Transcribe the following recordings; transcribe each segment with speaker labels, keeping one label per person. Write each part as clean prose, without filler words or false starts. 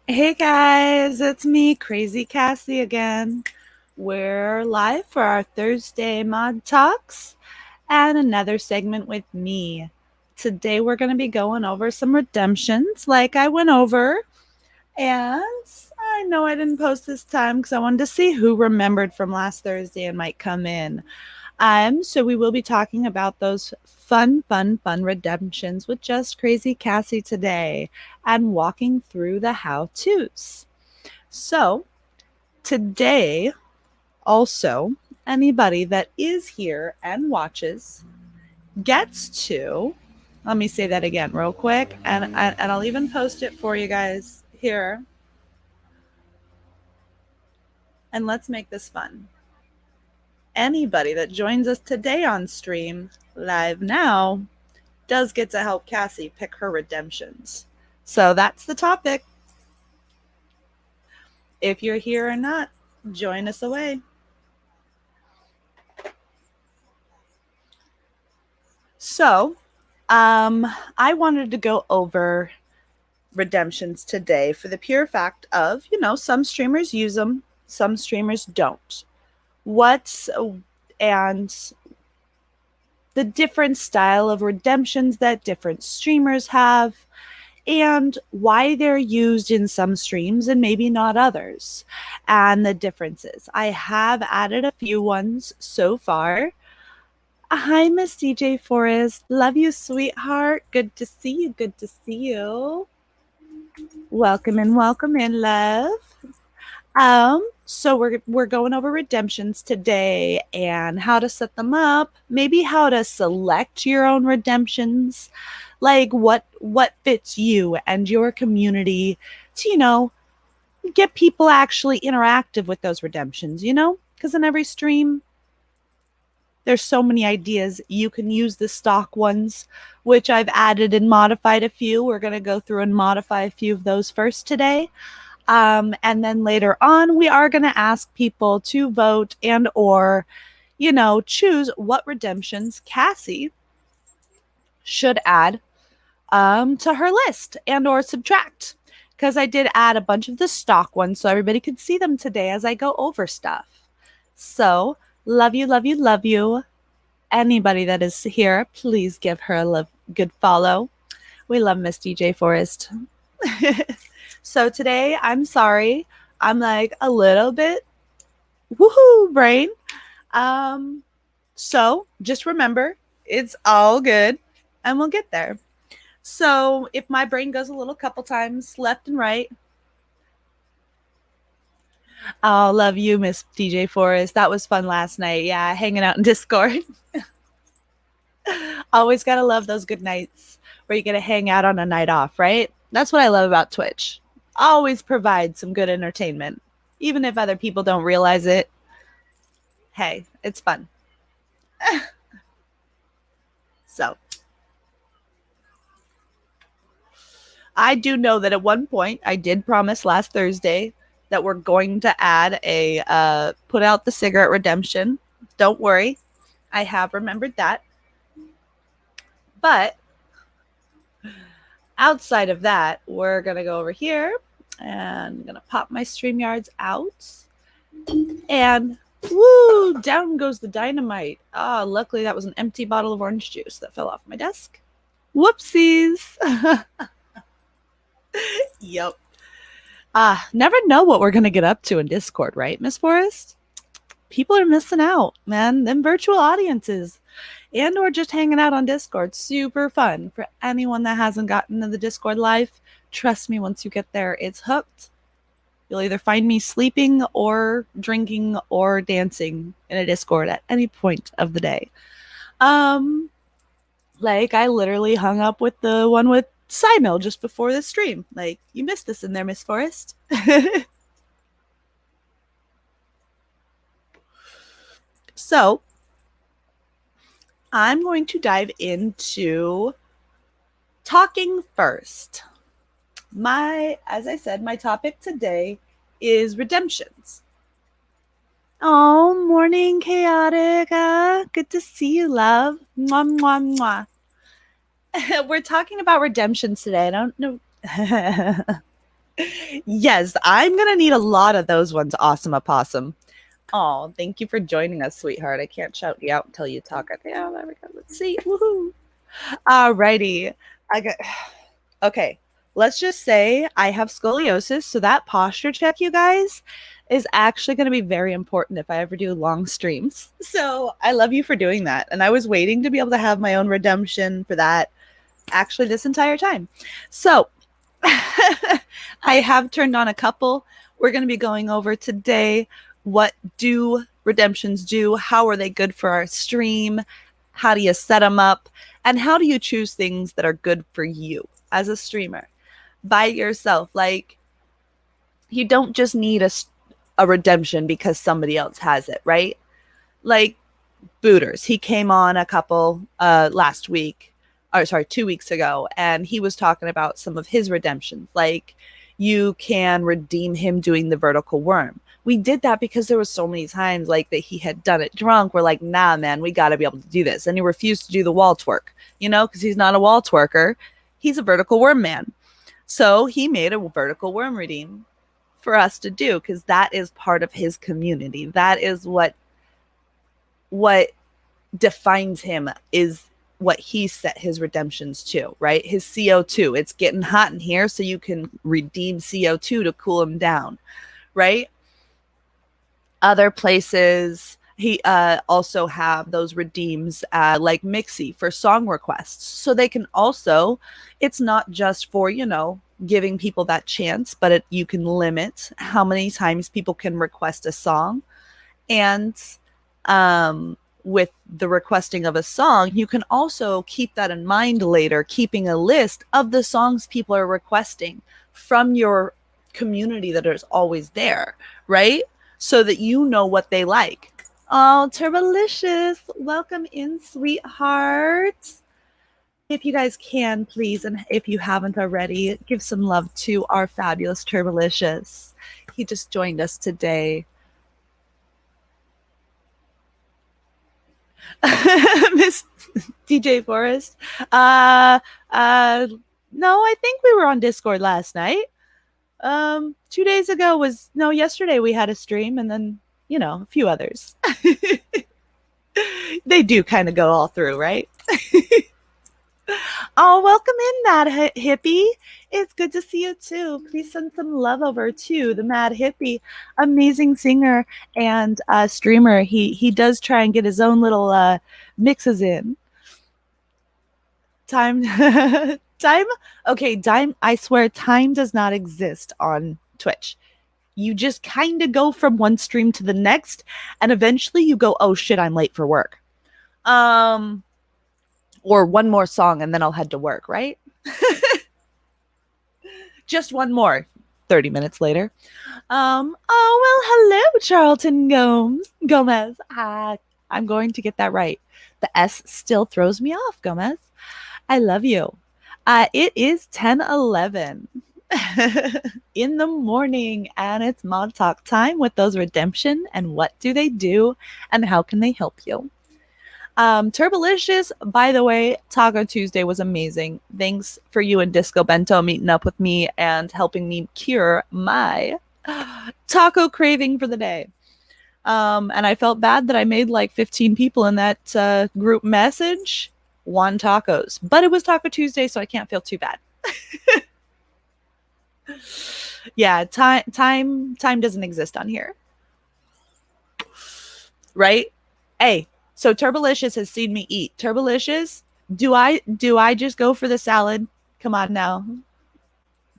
Speaker 1: Hey guys, it's me, Crazy Cassie again. We're live for our Thursday Mod Talks and another segment with me. Today we're going to be going over some redemptions like I went over, and I know I didn't post this time because I wanted to see who remembered from last Thursday and might come in. So we will be talking about those fun redemptions with just Crazy Cassie today and walking through the how-tos. So today, also, anybody that is here and watches gets to, let me say that again real quick, and I'll even post it for you guys here. And let's make this fun. Anybody that joins us today on stream live now does get to help Cassie pick her redemptions. So that's the topic. If you're here or not, join us away. So, I wanted to go over redemptions today for the pure fact of, some streamers use them, some streamers don't. What's and the different style of redemptions that different streamers have, and why they're used in some streams and maybe not others, and the differences. I have added a few ones so far. Hi, Miss DJ Forrest. Love you, sweetheart. Good to see you. Good to see you. Welcome in, love. So we're going over redemptions today and how to set them up, maybe how to select your own redemptions, like what fits you and your community to, get people actually interactive with those redemptions, because in every stream there's so many ideas. You can use the stock ones, which I've added and modified a few. We're going to go through and modify a few of those first today. And then later on, we are going to ask people to vote and or, choose what redemptions Cassie should add to her list and or subtract. Because I did add a bunch of the stock ones so everybody could see them today as I go over stuff. So love you, love you, love you. Anybody that is here, please give her a good follow. We love Miss DJ Forrest. So today, I'm sorry, I'm like a little bit woohoo brain. So just remember, it's all good, and we'll get there. So if my brain goes a little couple times left and right, I'll love you, Miss DJ Forrest. That was fun last night. Yeah, hanging out in Discord. Always gotta love those good nights where you get to hang out on a night off, right? That's what I love about Twitch. Always provide some good entertainment, even if other people don't realize it. Hey, it's fun. So, I do know that at one point I did promise last Thursday that we're going to add a put out the cigarette redemption. Don't worry, I have remembered that. But outside of that, we're going to go over here and I'm going to pop my StreamYards out. And woo, down goes the dynamite. Ah, luckily that was an empty bottle of orange juice that fell off my desk. Whoopsies. Yep. Never know what we're going to get up to in Discord, right, Miss Forrest? People are missing out, man. Them virtual audiences and or just hanging out on Discord. Super fun for anyone that hasn't gotten to the Discord life. Trust me, once you get there, it's hooked. You'll either find me sleeping or drinking or dancing in a Discord at any point of the day. Like I literally hung up with the one with Simil just before the stream. Like, you missed this in there, Miss Forrest. So, I'm going to dive into talking first. As I said, my topic today is redemptions. Oh, morning, chaotic. Good to see you, love. Mwah, mwah, mwah. We're talking about redemptions today. I don't know. Yes, I'm gonna need a lot of those ones. Awesome opossum. Oh, thank you for joining us, sweetheart. I can't shout you out until you talk. Yeah, there we go. Let's see. Woohoo. Alrighty. I got okay. Let's just say I have scoliosis, so that posture check, you guys, is actually going to be very important if I ever do long streams. So I love you for doing that. And I was waiting to be able to have my own redemption for that actually this entire time. So I have turned on a couple. We're going to be going over today what do redemptions do? How are they good for our stream? How do you set them up? And how do you choose things that are good for you as a streamer by yourself? Like, you don't just need a redemption because somebody else has it, right? Like, Booters. He came on a couple last week, or sorry, 2 weeks ago, and he was talking about some of his redemptions. Like, you can redeem him doing the vertical worm. We did that because there was so many times like that he had done it drunk. We're like, nah, man, we got to be able to do this. And he refused to do the wall twerk, because he's not a wall twerker. He's a vertical worm man. So he made a vertical worm redeem for us to do because that is part of his community. That is what defines him, is what he set his redemptions to, right? His CO2. It's getting hot in here, so you can redeem CO2 to cool him down, right? Other places, he also have those redeems like Mixie for song requests. So they can also, it's not just for, giving people that chance, but you can limit how many times people can request a song. And with the requesting of a song, you can also keep that in mind later, keeping a list of the songs people are requesting from your community that is always there, right? So that you know what they like. Oh, Turbolicious, welcome in, sweetheart. If you guys can, please, and if you haven't already, give some love to our fabulous Turbolicious. He just joined us today. Miss DJ Forrest. Uh no, I think we were on Discord last night. 2 days ago was no, yesterday we had a stream and then, a few others. They do kind of go all through, right? Oh, welcome in, Mad Hippie. It's good to see you too. Please send some love over to the Mad Hippie, amazing singer and streamer. He does try and get his own little mixes in. Time, time. Okay, time. I swear, time does not exist on Twitch. You just kind of go from one stream to the next, and eventually you go, "Oh shit, I'm late for work." Or one more song, and then I'll head to work. Right? Just one more. 30 minutes later. Oh, well, hello, Charlton Gomez. I'm going to get that right. The S still throws me off, Gomez. I love you. It is 10:11 in the morning, and it's mod talk time with those redemption and what do they do and how can they help you. Turbolicious, by the way, Taco Tuesday was amazing. Thanks for you and Disco Bento meeting up with me and helping me cure my taco craving for the day. And I felt bad that I made like 15 people in that group message want tacos. But it was Taco Tuesday, so I can't feel too bad. Yeah, time doesn't exist on here. Right? Hey, so Turbolicious has seen me eat. Turbolicious, do I just go for the salad? Come on now.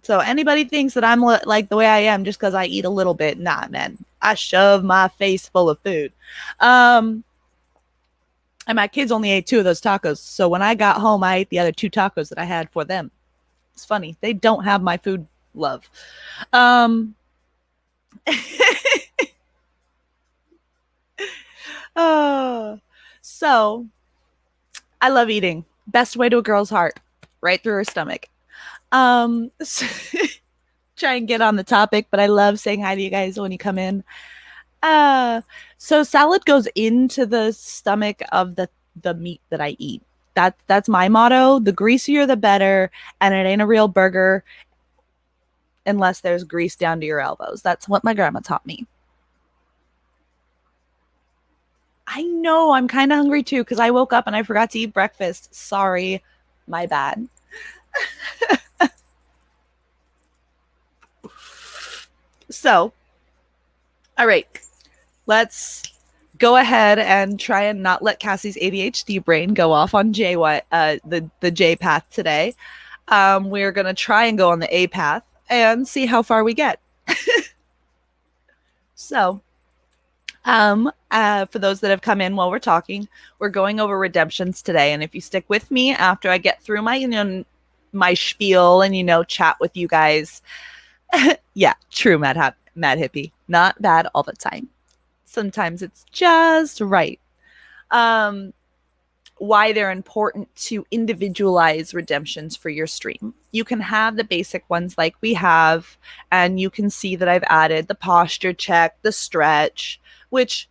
Speaker 1: So anybody thinks that I'm like the way I am just because I eat a little bit, nah, man. I shove my face full of food. And my kids only ate 2 of those tacos. So when I got home, I ate the other 2 tacos that I had for them. It's funny. They don't have my food love. Oh, so I love eating. Best way to a girl's heart, right through her stomach. So, try and get on the topic, but I love saying hi to you guys when you come in. So salad goes into the stomach of the meat that I eat. That's my motto. The greasier, the better. And it ain't a real burger. unless there's grease down to your elbows. That's what my grandma taught me. I know I'm kind of hungry too because I woke up and I forgot to eat breakfast. Sorry, my bad. So, all right, let's go ahead and try and not let Cassie's ADHD brain go off on the J path today. We're gonna try and go on the A path and see how far we get. So, for those that have come in while we're talking, we're going over redemptions today. And if you stick with me after I get through my spiel and chat with you guys, yeah, true, mad hippie, not bad all the time. Sometimes it's just right. Why they're important to individualize redemptions for your stream. You can have the basic ones like we have, and you can see that I've added the posture check, the stretch, which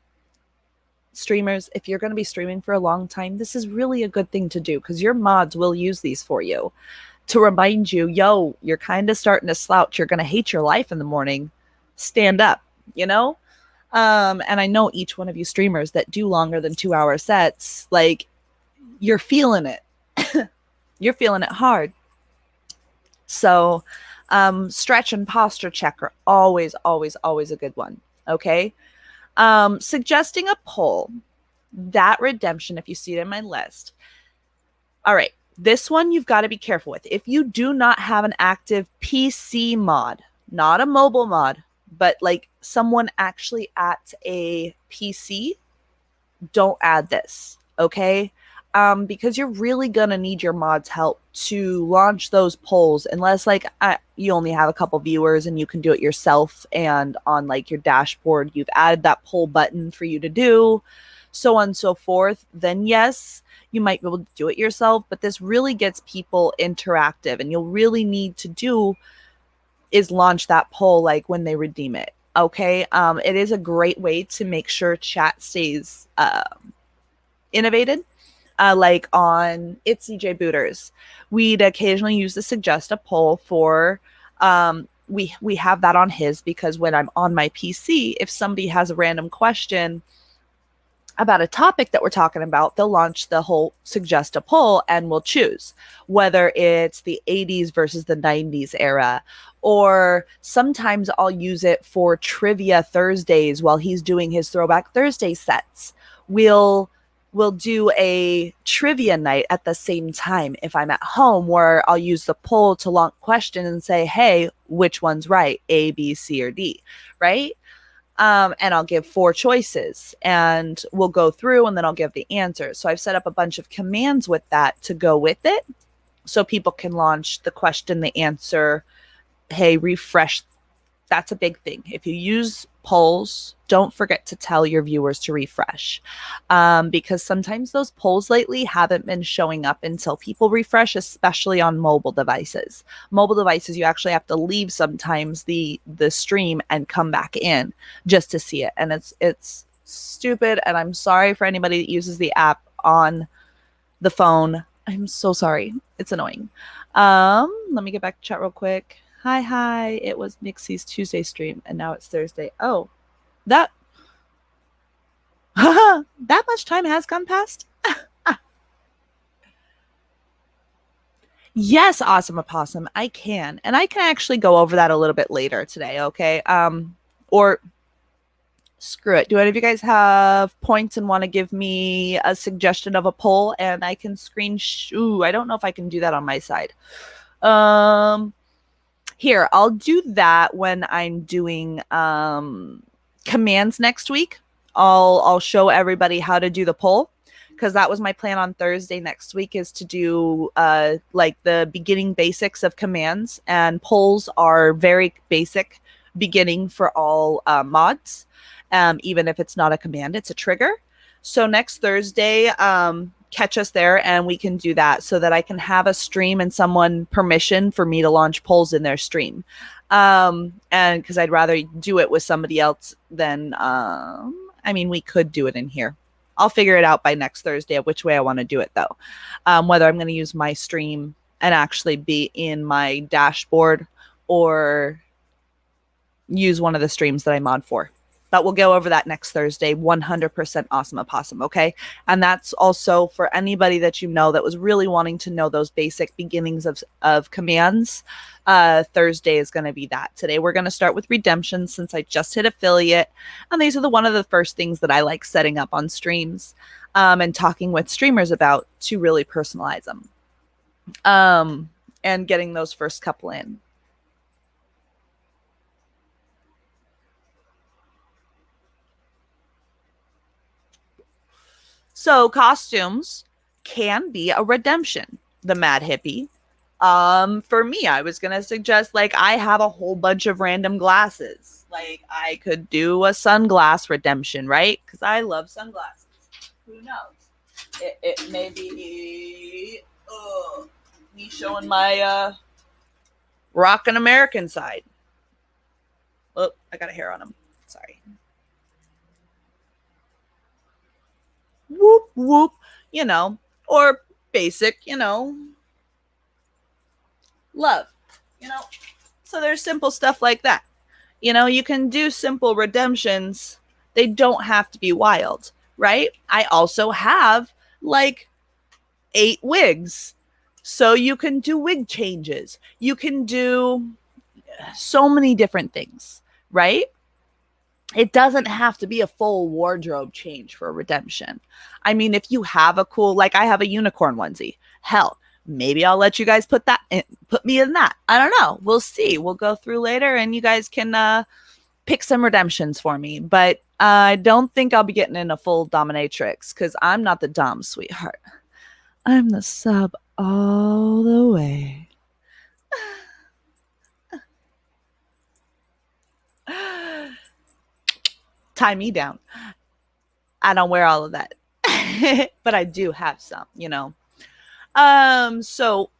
Speaker 1: streamers, if you're going to be streaming for a long time, this is really a good thing to do because your mods will use these for you to remind you, yo, you're kind of starting to slouch. You're going to hate your life in the morning. Stand up, And I know each one of you streamers that do longer than 2-hour sets, like, you're feeling it. You're feeling it hard. So stretch and posture check are always, always, always a good one. Okay. Suggesting a poll, that redemption, if you see it in my list. All right. This one you've got to be careful with. If you do not have an active PC mod, not a mobile mod, but like someone actually at a PC, don't add this. Okay. Because you're really going to need your mod's help to launch those polls unless you only have a couple viewers and you can do it yourself, and on like your dashboard you've added that poll button for you to do, so on and so forth, then yes, you might be able to do it yourself. But this really gets people interactive, and you'll really need to do is launch that poll like when they redeem it. Okay. It is a great way to make sure chat stays innovated. Like on It's CJ Booters, we'd occasionally use the suggest a poll for we have that on his, because when I'm on my PC, if somebody has a random question about a topic that we're talking about, they'll launch the whole suggest a poll and we'll choose whether it's the 80s versus the 90s era, or sometimes I'll use it for Trivia Thursdays while he's doing his Throwback Thursday sets. We'll do a trivia night at the same time if I'm at home, where I'll use the poll to launch question and say, hey, which one's right? A, B, C, or D, right? And I'll give 4 choices and we'll go through and then I'll give the answers. So I've set up a bunch of commands with that to go with it so people can launch the question, the answer, hey, refresh. That's a big thing. If you use polls, don't forget to tell your viewers to refresh, because sometimes those polls lately haven't been showing up until people refresh, especially on mobile devices. Mobile devices, you actually have to leave sometimes the stream and come back in just to see it. And it's stupid. And I'm sorry for anybody that uses the app on the phone. I'm so sorry. It's annoying. Let me get back to chat real quick. Hi. It was Nixie's Tuesday stream, and now it's Thursday. Oh, that much time has gone past? Yes, Awesome Opossum, I can. And I can actually go over that a little bit later today, okay? Or screw it. Do any of you guys have points and want to give me a suggestion of a poll? And I can ooh, I don't know if I can do that on my side. Here, I'll do that when I'm doing commands next week. I'll show everybody how to do the poll, because that was my plan on Thursday next week, is to do like the beginning basics of commands, and polls are very basic beginning for all mods. Even if it's not a command, it's a trigger. So next Thursday, catch us there and we can do that, so that I can have a stream and someone permission for me to launch polls in their stream. And because I'd rather do it with somebody else than, we could do it in here. I'll figure it out by next Thursday of which way I want to do it though. Whether I'm going to use my stream and actually be in my dashboard, or use one of the streams that I mod for. But we'll go over that next Thursday. 100% awesome opossum, okay? And that's also for anybody that you know that was really wanting to know those basic beginnings of commands. Thursday is going to be that. Today we're going to start with redemption since I just hit affiliate. And these are one of the first things that I like setting up on streams and talking with streamers about to really personalize them and getting those first couple in. So costumes can be a redemption. The Mad Hippie. For me, I was gonna suggest like I have a whole bunch of random glasses. Like I could do a sunglass redemption, right? Because I love sunglasses. Who knows? It may be me showing my rockin' American side. Oh, I got a hair on him. Sorry. Whoop whoop, or basic, love, so there's simple stuff like that. You can do simple redemptions. They don't have to be wild, right? I also have like 8 wigs, so you can do wig changes. You can do so many different things, right? It doesn't have to be a full wardrobe change for a redemption. I mean, if you have a cool, like I have a unicorn onesie, hell, maybe I'll let you guys put me in that. I don't know. We'll see. We'll go through later and you guys can pick some redemptions for me. But I don't think I'll be getting in a full dominatrix because I'm not the dom, sweetheart. I'm the sub all the way. Tie me down. I don't wear all of that. But I do have some, So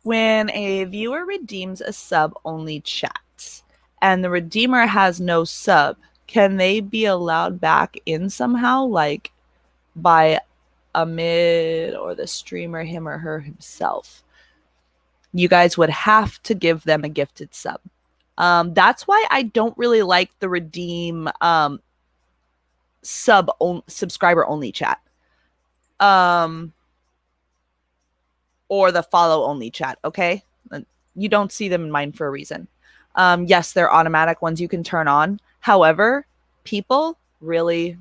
Speaker 1: when a viewer redeems a sub-only chat and the redeemer has no sub, can they be allowed back in somehow, like by a mid or the streamer, him or her himself? You guys would have to give them a gifted sub. That's why I don't really like the redeem subscriber only chat. Or the follow only chat, okay? You don't see them in mine for a reason. Yes, they're automatic ones you can turn on. However, people really,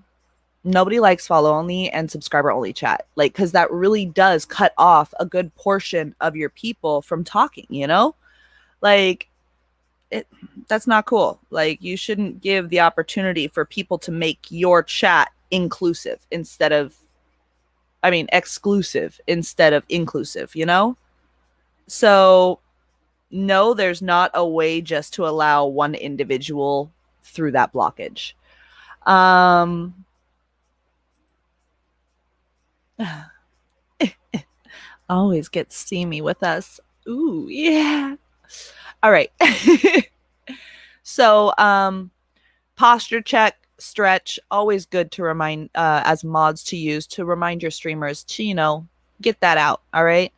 Speaker 1: nobody likes follow only and subscriber only chat. Like, because that really does cut off a good portion of your people from talking, Like, that's not cool. Like, you shouldn't give the opportunity for people to make your chat exclusive instead of inclusive, So no, there's not a way just to allow one individual through that blockage. Always get steamy with us. Ooh, yeah. All right. So, posture check, stretch, always good to remind as mods to use to remind your streamers to, get that out. All right.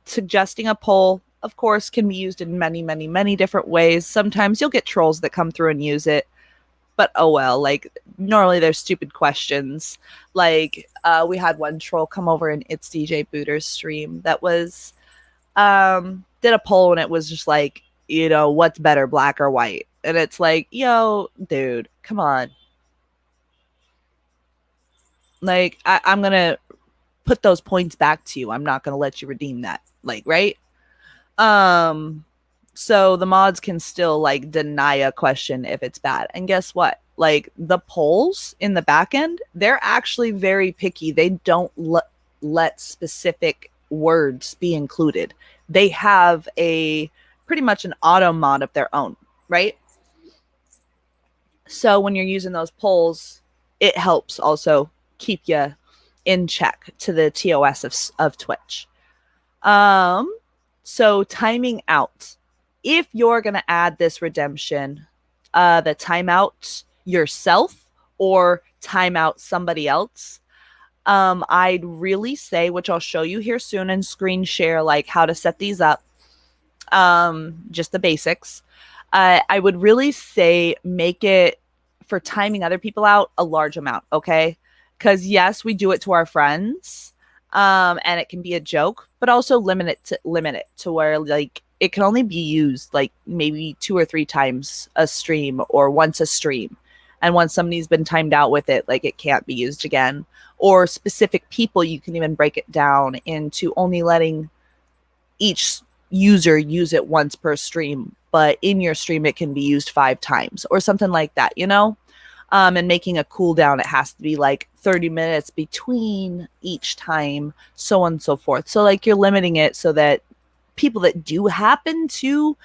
Speaker 1: Suggesting a poll, of course, can be used in many, many, many different ways. Sometimes you'll get trolls that come through and use it. But oh well, like normally there's stupid questions. Like we had one troll come over in It's DJ Booter's stream that was did a poll and it was just like, what's better, black or white? And it's like, yo, dude, come on. Like I'm gonna put those points back to you. I'm not gonna let you redeem that. Like, right? So the mods can still like deny a question if it's bad. And guess what? Like the polls in the back end, they're actually very picky. They don't let specific words be included. They have a pretty much an auto mod of their own, right? So when you're using those polls, it helps also keep you in check to the TOS of Twitch. So timing out. If you're going to add this redemption, the timeout yourself or time out somebody else, I'd really say, which I'll show you here soon and screen share, like how to set these up, just the basics. I would really say make it for timing other people out a large amount, okay? Because yes, we do it to our friends, and it can be a joke, but also limit it to where like it can only be used like maybe 2 or 3 times a stream or once a stream. And once somebody's been timed out with it, like it can't be used again. Or specific people, you can even break it down into only letting each user use it once per stream, but in your stream it can be used 5 times or something like that, you know? And making a cooldown, it has to be like 30 minutes between each time, so on and so forth. So like you're limiting it so that people that do happen to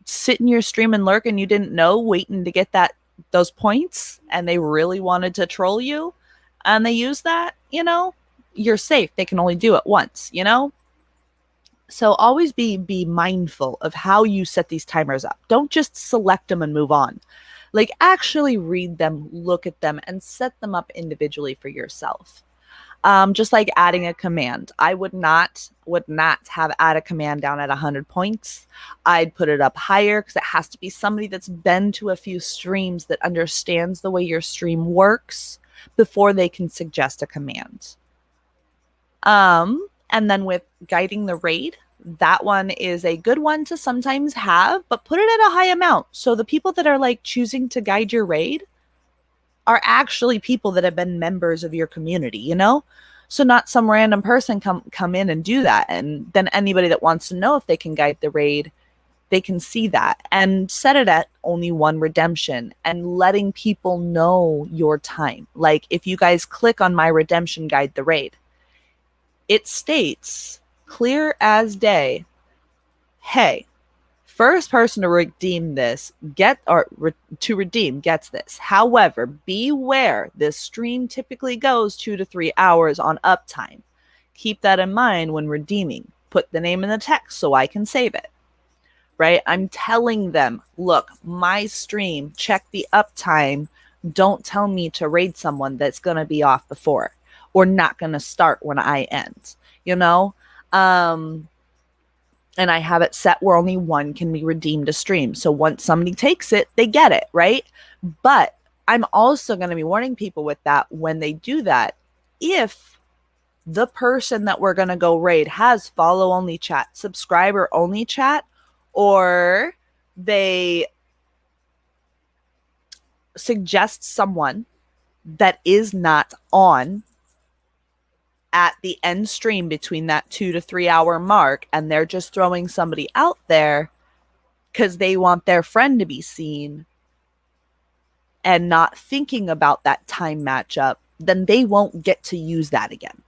Speaker 1: sit in your stream and lurk and you didn't know, waiting to get those points, and they really wanted to troll you and they use that, you know, you're safe. They can only do it once, you know? So always be mindful of how you set these timers up. Don't just select them and move on. Like actually read them, look at them, and set them up individually for yourself. Just like adding a command, I would not have add a command down at 100 points. I'd put it up higher because it has to be somebody that's been to a few streams that understands the way your stream works before they can suggest a command. And then with guiding the raid, that one is a good one to sometimes have, but put it at a high amount. So the people that are like choosing to guide your raid are actually people that have been members of your community, you know? So not some random person come in and do that. And then anybody that wants to know if they can guide the raid, they can see that and set it at only 1 redemption and letting people know your time. Like if you guys click on my redemption guide the raid, it states clear as day, hey, first person to redeem this to redeem gets this. However, beware, this stream typically goes 2 to 3 hours on uptime. Keep that in mind when redeeming. Put the name in the text so I can save it. Right? I'm telling them, look, my stream, check the uptime. Don't tell me to raid someone that's going to be off before or not going to start when I end, you know? And I have it set where only 1 can be redeemed a stream. So once somebody takes it, they get it, right? But I'm also going to be warning people with that when they do that. If the person that we're going to go raid has follow only chat, subscriber only chat, or they suggest someone that is not on at the end stream between that 2 to 3 hour mark, and they're just throwing somebody out there because they want their friend to be seen and not thinking about that time matchup, then they won't get to use that again.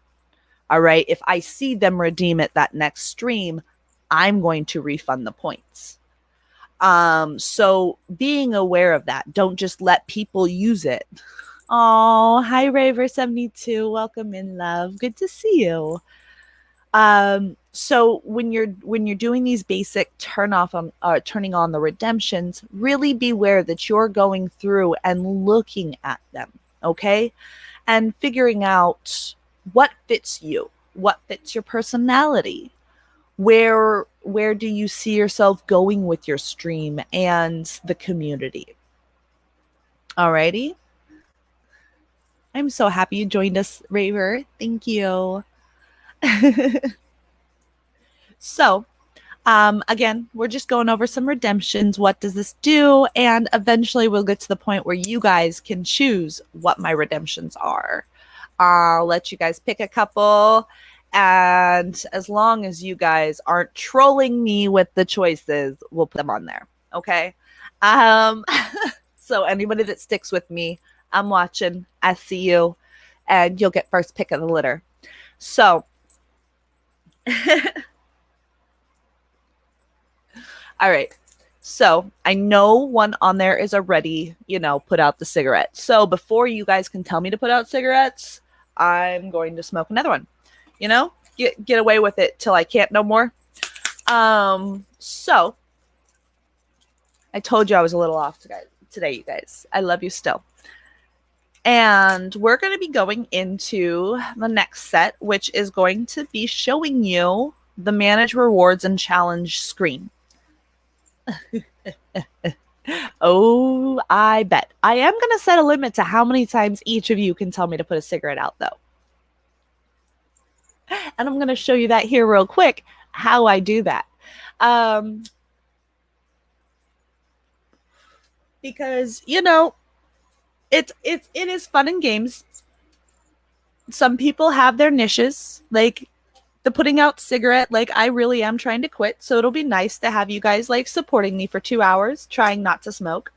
Speaker 1: All right. If I see them redeem it that next stream, I'm going to refund the points. So being aware of that, don't just let people use it. Oh, hi Raver72. Welcome in, love. Good to see you. So when you're doing these basic turning on the redemptions, really beware that you're going through and looking at them, okay? And figuring out what fits you, what fits your personality. Where do you see yourself going with your stream and the community? Alrighty. I'm so happy you joined us, Raver. Thank you. So, again, we're just going over some redemptions. What does this do? And eventually we'll get to the point where you guys can choose what my redemptions are. I'll let you guys pick a couple. And as long as you guys aren't trolling me with the choices, we'll put them on there. Okay. So anybody that sticks with me, I'm watching. I see you. And you'll get first pick of the litter. So all right. So I know one on there is already, put out the cigarette. So before you guys can tell me to put out cigarettes, I'm going to smoke another one. Get away with it till I can't no more. So I told you I was a little off today, you guys. I love you still. And we're going to be going into the next set, which is going to be showing you the manage rewards and challenge screen. Oh, I bet. I am going to set a limit to how many times each of you can tell me to put a cigarette out, though. And I'm going to show you that here real quick, how I do that. Because, you know, it is fun and games. Some people have their niches, like the putting out cigarette. Like, I really am trying to quit, so it'll be nice to have you guys like supporting me for 2 hours trying not to smoke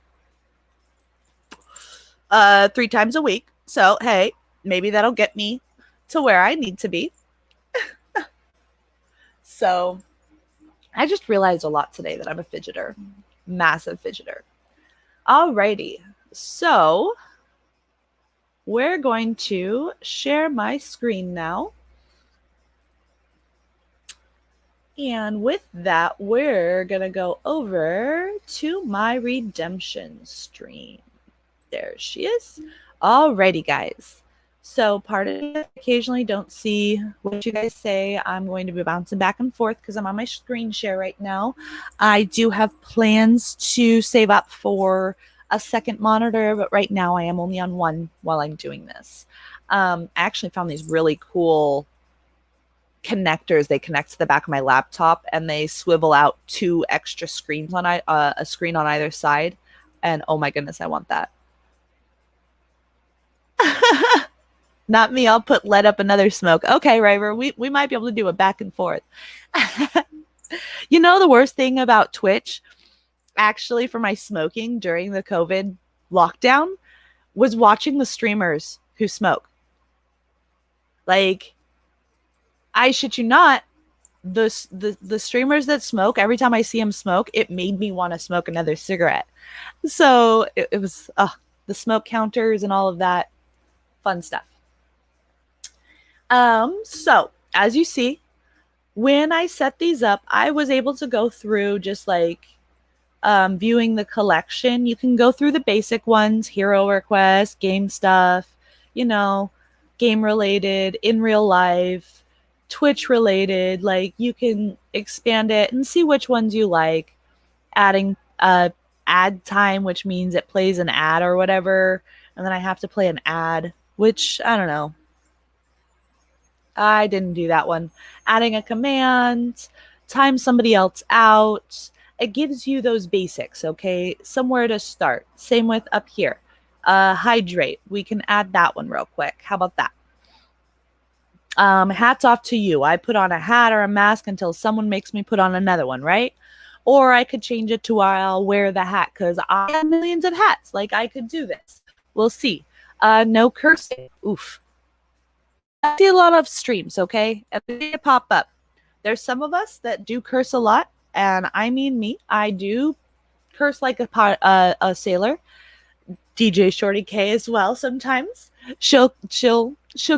Speaker 1: 3 times a week. So hey, maybe that'll get me to where I need to be. So I just realized a lot today that I'm a fidgeter, massive fidgeter. Alrighty, so we're going to share my screen now. And with that, we're going to go over to my redemption stream. There she is. Alrighty, guys. So pardon me, occasionally don't see what you guys say. I'm going to be bouncing back and forth because I'm on my screen share right now. I do have plans to save up for a second monitor, but right now I am only on one while I'm doing this. I actually found these really cool connectors. They connect to the back of my laptop and they swivel out 2 extra screens on a screen on either side. And oh my goodness, I want that. Not me. I'll put let up another smoke. Okay, River, we might be able to do it back and forth. You know, the worst thing about Twitch, actually, for my smoking during the COVID lockdown, was watching the streamers who smoke. Like, I shit you not, the streamers that smoke, every time I see them smoke, it made me want to smoke another cigarette. So it was the smoke counters and all of that fun stuff. So as you see, when I set these up, I was able to go through just like viewing the collection. You can go through the basic ones, hero requests, game stuff, you know, game related, in real life, Twitch related. Like, you can expand it and see which ones you like. Adding ad time, which means it plays an ad or whatever, and then I have to play an ad, which I don't know. I didn't do that one. Adding a command, time somebody else out. It gives you those basics, okay? Somewhere to start. Same with up here. Hydrate. We can add that one real quick. How about that? Hats off to you. I put on a hat or a mask until someone makes me put on another one, right? Or I could change it to I'll wear the hat because I have millions of hats. Like, I could do this. We'll see. No cursing. Oof. I see a lot of streams, okay? And they pop up. There's some of us that do curse a lot, and I mean me. I do curse like a sailor. DJ Shorty K as well. Sometimes she'll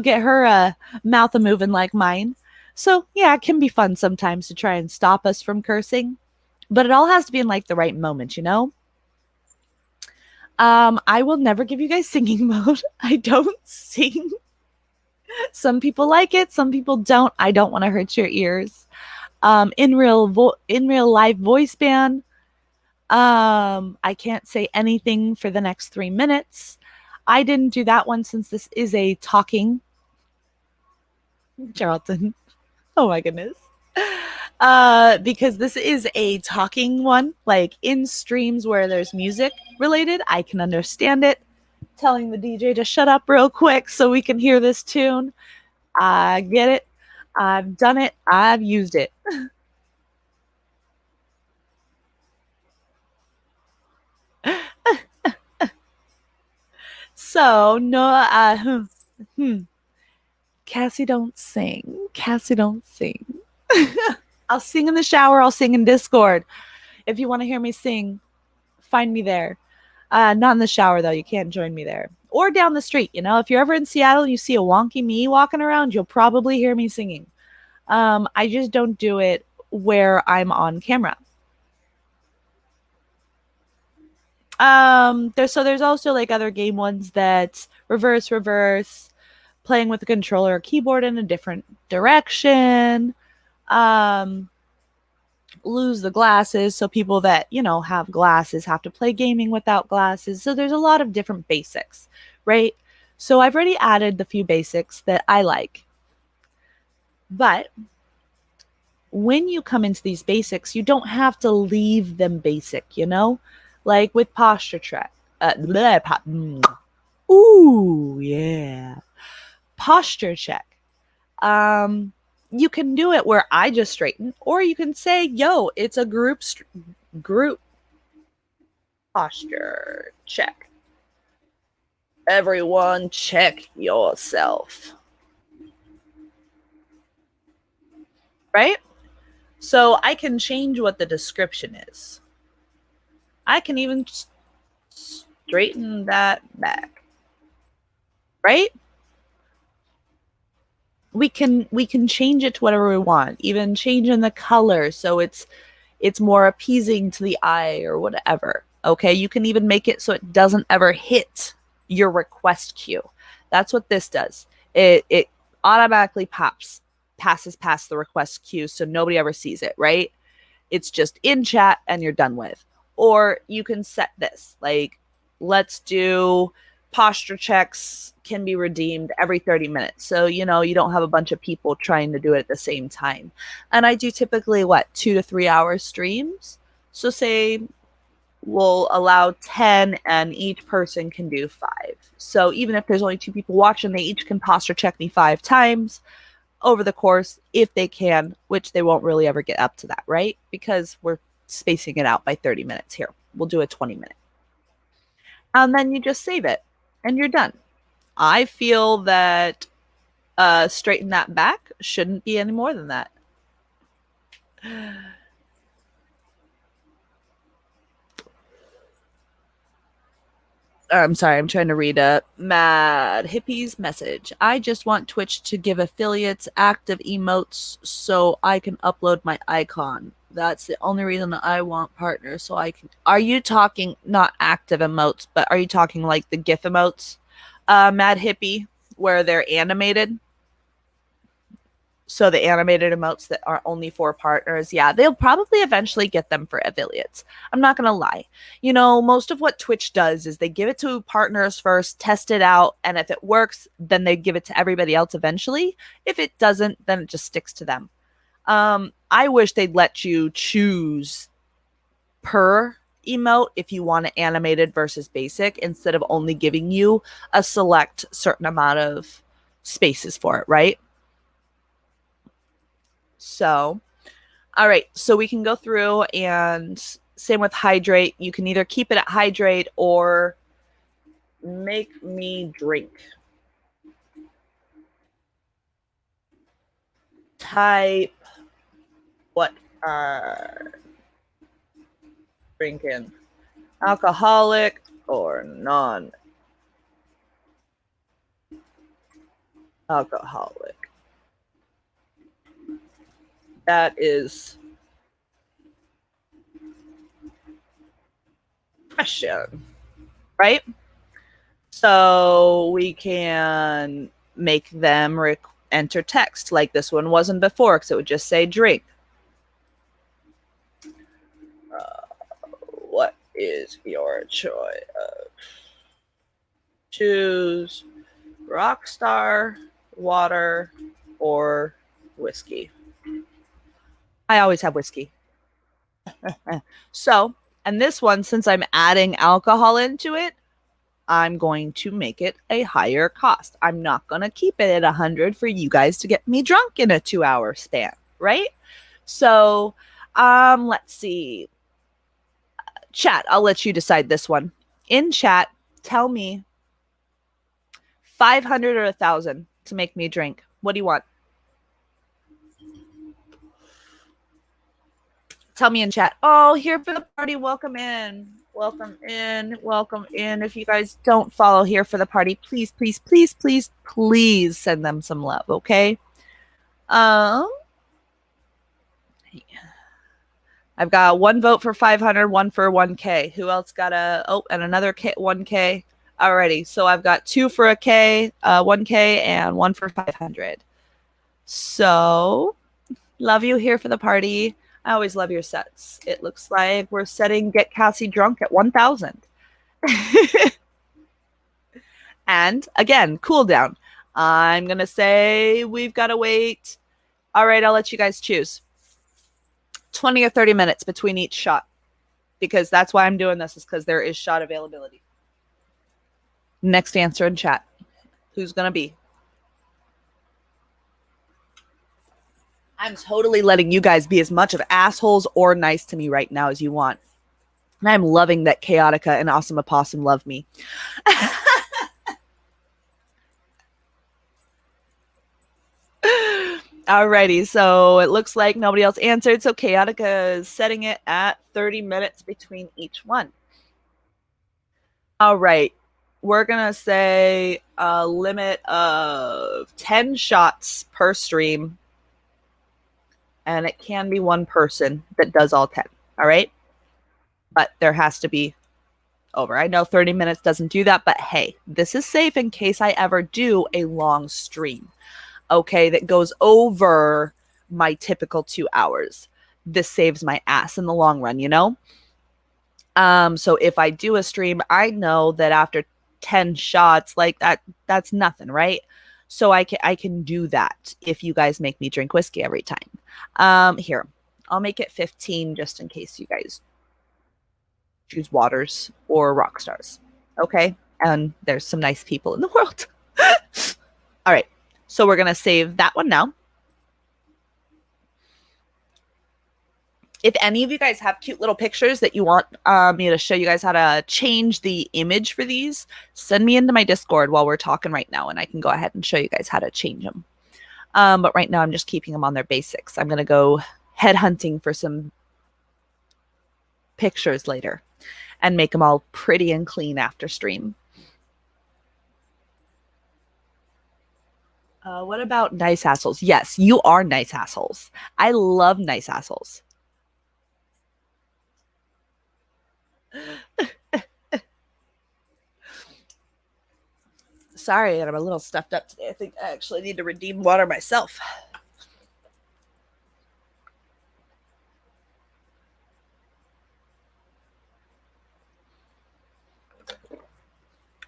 Speaker 1: get her mouth a moving like mine. So yeah, it can be fun sometimes to try and stop us from cursing, but it all has to be in like the right moment, you know. I will never give you guys singing mode. I don't sing. Some people like it, some people don't. I don't want to hurt your ears. In real life voice band. I can't say anything for the next 3 minutes. I didn't do that one since this is a talking. Charlton. Oh my goodness. Because this is a talking one, like in streams where there's music related, I can understand it. Telling the DJ to shut up real quick so we can hear this tune. I get it. I've done it. I've used it. So, no, Cassie don't sing. Cassie don't sing. I'll sing in the shower. I'll sing in Discord. If you want to hear me sing, find me there. Not in the shower, though. You can't join me there. Or down the street, you know. If you're ever in Seattle and you see a wonky me walking around, you'll probably hear me singing. I just don't do it where I'm on camera. There's also like other game ones that reverse, playing with the controller or keyboard in a different direction. Um, lose the glasses, so people that have glasses have to play gaming without glasses. So there's a lot of different basics, right? So I've already added the few basics that I like. But when you come into these basics, you don't have to leave them basic. Like with posture check. Ooh, yeah. Posture check. Um, you can do it where I just straighten, or you can say, "Yo, it's a group posture check. Everyone, check yourself." Right? So I can change what the description is. I can even straighten that back. Right? We can change it to whatever we want, even changing the color so it's more appeasing to the eye or whatever. Okay, you can even make it so it doesn't ever hit your request queue. That's what this does. It automatically passes past the request queue so nobody ever sees it, right? It's just in chat and you're done with. Or you can set this like, let's do posture checks can be redeemed every 30 minutes. So, you don't have a bunch of people trying to do it at the same time. And I do typically, 2 to 3 hour streams. So, say we'll allow 10 and each person can do 5. So, even if there's only 2 people watching, they each can posture check me 5 times over the course if they can, which they won't really ever get up to that, right? Because we're spacing it out by 30 minutes here. We'll do a 20-minute. And then you just save it and you're done. I feel that straighten that back shouldn't be any more than that. I'm sorry, I'm trying to read a Mad Hippie's message. I just want Twitch to give affiliates active emotes so I can upload my icon. That's the only reason I want partners, so I can. Are you talking not active emotes, but are you talking like the GIF emotes? Mad Hippie, where they're animated. So the animated emotes that are only for partners, yeah, they'll probably eventually get them for affiliates. I'm not going to lie. Most of what Twitch does is they give it to partners first, test it out, and if it works, then they give it to everybody else eventually. If it doesn't, then it just sticks to them. I wish they'd let you choose per emote if you want it animated versus basic, instead of only giving you a select certain amount of spaces for it, right? So, all right. So we can go through, and same with hydrate. You can either keep it at hydrate or make me drink. Type what drinking. Alcoholic or non-alcoholic. That is question, right? So we can make them enter text like this one wasn't before, because it would just say drink. What is your choice? Choose Rockstar, water, or whiskey. I always have whiskey. So, and this one, since I'm adding alcohol into it, I'm going to make it a higher cost. I'm not going to keep it at 100 for you guys to get me drunk in a 2-hour span, right? So, let's see. Chat, I'll let you decide this one. In chat, tell me 500 or 1,000 to make me drink. What do you want? Tell me in chat. Oh, here for the party. Welcome in. Welcome in. Welcome in. If you guys don't follow here for the party, please, please, please, please, please send them some love, okay? I've got one vote for 500, one for 1K. Who else got and another 1K. Alrighty. So I've got two for a K, 1K, and one for 500. So love you here for the party. I always love your sets. It looks like we're setting Get Cassie Drunk at 1,000. And again, cool down. I'm going to say we've got to wait. All right, I'll let you guys choose. 20 or 30 minutes between each shot, because that's why I'm doing this, is because there is shot availability. Next answer in chat. Who's going to be? I'm totally letting you guys be as much of assholes or nice to me right now as you want. And I'm loving that Chaotica and Awesome Opossum love me. Alrighty, so it looks like nobody else answered. So Chaotica is setting it at 30 minutes between each one. All right, we're going to say a limit of 10 shots per stream. And it can be one person that does all 10. All right. But there has to be over. I know 30 minutes doesn't do that, but hey, this is safe in case I ever do a long stream. Okay. That goes over my typical 2 hours. This saves my ass in the long run, you know? So if I do a stream, I know that after 10 shots, like that's nothing, right? So I can do that if you guys make me drink whiskey every time. Here, I'll make it 15 just in case you guys choose waters or rock stars. Okay. And there's some nice people in the world. All right. So we're going to save that one now. If any of you guys have cute little pictures that you want me to show you guys how to change the image for these, send me into my Discord while we're talking right now, and I can go ahead and show you guys how to change them. But right now I'm just keeping them on their basics. I'm going to go headhunting for some pictures later and make them all pretty and clean after stream. What about nice assholes? Yes, you are nice assholes. I love nice assholes. Sorry, I'm a little stuffed up today. I think I actually need to redeem water myself.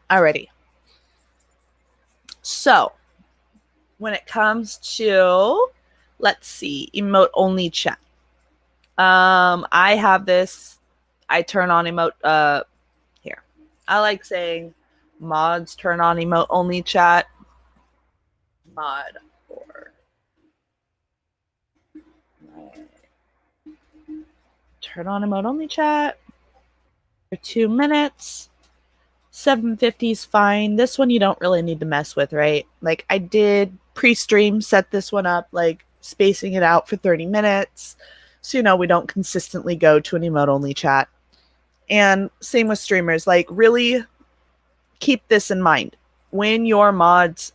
Speaker 1: Alrighty. So, when it comes to, let's see, emote only chat. I have this. I turn on emote. Here, I like saying mods turn on emote only chat. Mod or turn on emote only chat for 2 minutes. 750 is fine. This one you don't really need to mess with, right? Like I did pre-stream set this one up, like spacing it out for 30 minutes. So, you know, we don't consistently go to an emote only chat. And same with streamers, like really keep this in mind. When your mods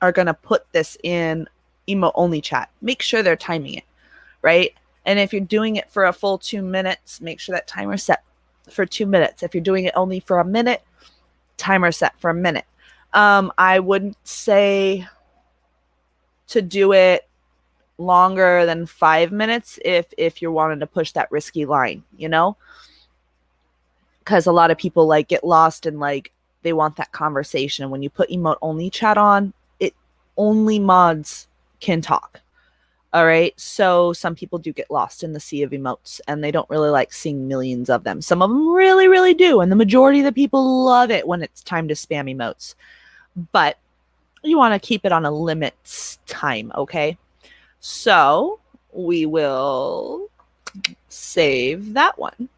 Speaker 1: are going to put this in emote only chat, make sure they're timing it, right? And if you're doing it for a full 2 minutes, make sure that timer's set for 2 minutes. If you're doing it only for a minute, timer set for a minute. I wouldn't say to do it longer than 5 minutes if you're wanting to push that risky line, you know? Because a lot of people like get lost in like they want that conversation. And when you put emote only chat on, it only mods can talk. All right. So some people do get lost in the sea of emotes and they don't really like seeing millions of them. Some of them really, really do. And the majority of the people love it when it's time to spam emotes. But you want to keep it on a limit time. Okay. So we will save that one.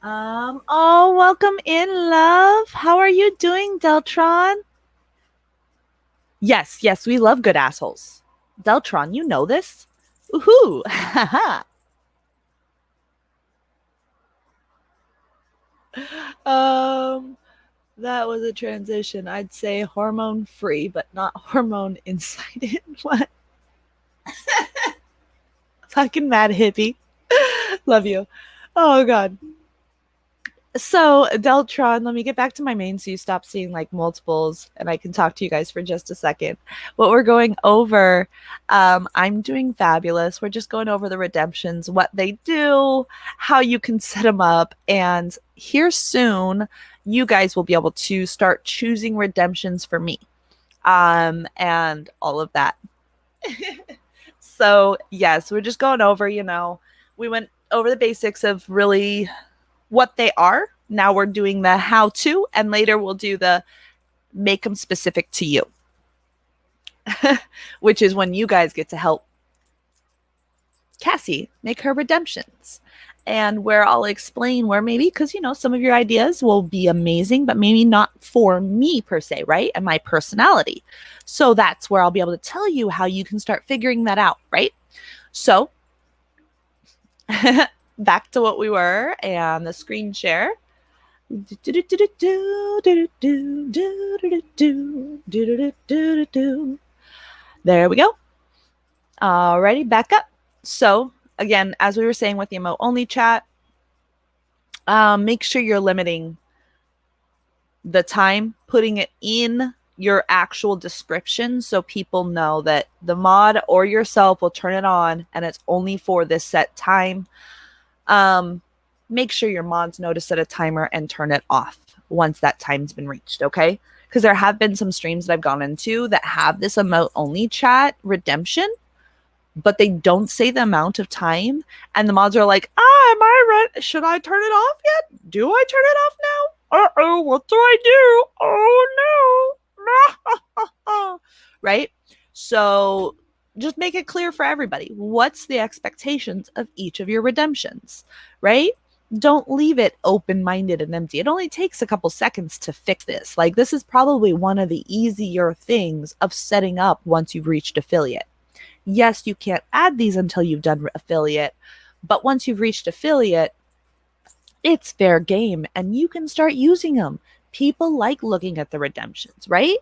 Speaker 1: Oh, welcome in, love. How are you doing, Deltron? Yes, we love good assholes. Deltron, you know this. Woohoo! That was a transition. I'd say hormone free, but not hormone inside it. What? Fucking mad hippie. Love you. Oh god. So Deltron, let me get back to my main so you stop seeing like multiples and I can talk to you guys for just a second. What we're going over, I'm doing fabulous. We're just going over the redemptions, what they do, how you can set them up, and here soon you guys will be able to start choosing redemptions for me. And all of that. So yes, we're just going over, we went over the basics of really what they are. Now we're doing the how to, and later we'll do the make them specific to you, which is when you guys get to help Cassie make her redemptions. And where I'll explain where maybe, because some of your ideas will be amazing, but maybe not for me per se, right? And my personality. So that's where I'll be able to tell you how you can start figuring that out, right? So back to what we were and the screen share. There we go. Alrighty, back up. So again, as we were saying with the emote only chat, make sure you're limiting the time, putting it in your actual description so people know that the mod or yourself will turn it on and it's only for this set time. Make sure your mods know to set a timer and turn it off once that time's been reached, okay? Because there have been some streams that I've gone into that have this emote only chat redemption, but they don't say the amount of time, and the mods are like, am I ready? Should I turn it off yet? Do I turn it off now? Uh-oh, what do I do? Oh no. Right? So just make it clear for everybody. What's the expectations of each of your redemptions, right? Don't leave it open-minded and empty. It only takes a couple seconds to fix this. Like, this is probably one of the easier things of setting up once you've reached affiliate. Yes, you can't add these until you've done affiliate, but once you've reached affiliate, it's fair game and you can start using them. People like looking at the redemptions, right?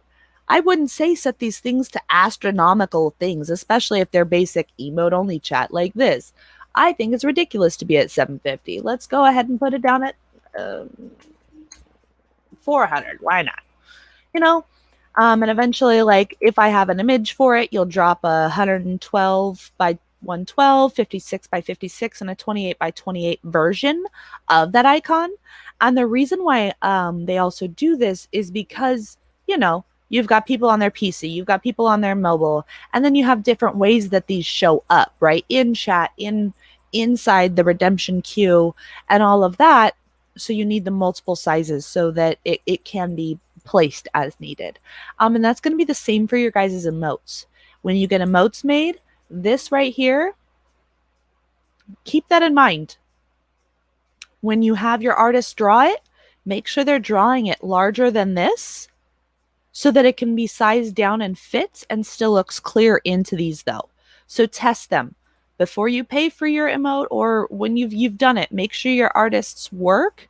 Speaker 1: I wouldn't say set these things to astronomical things, especially if they're basic emote only chat like this. I think it's ridiculous to be at 750. Let's go ahead and put it down at 400. Why not? You know, and eventually, like, if I have an image for it, you'll drop a 112 by 112, 56 by 56, and a 28 by 28 version of that icon. And the reason why they also do this is because, you've got people on their PC, you've got people on their mobile, and then you have different ways that these show up, right? In chat, inside the redemption queue, and all of that. So you need the multiple sizes so that it can be placed as needed. And that's going to be the same for your guys' emotes. When you get emotes made, this right here, keep that in mind. When you have your artist draw it, make sure they're drawing it larger than this so that it can be sized down and fits and still looks clear into these though. So test them. Before you pay for your emote or when you've done it, make sure your artist's work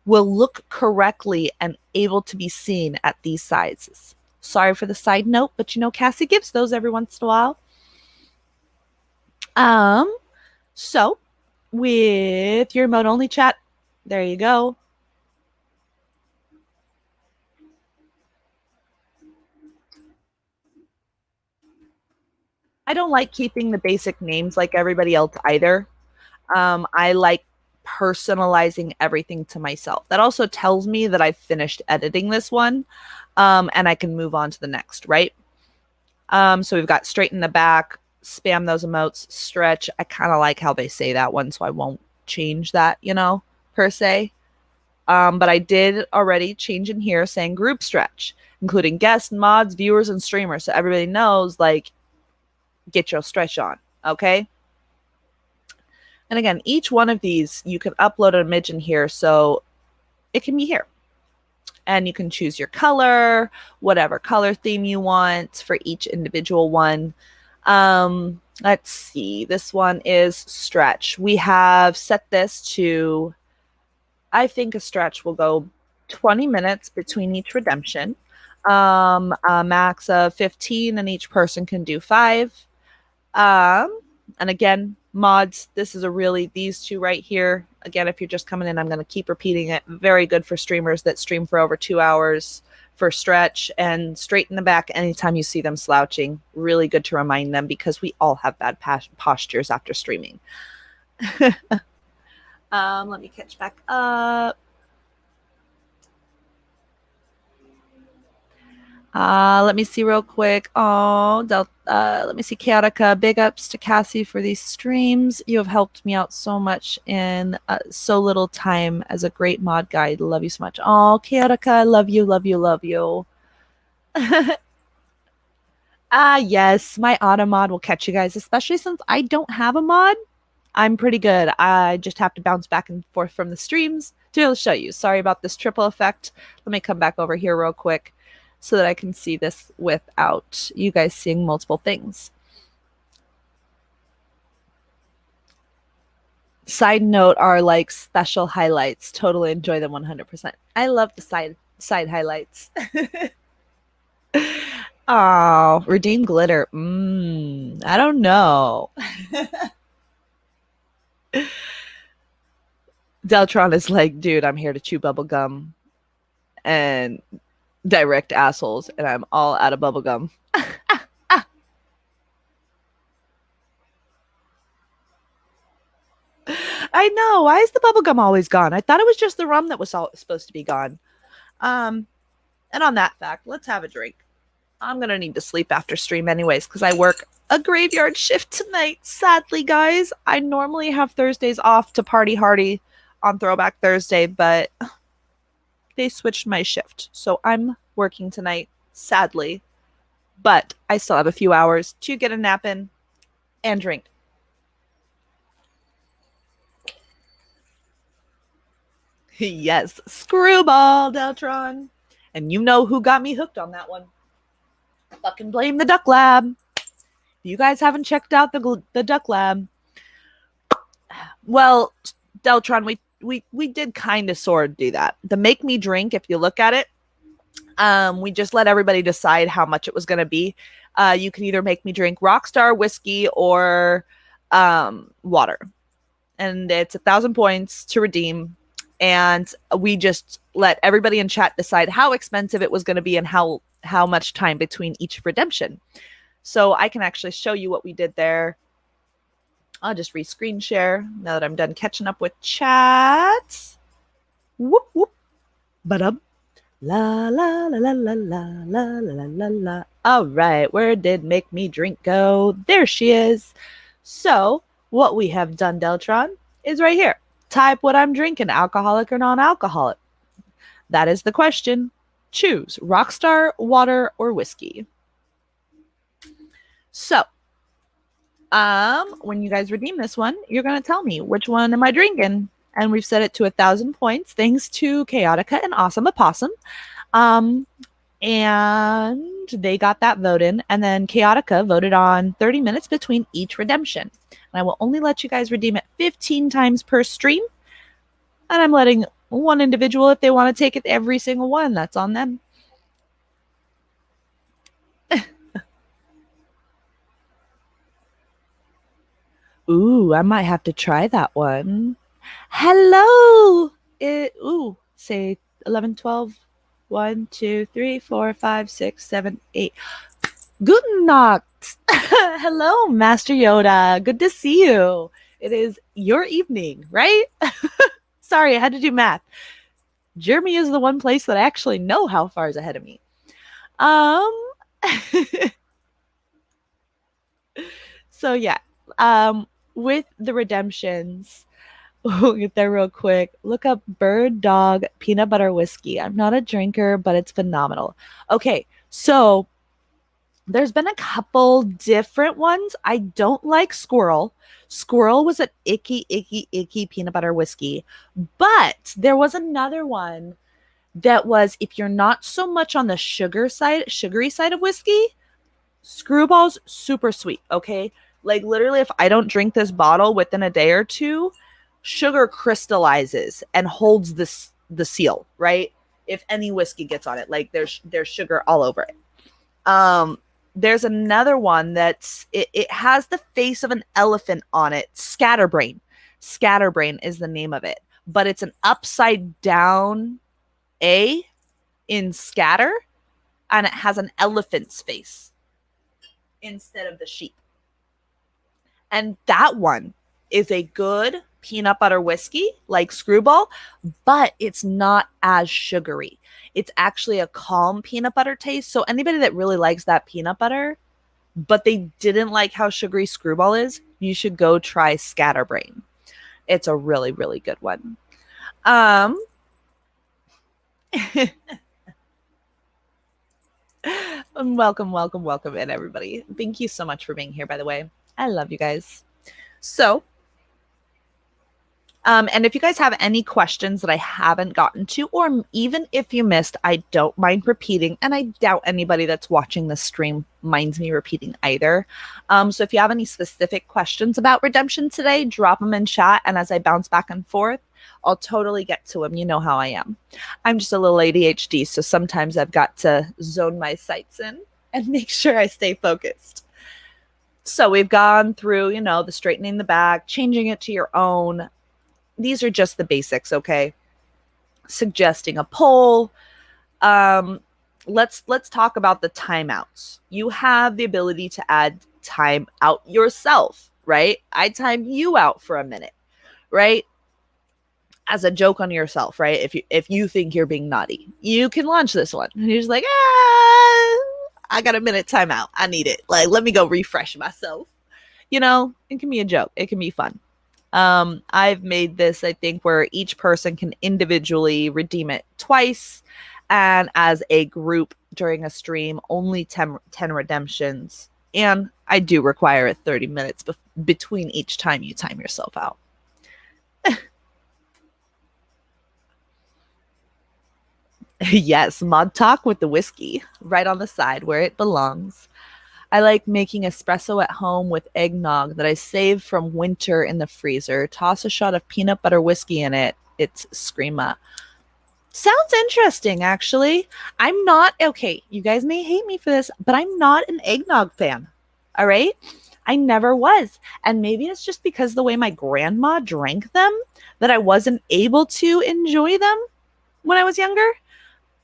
Speaker 1: will look correctly and able to be seen at these sizes. Sorry for the side note, but Cassie gives those every once in a while. So with your emote only chat, there you go. I don't like keeping the basic names like everybody else either. I like personalizing everything to myself. That also tells me that I've finished editing this one, and I can move on to the next, right? So we've got straight in the back, spam those emotes, stretch. I kind of like how they say that one, so I won't change that, per se. But I did already change in here saying group stretch, including guests, mods, viewers, and streamers. So everybody knows, like, get your stretch on, okay? And again, each one of these, you can upload an image in here so it can be here. And you can choose your color, whatever color theme you want for each individual one. Let's see. This one is stretch. We have set this to, I think a stretch will go 20 minutes between each redemption. A max of 15, and each person can do 5. And again, mods, this is these two right here. Again, if you're just coming in, I'm going to keep repeating it. Very good for streamers that stream for over 2 hours for stretch, and straighten the back anytime you see them slouching. Really good to remind them, because we all have bad postures after streaming. Let me catch back up. Let me see real quick. Let me see. Chaotica, big ups to Cassie for these streams. You have helped me out so much in so little time as a great mod guide. Love you so much. Oh, Chaotica, love you, love you, love you. Yes, my auto mod will catch you guys, especially since I don't have a mod. I'm pretty good. I just have to bounce back and forth from the streams to be able to show you. Sorry about this triple effect. Let me come back over here real quick so that I can see this without you guys seeing multiple things. Side note are like special highlights. Totally enjoy them 100%. I love the side highlights. Oh, redeem glitter. I don't know. Deltron is like, dude, I'm here to chew bubble gum and direct assholes, and I'm all out of bubble gum. I know. Why is the bubble gum always gone? I thought it was just the rum that was supposed to be gone. And on that fact, let's have a drink. I'm going to need to sleep after stream anyways, because I work a graveyard shift tonight. Sadly, guys, I normally have Thursdays off to party hardy on Throwback Thursday, but they switched my shift. So I'm working tonight, sadly. But I still have a few hours to get a nap in and drink. Yes, screwball, Deltron. And you know who got me hooked on that one. Fucking blame the Duck Lab. If you guys haven't checked out the Duck Lab, well, Deltron, we did kind of sort of do that. The Make Me Drink, if you look at it, we just let everybody decide how much it was going to be. You can either make me drink Rockstar whiskey or water, and it's 1,000 points to redeem. And we just let everybody in chat decide how expensive it was going to be and how much time between each redemption. So I can actually show you what we did there. I'll just re-screen share now that I'm done catching up with chat. Whoop, whoop. Ba-dum. La, la, la, la, la, la, la, la, la, la. All right, where did Make Me Drink go? There she is. So what we have done, Deltron, is right here. Type what I'm drinking, alcoholic or non-alcoholic. That is the question. Choose Rockstar, water, or whiskey. So, when you guys redeem this one, you're going to tell me which one am I drinking. And we've set it to 1,000 points, thanks to Chaotica and Awesome Opossum. And they got that vote in. And then Chaotica voted on 30 minutes between each redemption. And I will only let you guys redeem it 15 times per stream. And I'm letting one individual, if they want to take it every single one, that's on them. Ooh, I might have to try that one. Hello. Say 11, 12, 1, 2, 3, 4, 5, 6, 7, 8. Guten Nacht. Hello, Master Yoda. Good to see you. It is your evening, right? Sorry, I had to do math. Germany is the one place that I actually know how far is ahead of me. So yeah, with the redemptions, we'll get there real quick. Look up Bird Dog Peanut Butter Whiskey. I'm not a drinker, but it's phenomenal. Okay, so there's been a couple different ones. I don't like Squirrel. Squirrel was an icky peanut butter whiskey. But there was another one that was, if you're not so much on the sugary side of whiskey, Screwball's super sweet, okay? Like literally, if I don't drink this bottle within a day or two, sugar crystallizes and holds the seal, right? if any whiskey gets on it. Like there's sugar all over it. There's another one it has the face of an elephant on it. Scatterbrain. Scatterbrain is the name of it, but it's an upside down A in scatter, and it has an elephant's face instead of the sheep. And that one is a good peanut butter whiskey like Screwball, but it's not as sugary. It's actually a calm peanut butter taste. So anybody that really likes that peanut butter, but they didn't like how sugary Screwball is, you should go try Scatterbrain. It's a really, really good one. Welcome in, everybody. Thank you so much for being here, by the way. I love you guys. So, and if you guys have any questions that I haven't gotten to, or even if you missed, I don't mind repeating. And I doubt anybody that's watching this stream minds me repeating either. So if you have any specific questions about redemption today, drop them in chat. And as I bounce back and forth, I'll totally get to them. You know how I am. I'm just a little ADHD, so sometimes I've got to zone my sights in and make sure I stay focused. So we've gone through, the straightening the back, changing it to your own. These are just the basics, okay? Suggesting a poll. Let's talk about the timeouts. You have the ability to add time out yourself, right? I time you out for a minute, right? As a joke on yourself, right? If you think you're being naughty, you can launch this one. And you're just like, I got a minute timeout. I need it. Like, let me go refresh myself. It can be a joke. It can be fun. I've made this, I think, where each person can individually redeem it twice, and as a group during a stream, only 10 redemptions. And I do require 30 minutes between each time you time yourself out. Yes, mod talk with the whiskey right on the side where it belongs. I like making espresso at home with eggnog that I save from winter in the freezer. Toss a shot of peanut butter whiskey in it. It's Screama. Sounds interesting, actually. I'm not, okay, you guys may hate me for this, but I'm not an eggnog fan. All right? I never was. And maybe it's just because the way my grandma drank them that I wasn't able to enjoy them when I was younger.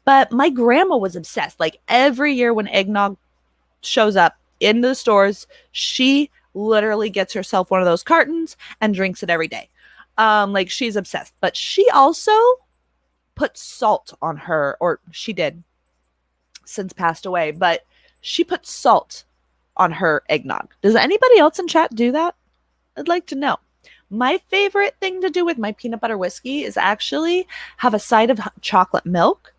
Speaker 1: But my grandma was obsessed. Like every year when eggnog shows up in the stores, she literally gets herself one of those cartons and drinks it every day. Like she's obsessed. But she also put salt on her, or she did, since passed away, but she put salt on her eggnog. Does anybody else in chat do that? I'd like to know. My favorite thing to do with my peanut butter whiskey is actually have a side of chocolate milk.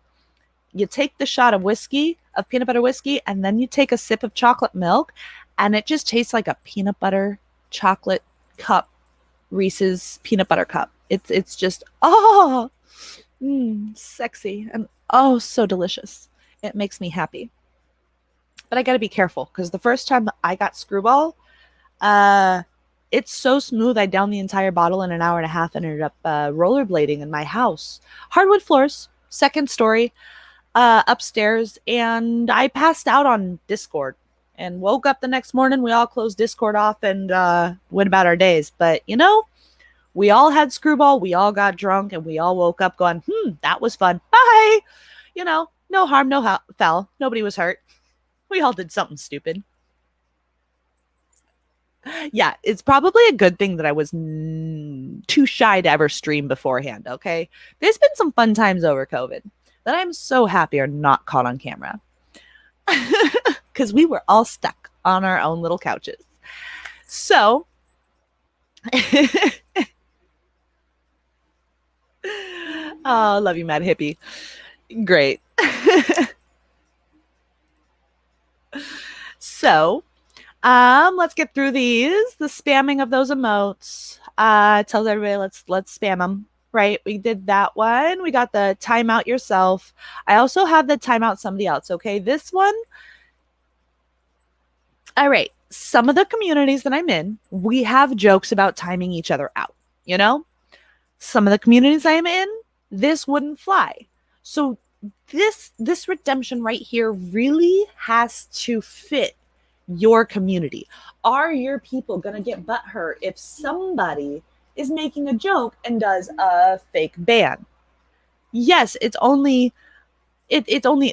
Speaker 1: You take the shot of peanut butter whiskey, and then you take a sip of chocolate milk, and it just tastes like a peanut butter chocolate cup, Reese's peanut butter cup. It's just, sexy, and so delicious. It makes me happy. But I got to be careful, because the first time I got Screwball, it's so smooth. I downed the entire bottle in an hour and a half and ended up rollerblading in my house. Hardwood floors, second story. Upstairs, and I passed out on Discord and woke up the next morning. We all closed Discord off and went about our days. But we all had Screwball, we all got drunk, and we all woke up going, that was fun. Bye. No harm, no foul. Nobody was hurt. We all did something stupid. Yeah, it's probably a good thing that I was too shy to ever stream beforehand, okay? There's been some fun times over COVID that I'm so happy are not caught on camera. Because we were all stuck on our own little couches. So, oh, love you, Mad Hippie. Great. So, let's get through these. The spamming of those emotes tells everybody let's spam them. Right, we did that one. We got the timeout yourself. I also have the timeout somebody else. Okay, this one. All right, some of the communities that I'm in, we have jokes about timing each other out. Some of the communities I'm in, this wouldn't fly. So this redemption right here really has to fit your community. Are your people gonna get butthurt if somebody is making a joke and does a fake ban? Yes, it's only,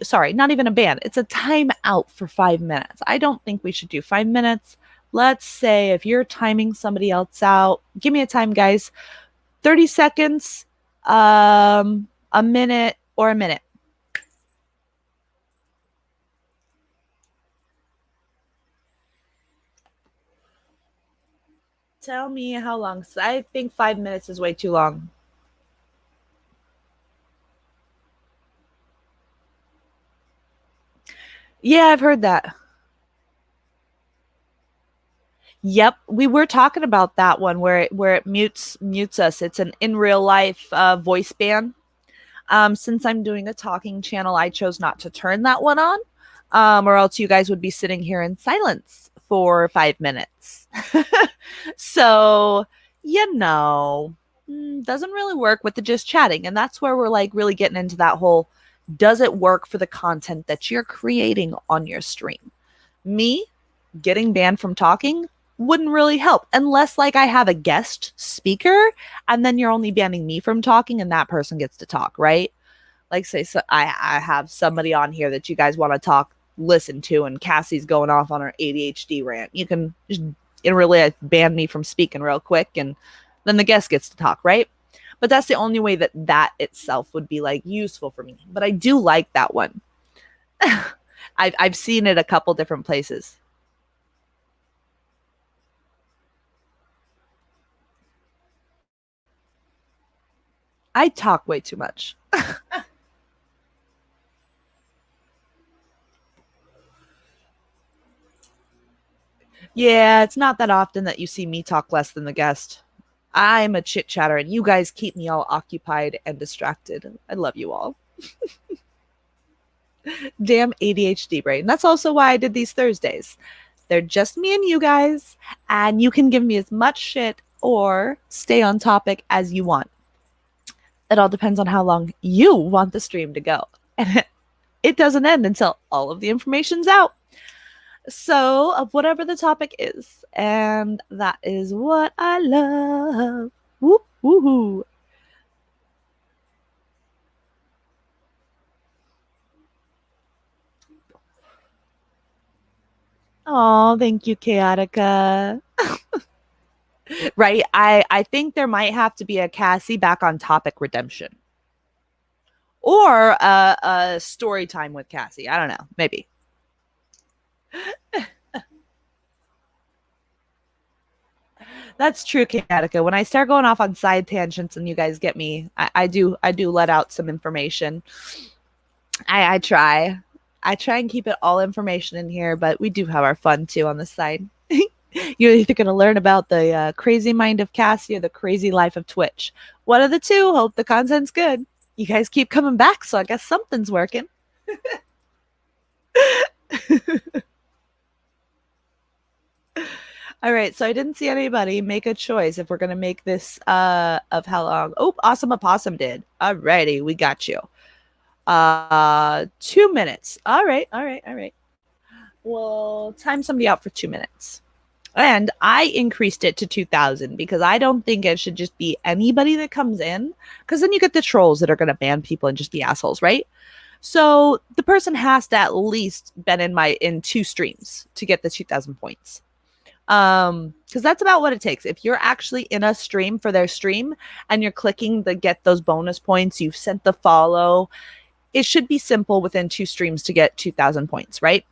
Speaker 1: sorry, not even a ban. It's a timeout for 5 minutes. I don't think we should do 5 minutes. Let's say if you're timing somebody else out, give me a time, guys. 30 seconds, a minute, or a minute. Tell me how long. I think 5 minutes is way too long. Yeah, I've heard that. Yep, we were talking about that one where it mutes us. It's an in real life voice ban. Since I'm doing a talking channel, I chose not to turn that one on, or else you guys would be sitting here in silence for 5 minutes. So, doesn't really work with the just chatting. And that's where we're like really getting into that whole, does it work for the content that you're creating on your stream? Me getting banned from talking wouldn't really help unless like I have a guest speaker and then you're only banning me from talking and that person gets to talk, right? Like say so I have somebody on here that you guys want to talk, listen to, and Cassie's going off on her ADHD rant. You can just in real life ban me from speaking real quick and then the guest gets to talk, right? But that's the only way that that itself would be like useful for me. But I do like that one. I've seen it a couple different places. I talk way too much. Yeah, it's not that often that you see me talk less than the guest. I'm a chit chatter, and you guys keep me all occupied and distracted. I love you all. Damn ADHD brain. That's also why I did these Thursdays. They're just me and you guys, and you can give me as much shit or stay on topic as you want. It all depends on how long you want the stream to go. And it doesn't end until all of the information's out. So, of whatever the topic is. And that is what I love. Whoop, woohoo. Oh, thank you, Chaotica. Right? I think there might have to be a Cassie back on topic redemption. Or a story time with Cassie. I don't know. Maybe. That's true, Chaotica. When I start going off on side tangents and you guys get me, I do let out some information. I try. I try and keep it all information in here, but we do have our fun too on the side. You're either going to learn about the crazy mind of Cassie or the crazy life of Twitch. One of the two. Hope the content's good. You guys keep coming back, so I guess something's working. All right, so I didn't see anybody make a choice if we're gonna make this of how long. Oh, Awesome Opossum did. All righty, we got you. 2 minutes. All right, all right, all right. We'll time somebody out for 2 minutes. And I increased it to 2,000 because I don't think it should just be anybody that comes in, because then you get the trolls that are going to ban people and just be assholes, right? So the person has to at least been in two streams to get the 2,000 points. Because that's about what it takes. If you're actually in a stream for their stream and you're clicking the get those bonus points, you've sent the follow, it should be simple within two streams to get 2,000 points, right?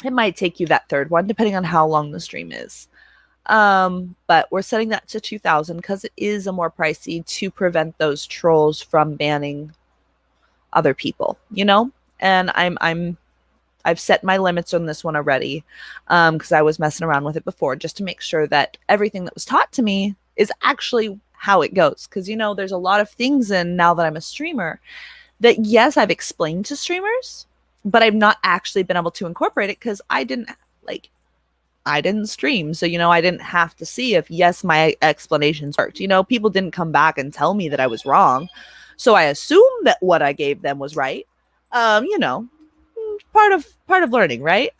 Speaker 1: It might take you that third one, depending on how long the stream is. But we're setting that to 2,000 because it is a more pricey to prevent those trolls from banning other people, you know? And I've set my limits on this one already because I was messing around with it before just to make sure that everything that was taught to me is actually how it goes. Because, you know, there's a lot of things in now that I'm a streamer that, yes, I've explained to streamers, but I've not actually been able to incorporate it because I didn't stream. So, you know, I didn't have to see if, yes, my explanations worked. You know, people didn't come back and tell me that I was wrong. So I assume that what I gave them was right. You know, part of learning, right?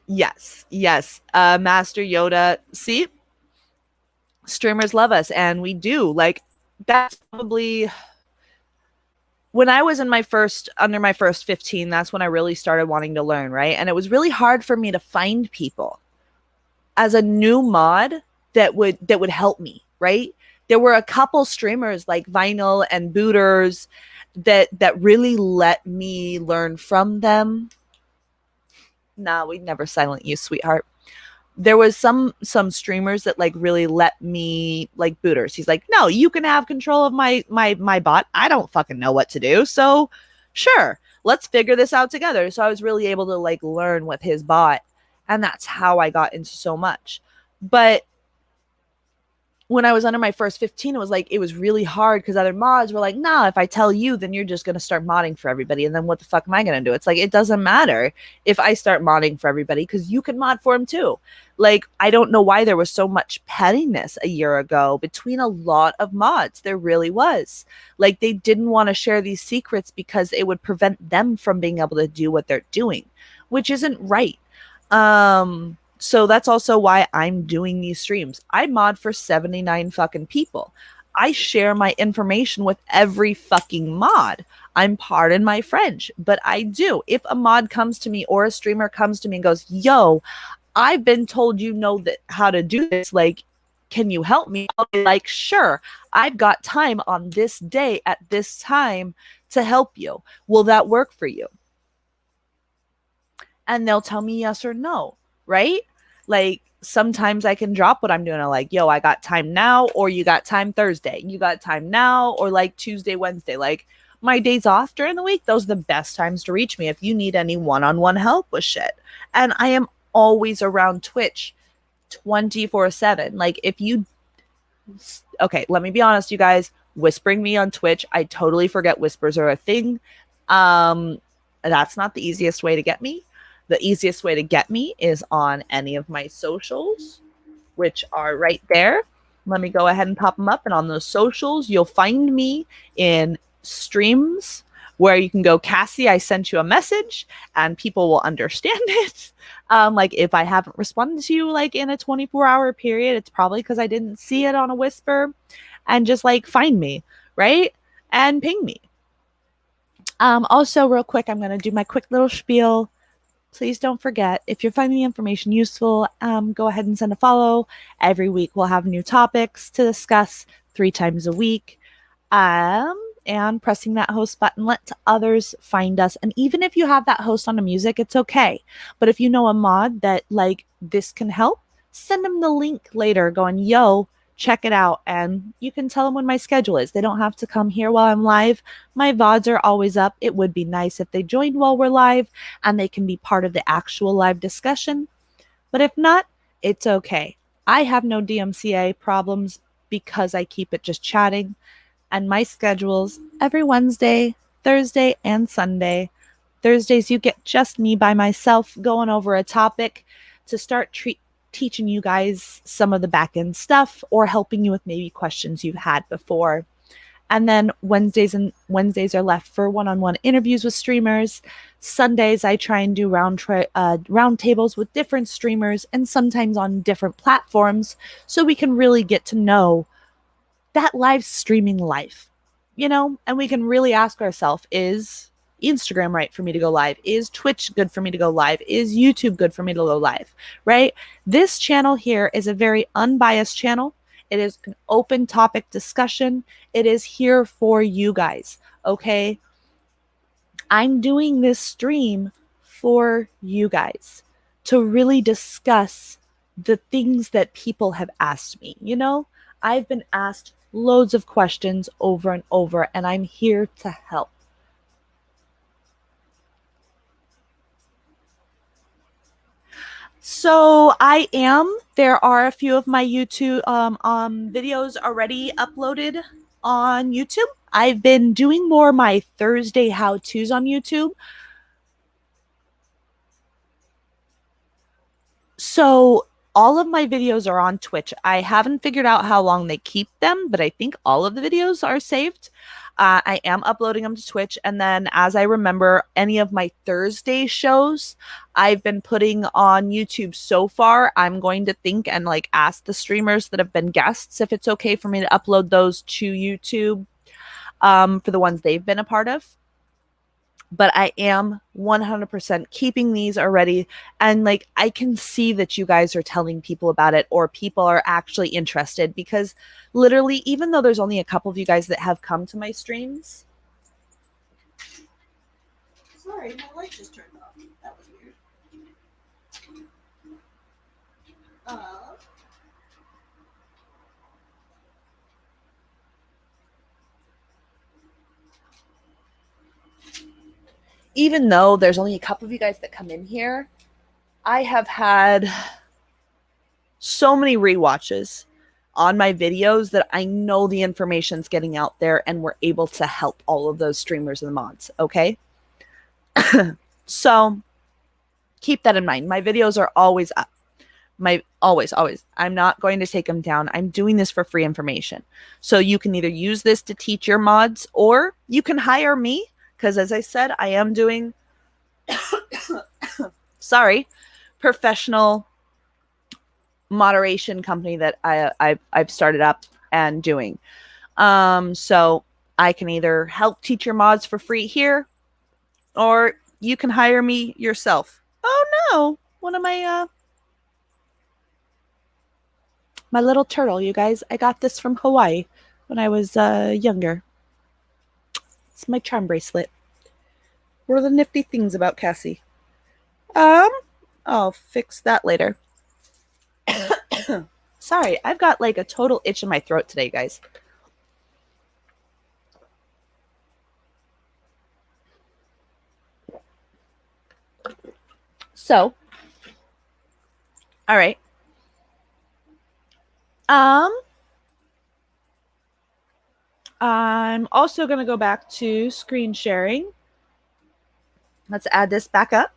Speaker 1: Yes, yes. Master Yoda. See, streamers love us, and we do. Like, that's probably when I was in my first under my first 15, that's when I really started wanting to learn, right? And it was really hard for me to find people as a new mod that would help me, right? There were a couple streamers like Vinyl and Booters that really let me learn from them. Nah, we'd never silent you, sweetheart. There was some streamers that like really let me, like Booters. He's like, no, you can have control of my bot. I don't fucking know what to do. So sure, let's figure this out together. So I was really able to like learn with his bot. And that's how I got into so much. But when I was under my first 15, it was really hard because other mods were like, nah, if I tell you, then you're just going to start modding for everybody. And then what the fuck am I going to do? It's like, it doesn't matter if I start modding for everybody because you can mod for them too. Like, I don't know why there was so much pettiness a year ago between a lot of mods. There really was. Like, they didn't want to share these secrets because it would prevent them from being able to do what they're doing, which isn't right. So that's also why I'm doing these streams. I mod for 79 fucking people. I share my information with every fucking mod. I'm pardon my French, but I do. If a mod comes to me or a streamer comes to me and goes, yo, I've been told you know that how to do this. Like, can you help me? I'll be like, sure. I've got time on this day at this time to help you. Will that work for you? And they'll tell me yes or no, right? Like sometimes I can drop what I'm doing. I'm like, yo, I got time now, or you got time Thursday. You got time now, or like Tuesday, Wednesday. Like my days off during the week, those are the best times to reach me if you need any one-on-one help with shit. And I am always around Twitch 24/7. Like if you okay, let me be honest, you guys, whispering me on Twitch, I totally forget whispers are a thing. Um, that's not the easiest way to get me. The easiest way to get me is on any of my socials, which are right there. Let me go ahead and pop them up. And on those socials, you'll find me in streams where you can go, Cassie, I sent you a message, and people will understand it. Like if I haven't responded to you like in a 24-hour period, it's probably because I didn't see it on a whisper, and just like find me, right? And ping me. Also, real quick, I'm going to do my quick little spiel. Please don't forget, if you're finding the information useful, go ahead and send a follow. Every week we'll have new topics to discuss 3 times a week. And pressing that host button lets others find us. And even if you have that host on the music, it's okay. But if you know a mod that like this can help, send them the link later going, yo, check it out. And you can tell them when my schedule is. They don't have to come here while I'm live. My VODs are always up. It would be nice if they joined while we're live and they can be part of the actual live discussion. But if not, it's okay. I have no DMCA problems because I keep it just chatting. And my schedules every Wednesday, Thursday, and Sunday. Thursdays, you get just me by myself going over a topic to start teaching you guys some of the back end stuff or helping you with maybe questions you've had before. And then Wednesdays are left for one-on-one interviews with streamers. Sundays, I try and do round tables with different streamers and sometimes on different platforms so we can really get to know that live streaming life, and we can really ask ourselves, is Instagram right for me to go live? Is Twitch good for me to go live? Is YouTube good for me to go live? Right? This channel here is a very unbiased channel. It is an open topic discussion. It is here for you guys. Okay. I'm doing this stream for you guys to really discuss the things that people have asked me. I've been asked loads of questions over and over, and I'm here to help. So I am. There are a few of my YouTube videos already uploaded on YouTube. I've been doing more my Thursday how-tos on YouTube. So all of my videos are on Twitch. I haven't figured out how long they keep them, but I think all of the videos are saved. I am uploading them to Twitch. And then, as I remember, any of my Thursday shows I've been putting on YouTube so far, I'm going to think and like ask the streamers that have been guests if it's okay for me to upload those to YouTube for the ones they've been a part of. But I am 100% keeping these already. And like, I can see that you guys are telling people about it, or people are actually interested, because literally, even though there's only a couple of you guys that have come to my streams. Sorry, my light just turned off. That was weird. Even though there's only a couple of you guys that come in here, I have had so many rewatches on my videos that I know the information's getting out there, and we're able to help all of those streamers and mods. Okay. So keep that in mind. My videos are always up. Always. I'm not going to take them down. I'm doing this for free information. So you can either use this to teach your mods, or you can hire me. Because as I said, I am doing, professional moderation company that I've started up and doing. So I can either help teach your mods for free here, or you can hire me yourself. Oh no, one of my my little turtle, you guys. I got this from Hawaii when I was younger. It's my charm bracelet. What are the nifty things about Cassie? I'll fix that later. Sorry, I've got like a total itch in my throat today, guys. So, all right. I'm also going to go back to screen sharing. Let's add this back up.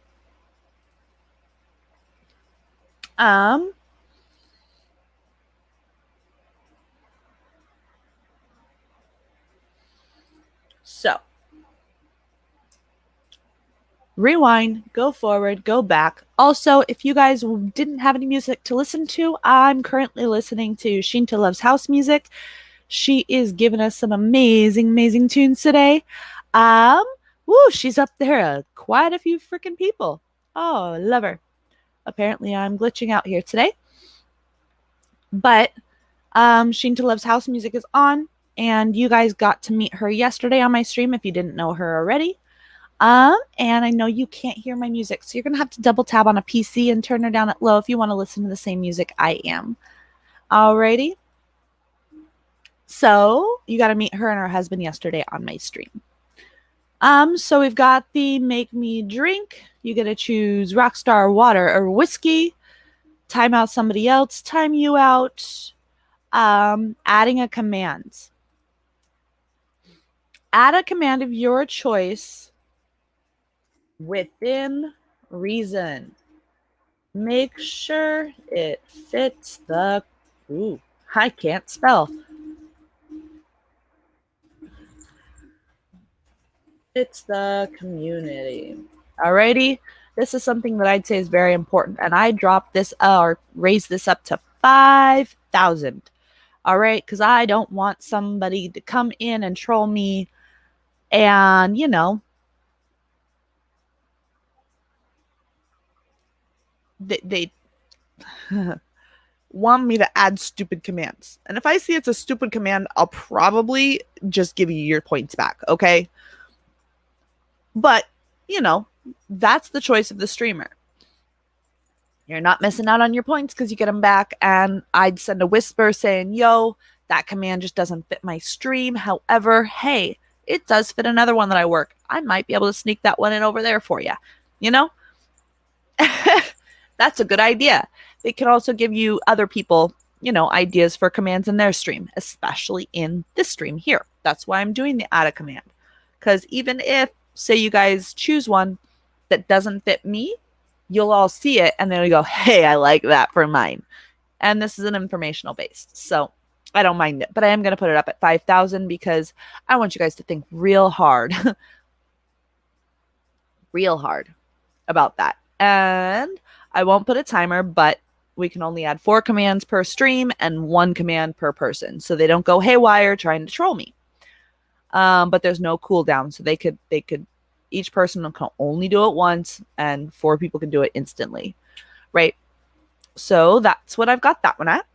Speaker 1: So rewind, go forward, go back. Also, if you guys didn't have any music to listen to, I'm currently listening to Shinta Loves House Music. She is giving us some amazing tunes today. She's up there. Quite a few freaking people. Oh, love her. Apparently, I'm glitching out here today. But Shinta Loves House Music is on, and you guys got to meet her yesterday on my stream if you didn't know her already. And I know you can't hear my music, so you're going to have to double tab on a PC and turn her down at low if you want to listen to the same music I am. Alrighty. So you got to meet her and her husband yesterday on my stream. So we've got the Make Me Drink. You get to choose Rockstar, Water, or Whiskey. Time out somebody else. Time you out. Adding a command. Add a command of your choice within reason. Make sure it fits the... Ooh, I can't spell. Fits the community. Alrighty. This is something that I'd say is very important. And I dropped this or raised this up to 5,000. All right. Because I don't want somebody to come in and troll me and, you know, they want me to add stupid commands. And if I see it's a stupid command, I'll probably just give you your points back. Okay. But, you know, that's the choice of the streamer. You're not missing out on your points because you get them back. And I'd send a whisper saying, yo, that command just doesn't fit my stream. However, hey, it does fit another one that I work. I might be able to sneak that one in over there for you. You know? That's a good idea. They can also give you other people, you know, ideas for commands in their stream, especially in this stream here. That's why I'm doing the add a command. Because even if, say you guys choose one that doesn't fit me, you'll all see it and then you go, hey, I like that for mine. And this is an informational based. So I don't mind it, but I am going to put it up at 5,000 because I want you guys to think real hard, real hard about that. And I won't put a timer, but we can only add 4 commands per stream and 1 command per person. So they don't go haywire trying to troll me. But there's no cooldown. So they could, each person can only do it once and 4 people can do it instantly. Right. So that's what I've got that one at.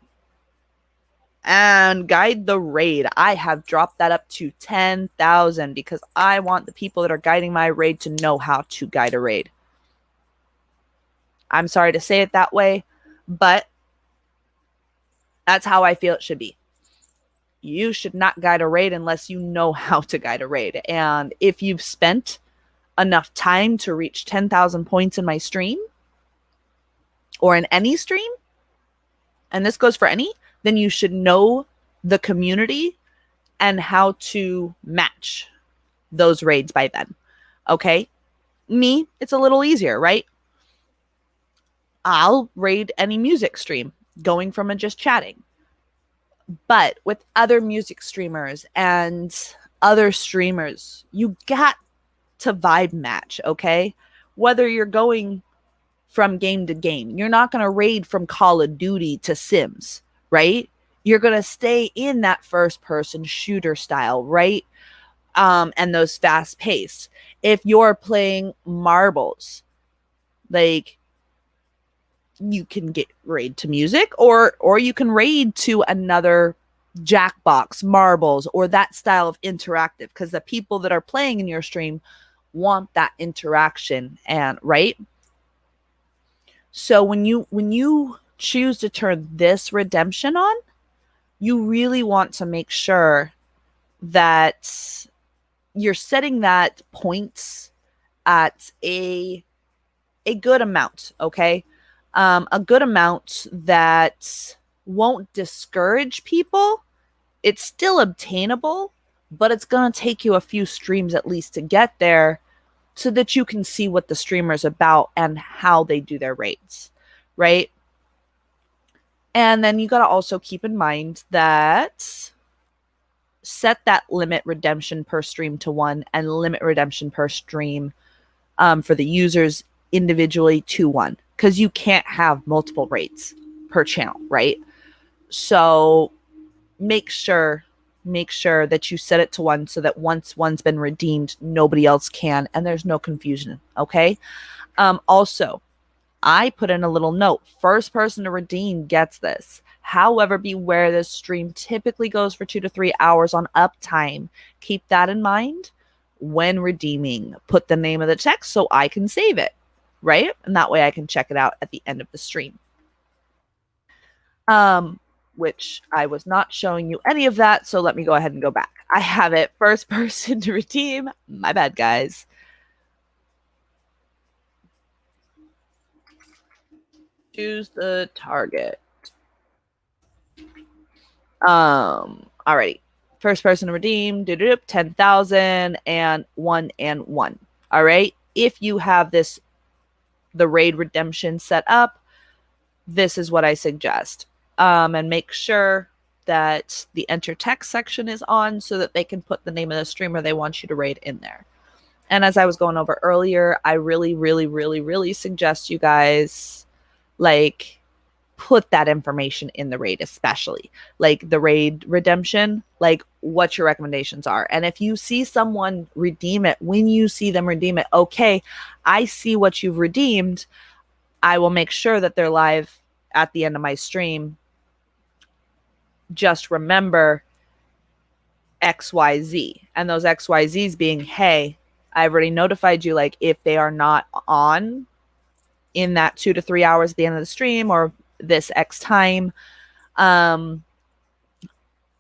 Speaker 1: And guide the raid. I have dropped that up to 10,000 because I want the people that are guiding my raid to know how to guide a raid. I'm sorry to say it that way, but that's how I feel it should be. You should not guide a raid unless you know how to guide a raid. And if you've spent enough time to reach 10,000 points in my stream or in any stream, and this goes for any, then you should know the community and how to match those raids by then. Okay? Me, it's a little easier, right? I'll raid any music stream going from a just chatting. But with other music streamers and other streamers, you got to vibe match, okay? Whether you're going from game to game, you're not going to raid from Call of Duty to Sims, right? You're going to stay in that first person shooter style, right? And those fast paced. If you're playing marbles, like you can get raid to music or you can raid to another Jackbox, marbles, or that style of interactive, because the people that are playing in your stream want that interaction, and right? So when you choose to turn this redemption on, you really want to make sure that you're setting that points at a good amount, okay? A good amount that won't discourage people. It's still obtainable, but it's going to take you a few streams at least to get there so that you can see what the streamer's about and how they do their raids, right? And then you got to also keep in mind that set that limit redemption per stream to 1 and limit redemption per stream for the users individually to 1, because you can't have multiple rates per channel, right? So make sure that you set it to 1 so that once one's been redeemed, nobody else can, and there's no confusion, okay? Also, I put in a little note. First person to redeem gets this. However, beware, this stream typically goes for 2 to 3 hours on uptime. Keep that in mind when redeeming. Put the name of the text so I can save it, right? And that way I can check it out at the end of the stream. Which I was not showing you any of that, so let me go ahead and go back. I have it first person to redeem. My bad, guys. Choose the target. Alrighty. First person to redeem, 10,000 and 1 and 1. All right. If you have the raid redemption set up, this is what I suggest. And make sure that the enter text section is on so that they can put the name of the streamer they want you to raid in there. And as I was going over earlier, I really, really, really, really suggest you guys like put that information in the raid, especially like the raid redemption, like what your recommendations are. And if you see someone redeem it, when you see them redeem it, okay, I see what you've redeemed. I will make sure that they're live at the end of my stream. Just remember XYZ, and those XYZs being, hey, I've already notified you, like if they are not on in that 2 to 3 hours at the end of the stream or this X time, and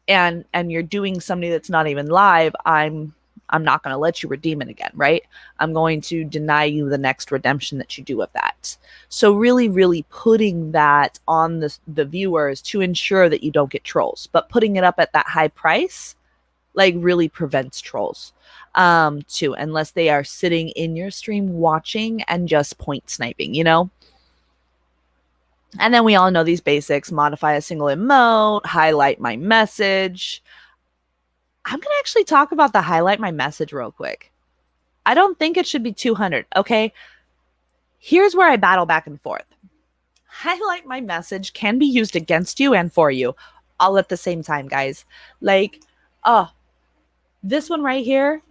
Speaker 1: you're doing somebody that's not even live, I'm not going to let you redeem it again, right? I'm going to deny you the next redemption that you do of that. So really, really putting that on the viewers to ensure that you don't get trolls, but putting it up at that high price like really prevents trolls too, unless they are sitting in your stream watching and just point sniping, you know? And then we all know these basics: modify a single emote, highlight my message. I'm going to actually talk about the highlight my message real quick. I don't think it should be 200. Okay. Here's where I battle back and forth. Highlight my message can be used against you and for you all at the same time, guys. Like, this one right here,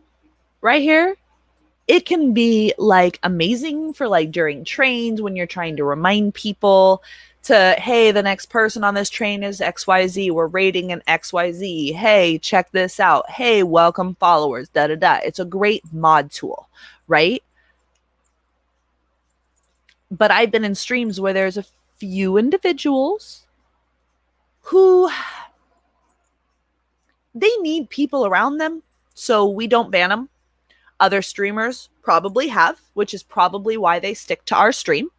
Speaker 1: it can be like amazing for like during trains when you're trying to remind people to, hey, the next person on this train is XYZ. We're rating an XYZ. Hey, check this out. Hey, welcome followers. Da da da. It's a great mod tool, right? But I've been in streams where there's a few individuals who they need people around them, so we don't ban them. Other streamers probably have, which is probably why they stick to our stream,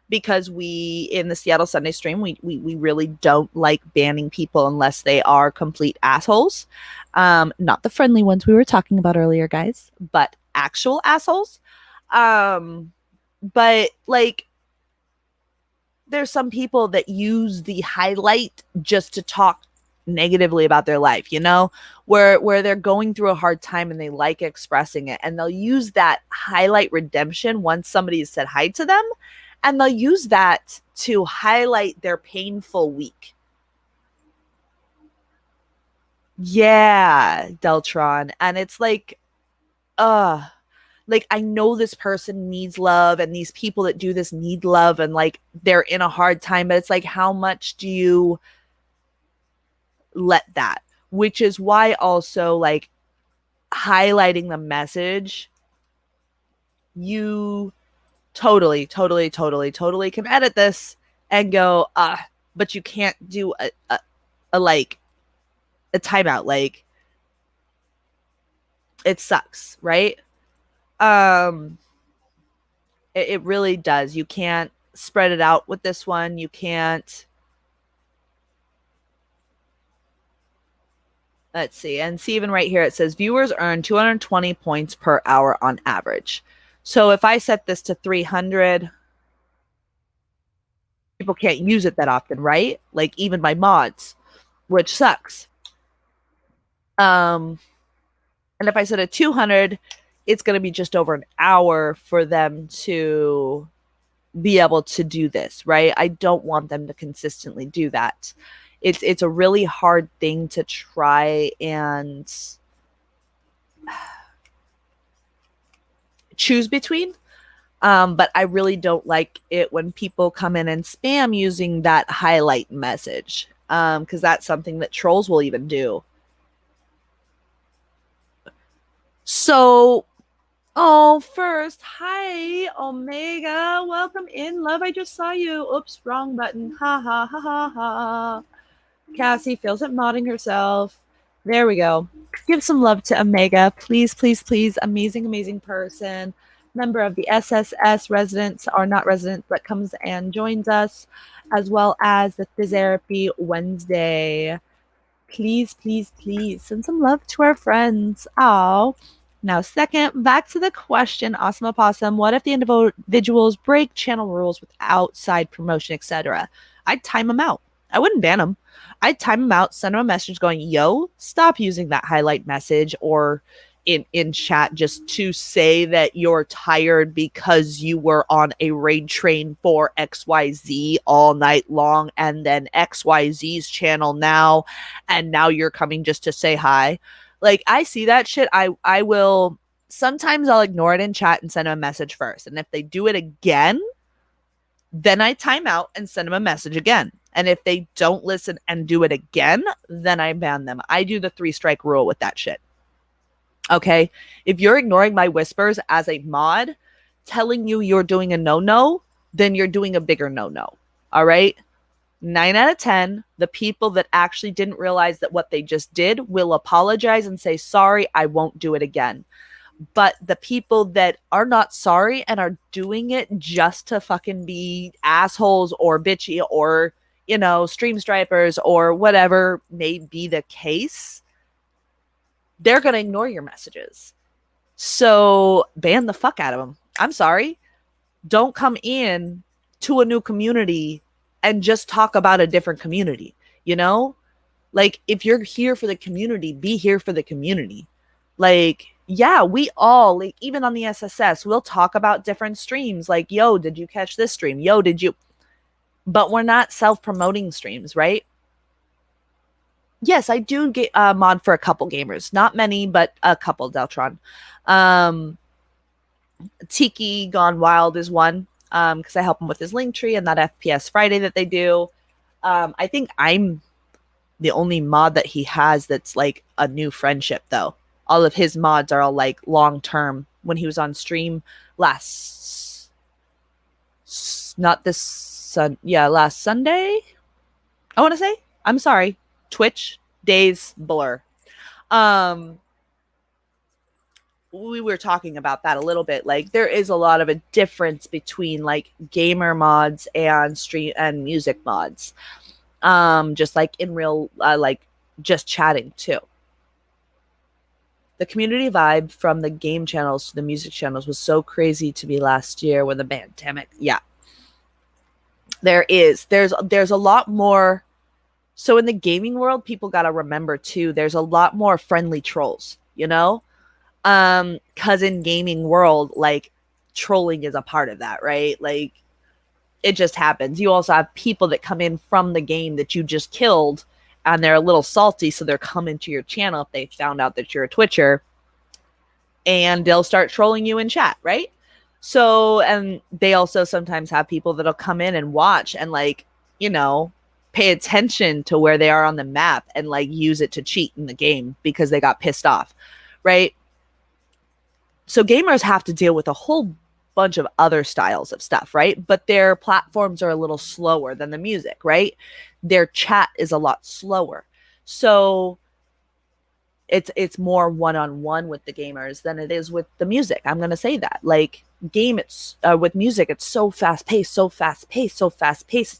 Speaker 1: because we, in the Seattle Sunday stream, we really don't like banning people unless they are complete assholes. Not the friendly ones we were talking about earlier, guys, but actual assholes. But like, there's some people that use the highlight just to talk negatively about their life, you know, where they're going through a hard time and they like expressing it, and they'll use that highlight redemption once somebody has said hi to them, and they'll use that to highlight their painful week. Yeah, Deltron. And it's like I know this person needs love, and these people that do this need love, and like they're in a hard time, but it's like, how much do you let that? Which is why also, like, highlighting the message, you totally can edit this and go, but you can't do a like a timeout. Like, it sucks, right? It really does. You can't spread it out with this one. You can't. Let's see. And see, even right here, it says viewers earn 220 points per hour on average. So if I set this to 300, people can't use it that often, right? Like even my mods, which sucks. And if I set a 200, it's going to be just over an hour for them to be able to do this, right? I don't want them to consistently do that. It's a really hard thing to try and choose between. But I really don't like it when people come in and spam using that highlight message, because that's something that trolls will even do. So, first, hi, Omega. Welcome in, love. I just saw you. Oops, wrong button. Ha ha ha ha ha. Cassie feels it modding herself. There we go. Give some love to Omega. Please, please, please. Amazing, amazing person. Member of the SSS residents, or not residents, but comes and joins us, as well as the Therapy Wednesday. Please, please, please send some love to our friends. Oh. Now, second, back to the question, Awesome Opossum. What if the individuals break channel rules without side promotion, etc.? I'd time them out. I wouldn't ban them. I'd time them out, send them a message going, yo, stop using that highlight message, or in chat just to say that you're tired because you were on a raid train for XYZ all night long, and then XYZ's channel now, and now you're coming just to say hi. Like, I see that shit. I will, sometimes I'll ignore it in chat and send them a message first. And if they do it again, then I time out and send them a message again. And if they don't listen and do it again, then I ban them. I do the 3-strike rule with that shit. Okay? If you're ignoring my whispers as a mod, telling you you're doing a no-no, then you're doing a bigger no-no. All right? 9 out of 10, the people that actually didn't realize that what they just did will apologize and say, sorry, I won't do it again. But the people that are not sorry and are doing it just to fucking be assholes or bitchy or, you know, stream stripers or whatever may be the case, they're going to ignore your messages. So ban the fuck out of them. I'm sorry. Don't come in to a new community and just talk about a different community, you know? Like, if you're here for the community, be here for the community. Like, yeah, we all, like, even on the SSS, we'll talk about different streams. Like, yo, did you catch this stream? Yo, did you? But we're not self-promoting streams, right? Yes, I do get mod for a couple gamers. Not many, but a couple, Deltron. Tiki Gone Wild is one, because I help him with his link tree and that FPS Friday that they do. I think I'm the only mod that he has that's like a new friendship, though. All of his mods are all like long term. When he was on stream last, not this last Sunday, I want to say. I'm sorry, Twitch days blur. We were talking about that a little bit. Like, there is a lot of a difference between like gamer mods and stream and music mods. Just like in real, like just chatting too. The community vibe from the game channels to the music channels was so crazy to me last year when the pandemic. Yeah, there's a lot more. So in the gaming world, people got to remember too, there's a lot more friendly trolls, you know? Cause in gaming world, like, trolling is a part of that, right? Like, it just happens. You also have people that come in from the game that you just killed and they're a little salty, so they're coming to your channel if they found out that you're a Twitcher, and they'll start trolling you in chat, right? So, and they also sometimes have people that'll come in and watch and, like, you know, pay attention to where they are on the map and like use it to cheat in the game because they got pissed off, right? So gamers have to deal with a whole bunch of other styles of stuff, right? But their platforms are a little slower than the music, right? Their chat is a lot slower. So it's more one-on-one with the gamers than it is with the music. I'm going to say that. Like, it's with music, it's so fast-paced,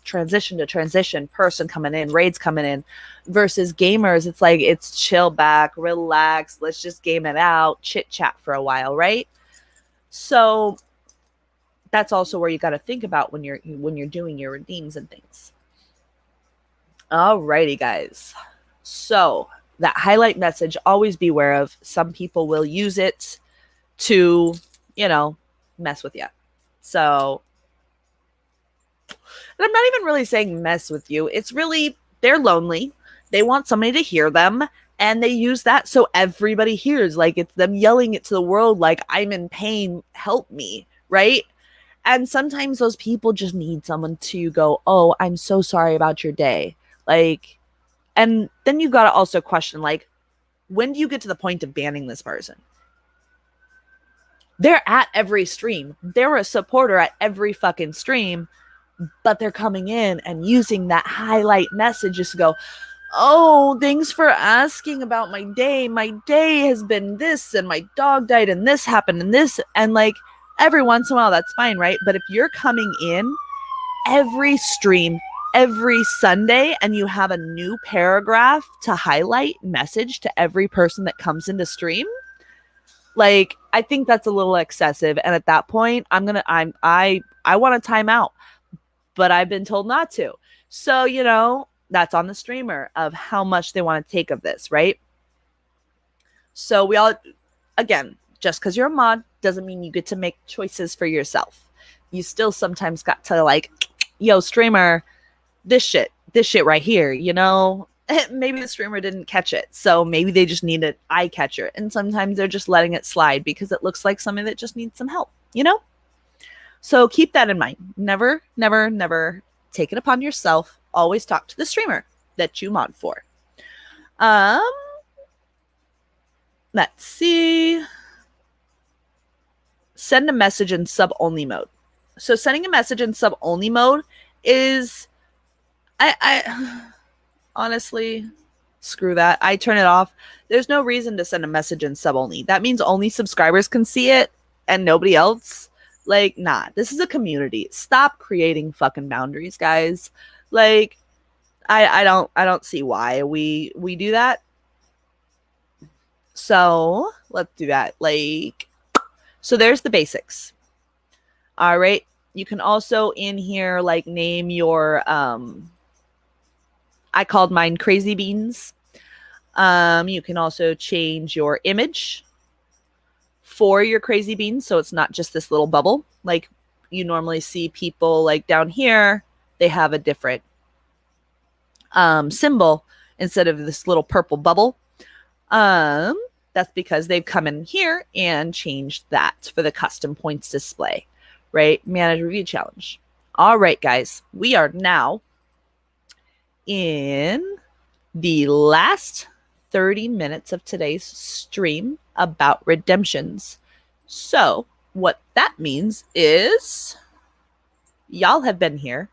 Speaker 1: transition to transition, person coming in, raids coming in, versus gamers, it's like, it's chill back, relax, let's just game it out, chit chat for a while, right? So that's also where you got to think about when you're doing your redeems and things. Alrighty, guys. So that highlight message, always beware of. Some people will use it to, mess with you. So, and I'm not even really saying mess with you. It's really, they're lonely. They want somebody to hear them. And they use that so everybody hears. Like, it's them yelling it to the world, like, I'm in pain, help me, right? And sometimes those people just need someone to go, oh, I'm so sorry about your day. Like, and then you've got to also question, like, when do you get to the point of banning this person? They're at every stream. They're a supporter at every fucking stream, but they're coming in and using that highlight message just to go, oh, thanks for asking about my day. My day has been this, and my dog died, and this happened, and this. And like, every once in a while, that's fine, right? But if you're coming in every stream, every Sunday, and you have a new paragraph to highlight message to every person that comes into stream, like, I think that's a little excessive. And at that point, I want to time out, but I've been told not to. So, that's on the streamer of how much they want to take of this, right? So we all, again, just because you're a mod doesn't mean you get to make choices for yourself. You still sometimes got to, like, yo, streamer, this shit right here, maybe the streamer didn't catch it. So maybe they just need an eye catcher. And sometimes they're just letting it slide because it looks like somebody that just needs some help, So keep that in mind. Never, never, never take it upon yourself. Always talk to the streamer that you mod for. Let's see. Send a message in sub-only mode. So sending a message in sub-only mode is, I honestly, screw that. I turn it off. There's no reason to send a message in sub-only. That means only subscribers can see it and nobody else. Like, nah, this is a community. Stop creating fucking boundaries, guys. Like, I don't see why we do that. So let's do that. So there's the basics. All right. You can also in here name your I called mine Crazy Beans. You can also change your image for your Crazy Beans so it's not just this little bubble. Like you normally see people down here, they have a different symbol instead of this little purple bubble. That's because they've come in here and changed that for the custom points display, right? Manage review challenge. All right, guys, we are now in the last 30 minutes of today's stream about redemptions. So, what that means is y'all have been here.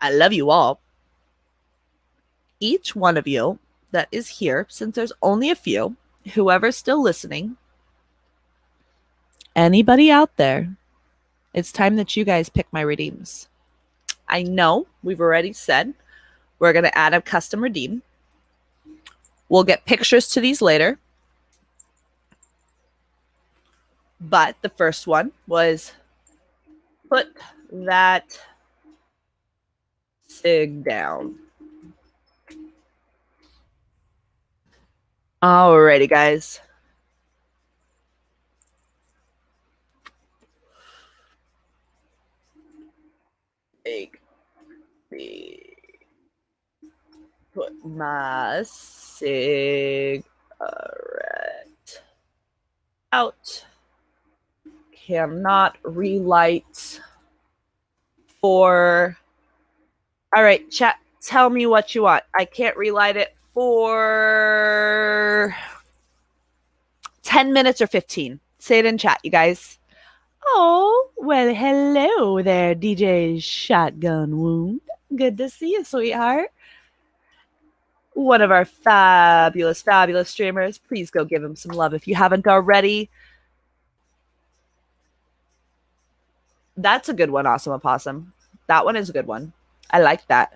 Speaker 1: I love you all. Each one of you that is here, since there's only a few, whoever's still listening, anybody out there, it's time that you guys pick my redeems. I know we've already said we're going to add a custom redeem. We'll get pictures to these later. But the first one was put that sig down. Alrighty, guys. Take the put my cigarette out. Cannot relight for. All right, chat. Tell me what you want. I can't relight it for 10 minutes or 15. Say it in chat, you guys. Oh, well, hello there, DJ Shotgun Wound. Good to see you, sweetheart. One of our fabulous, fabulous streamers. Please go give him some love if you haven't already. That's a good one, Awesome Opossum. That one is a good one. I like that.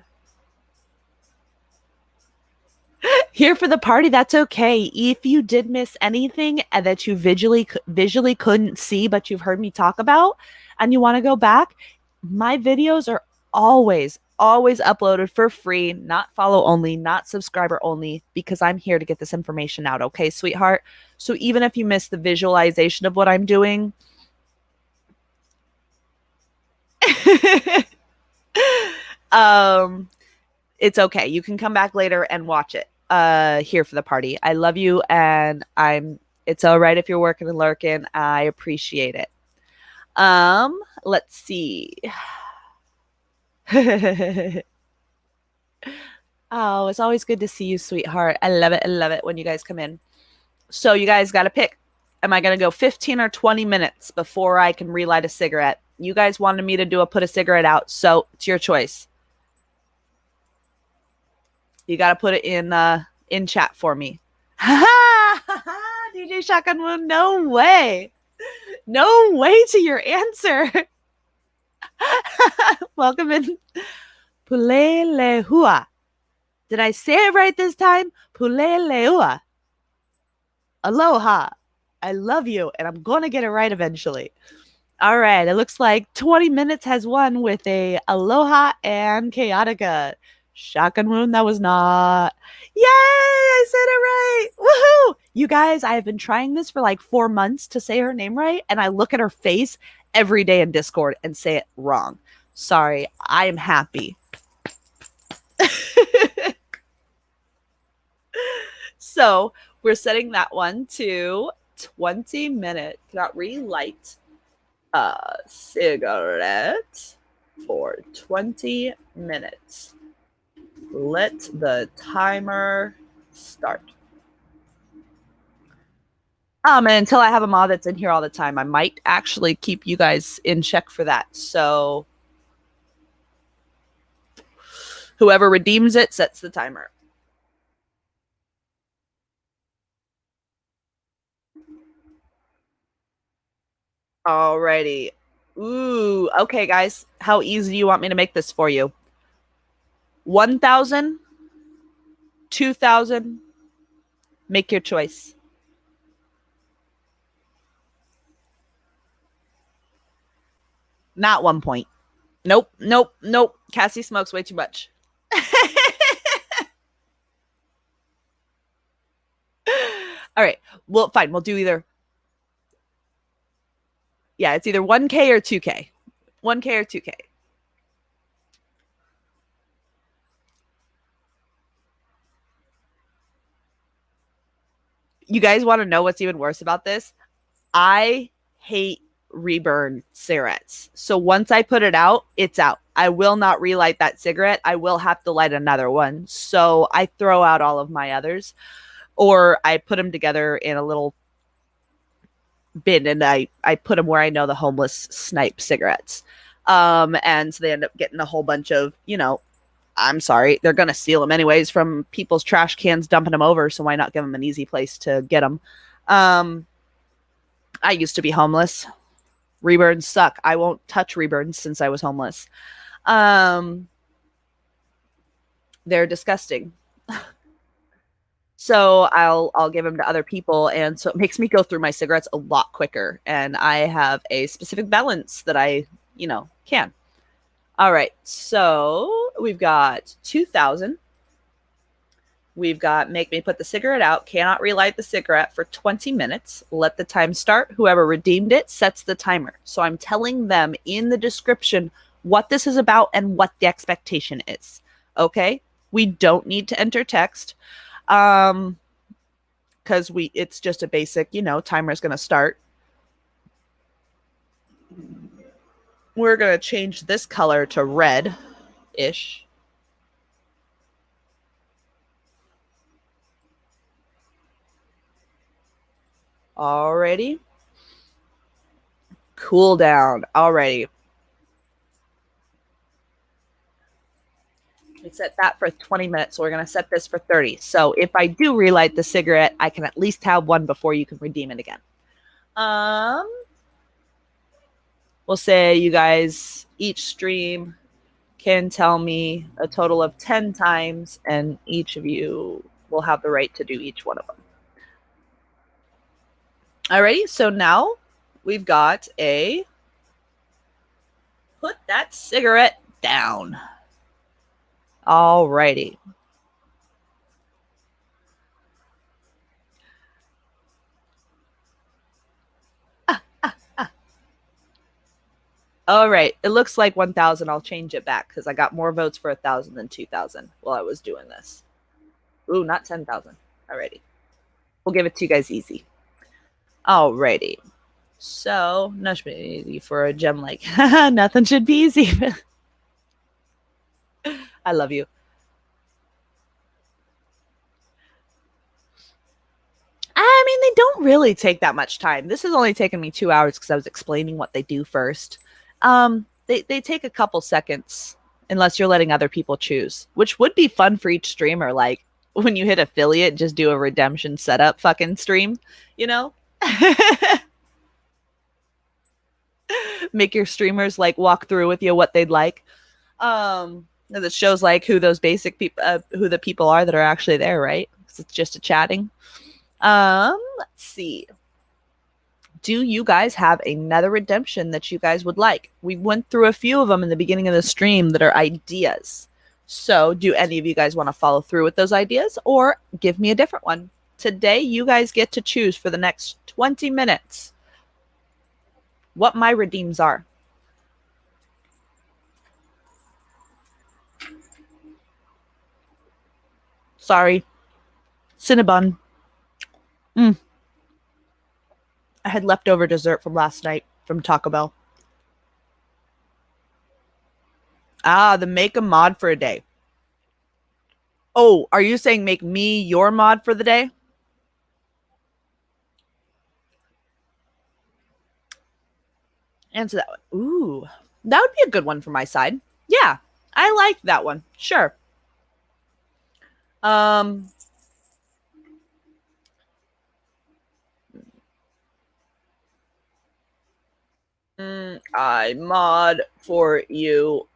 Speaker 1: Here for the party, that's okay. If you did miss anything that you visually couldn't see, but you've heard me talk about, and you want to go back, my videos are always uploaded for free, not follow only, not subscriber only, because I'm here to get this information out. Okay, sweetheart? So even if you missed the visualization of what I'm doing, it's okay. You can come back later and watch it. Here for the party. I love you, and it's all right if you're working and lurking. I appreciate it. Let's see. Oh, it's always good to see you, sweetheart. I love it. I love it when you guys come in. So you guys got to pick. Am I going to go 15 or 20 minutes before I can relight a cigarette? You guys wanted me to put a cigarette out, so it's your choice. You got to put it in chat for me. DJ Shotgun Wound, no way. No way to your answer. Welcome in. Pulelehua. Did I say it right this time? Pulelehua. Aloha. I love you, and I'm going to get it right eventually. All right. It looks like 20 minutes has won with a aloha and chaotica. Shotgun Wound, that was not. Yay! I said it right. Woohoo! You guys, I have been trying this for like 4 months to say her name right, and I look at her face every day in Discord and say it wrong. Sorry, I am happy. So we're setting that one to 20 minutes. Cannot relight a cigarette for 20 minutes. Let the timer start. And until I have a mod that's in here all the time, I might actually keep you guys in check for that. So whoever redeems it sets the timer. Alrighty. Ooh, okay, guys. How easy do you want me to make this for you? 1,000, 2,000, Make your choice. Not 1 point. Nope, nope, nope. Cassie smokes way too much. All right. Well, fine. We'll do either. Yeah, it's either 1K or 2K. 1K or 2K. You guys want to know what's even worse about this? I hate reburn cigarettes. So once I put it out, it's out. I will not relight that cigarette. I will have to light another one. So I throw out all of my others, or I put them together in a little bin, and I put them where I know the homeless snipe cigarettes. And so they end up getting a whole bunch of, I'm sorry, they're going to steal them anyways from people's trash cans, dumping them over. So why not give them an easy place to get them? I used to be homeless. Reburns suck. I won't touch reburns since I was homeless. Um, they're disgusting. So I'll give them to other people, and so it makes me go through my cigarettes a lot quicker, and I have a specific balance that I can. All right, so we've got 2,000. We've got make me put the cigarette out, cannot relight the cigarette for 20 minutes. Let the time start. Whoever redeemed it sets the timer. So I'm telling them in the description what this is about and what the expectation is. Okay? We don't need to enter text. Because it's just a basic, timer is going to start. We're going to change this color to red-ish. Alrighty. Cool down. Alrighty. We set that for 20 minutes, so we're going to set this for 30. So if I do relight the cigarette, I can at least have one before you can redeem it again. We'll say you guys each stream can tell me a total of 10 times, and each of you will have the right to do each one of them. Alrighty, so now we've got a put that cigarette down. Alrighty. All right. It looks like 1,000. I'll change it back because I got more votes for 1,000 than 2,000 while I was doing this. Ooh, not 10,000. Alrighty. We'll give it to you guys easy. Alrighty. So, nothing should be easy for a gem like nothing should be easy. I love you. I mean, they don't really take that much time. This has only taken me 2 hours because I was explaining what they do first. They take a couple seconds unless you're letting other people choose, which would be fun for each streamer. Like when you hit affiliate, just do a redemption setup fucking stream, Make your streamers like walk through with you what they'd like. It shows like who those basic people, who the people are that are actually there, right? Because it's just a chatting. Let's see. Do you guys have another redemption that you guys would like? We went through a few of them in the beginning of the stream that are ideas. So do any of you guys want to follow through with those ideas or give me a different one? Today, you guys get to choose for the next 20 minutes what my redeems are. Sorry. Cinnabon. I had leftover dessert from last night from Taco Bell. The make a mod for a day. Oh, are you saying make me your mod for the day? Answer that one. Ooh, that would be a good one for my side. Yeah, I like that one. Sure. I mod for you.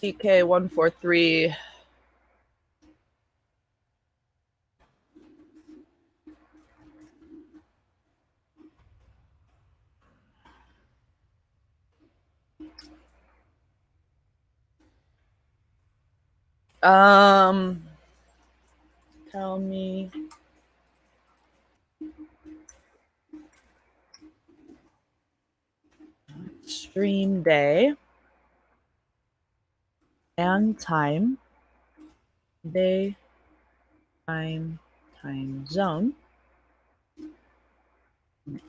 Speaker 1: CK143. Tell me stream day and time, day, time zone.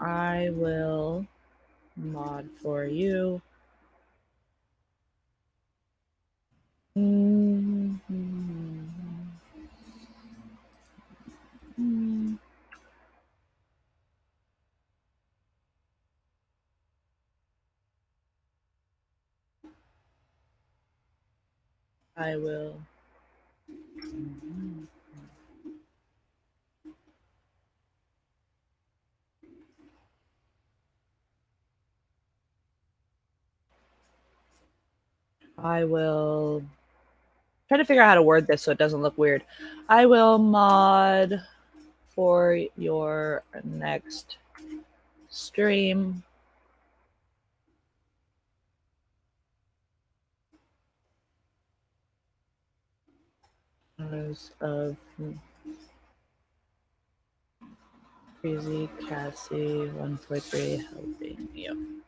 Speaker 1: I will mod for you. I will. I will try to figure out how to word this so it doesn't look weird. I will mod for your next stream. As of Crazy Cassie 143 helping you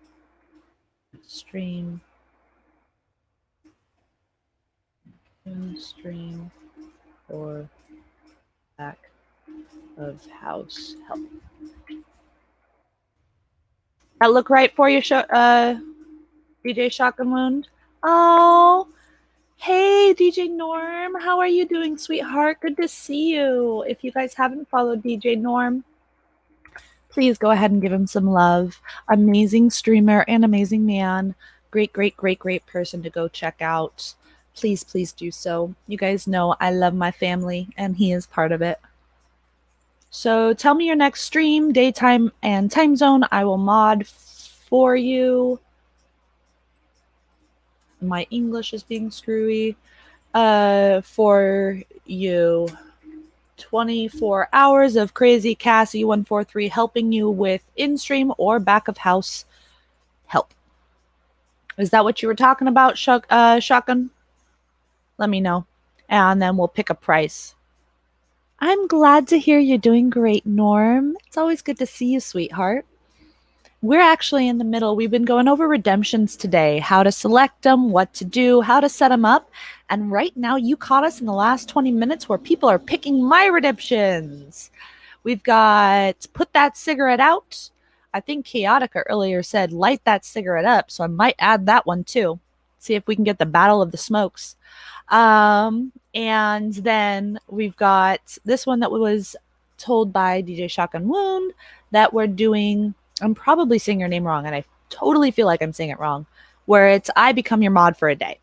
Speaker 1: stream and stream or back of house help. That look right for you, DJ Shotgun Wound? Oh, hey, DJ Norm. How are you doing, sweetheart? Good to see you. If you guys haven't followed DJ Norm, please go ahead and give him some love. Amazing streamer and amazing man. Great, great, great, great person to go check out. Please, please do so. You guys know I love my family, and he is part of it. So tell me your next stream, daytime, and time zone. I will mod for you. My English is being screwy. For you. 24 hours of Crazy Cassie 143 helping you with in-stream or back of house help. Is that what you were talking about, Shotgun? Let me know. And then we'll pick a price. I'm glad to hear you're doing great, Norm. It's always good to see you, sweetheart. We're actually in the middle. We've been going over redemptions today, how to select them, what to do, how to set them up. And right now, you caught us in the last 20 minutes where people are picking my redemptions. We've got Put That Cigarette Out. I think Chaotica earlier said light that cigarette up, so I might add that one too. See if we can get the Battle of the Smokes. And then we've got this one that was told by DJ Shotgun Wound that we're doing. I'm probably saying your name wrong, and I totally feel like I'm saying it wrong, where it's I become your mod for a day.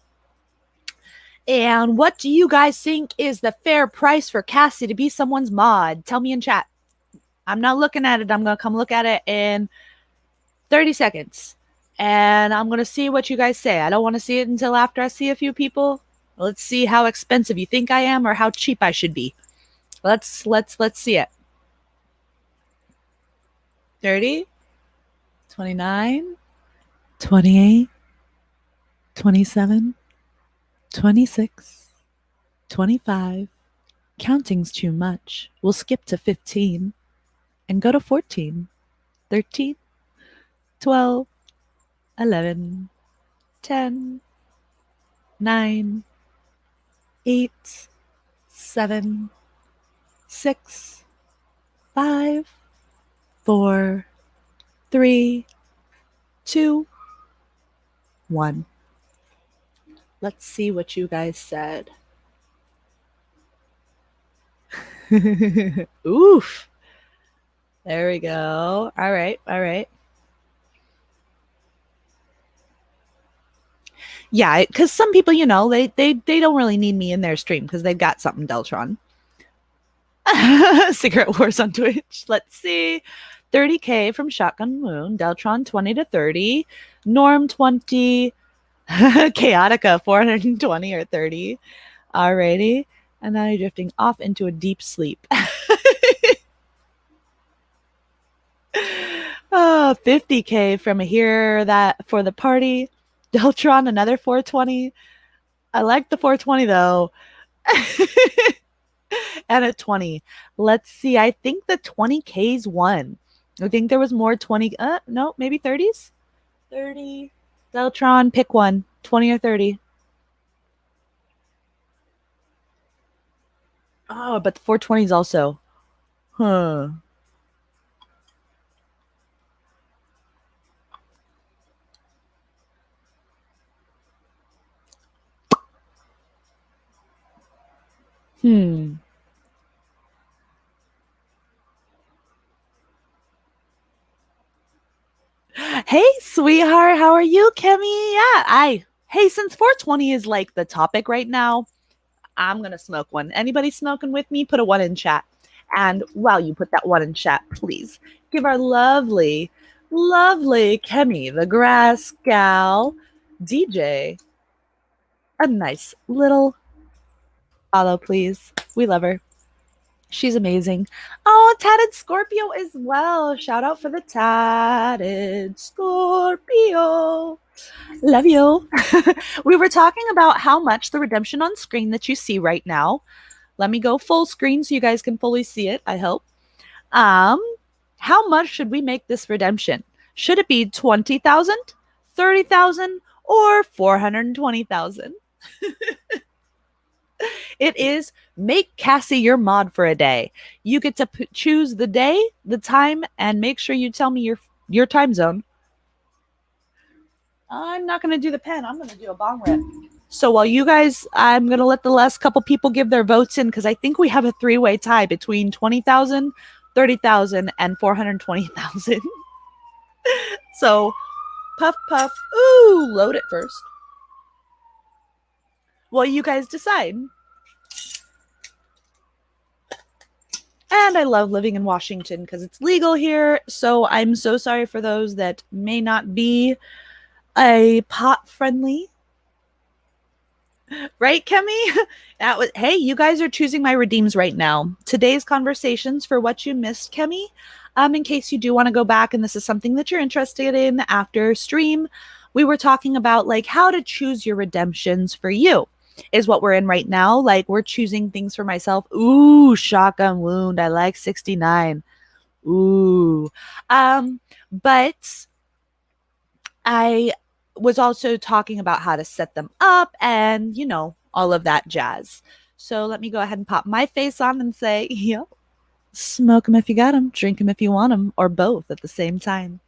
Speaker 1: And what do you guys think is the fair price for Cassie to be someone's mod? Tell me in chat. I'm not looking at it. I'm going to come look at it in 30 seconds. And I'm going to see what you guys say. I don't want to see it until after I see a few people. Let's see how expensive you think I am or how cheap I should be. Let's see it. 30, 29, 28, 27, 26, 25. Counting's too much. We'll skip to 15 and go to 14, 13, 12, 11, 10, 9, 8, 7, 6, 5, 4, 3, 2, 1. Let's see what you guys said. Oof. There we go. All right. Yeah, because some people, they don't really need me in their stream because they've got something, Deltron. Cigarette Wars on Twitch. Let's see. 30K from Shotgun Moon. Deltron 20 to 30. Norm 20. Chaotica, 420 or 30. Alrighty. And now you're drifting off into a deep sleep. Oh, 50K from here that for the party. Deltron, another 420. I like the 420 though. And a 20. Let's see. I think the 20Ks won. I think there was more 20. No, maybe 30s? 30. Deltron, pick one. 20 or 30. Oh, but the 420s also. Huh. Hmm. Hey, sweetheart, how are you, Kimmy? Yeah, Hey, since 420 is like the topic right now, I'm gonna smoke one. Anybody smoking with me? Put a one in chat. And while you put that one in chat, please give our lovely, lovely Kimmy, the grass gal DJ, a nice little follow, please. We love her. She's amazing. Oh, Tatted Scorpio as well. Shout out for the Tatted Scorpio. Love you. We were talking about how much the redemption on screen that you see right now. Let me go full screen so you guys can fully see it, I hope. Um, how much should we make this redemption? Should it be 20,000, 30,000, or 420,000? It is make Cassie your mod for a day. You get to choose the day, the time, and make sure you tell me your time zone. I'm not going to do the pen. I'm going to do a bong rip. So while you guys, I'm going to let the last couple people give their votes in because I think we have a three-way tie between 20,000, 30,000, and 420,000. So puff, puff. Ooh, load it first. Well, you guys decide. And I love living in Washington because it's legal here. So I'm so sorry for those that may not be a pot friendly. Right, Kemi? That was hey, you guys are choosing my redeems right now. Today's conversations for what you missed, Kemi. In case you do want to go back and this is something that you're interested in after stream, we were talking about like how to choose your redemptions for you. Is what we're in right now. Like we're choosing things for myself. Ooh, shotgun wound. I like 69. Ooh. But I was also talking about how to set them up and, all of that jazz. So let me go ahead and pop my face on and say, yep, smoke them if you got them, drink them if you want them, or both at the same time.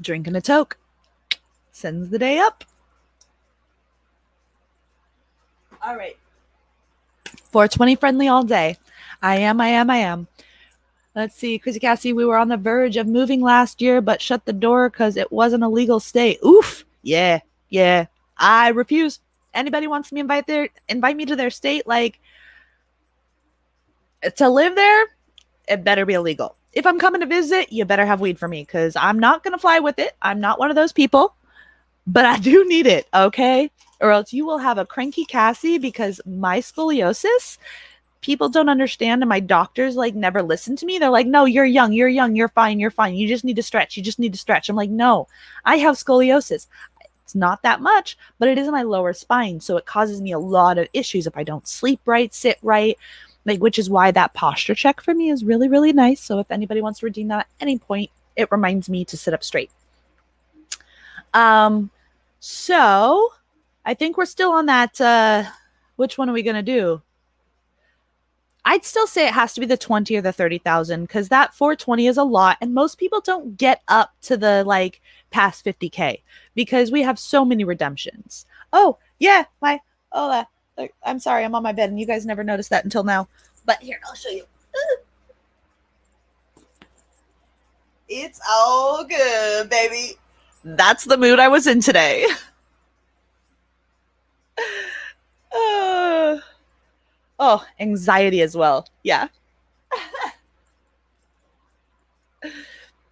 Speaker 1: Drinking a toke sends the day up. All right. 420 friendly all day. I am. Let's see, Chrissy Cassie, we were on the verge of moving last year, but shut the door because it wasn't a legal state. Oof. Yeah. I refuse. Anybody wants me invite me to their state, like to live there, it better be illegal. If I'm coming to visit, you better have weed for me because I'm not going to fly with it. I'm not one of those people, but I do need it, okay? Or else you will have a cranky Cassie because my scoliosis, people don't understand. And my doctors like never listen to me. They're like, no, you're young, you're fine. You just need to stretch. I'm like, no, I have scoliosis. It's not that much, but it is in my lower spine. So it causes me a lot of issues if I don't sleep right, sit right, like, which is why that posture check for me is really, really nice. So if anybody wants to redeem that at any point, it reminds me to sit up straight. So I think we're still on that. Which one are we going to do? I'd still say it has to be the 20 or the 30,000 because that 420 is a lot. And most people don't get up to the like past 50K because we have so many redemptions. Oh, yeah. I'm sorry. I'm on my bed and you guys never noticed that until now. But here, I'll show you. It's all good, baby. That's the mood I was in today. Uh, oh, anxiety as well. Yeah.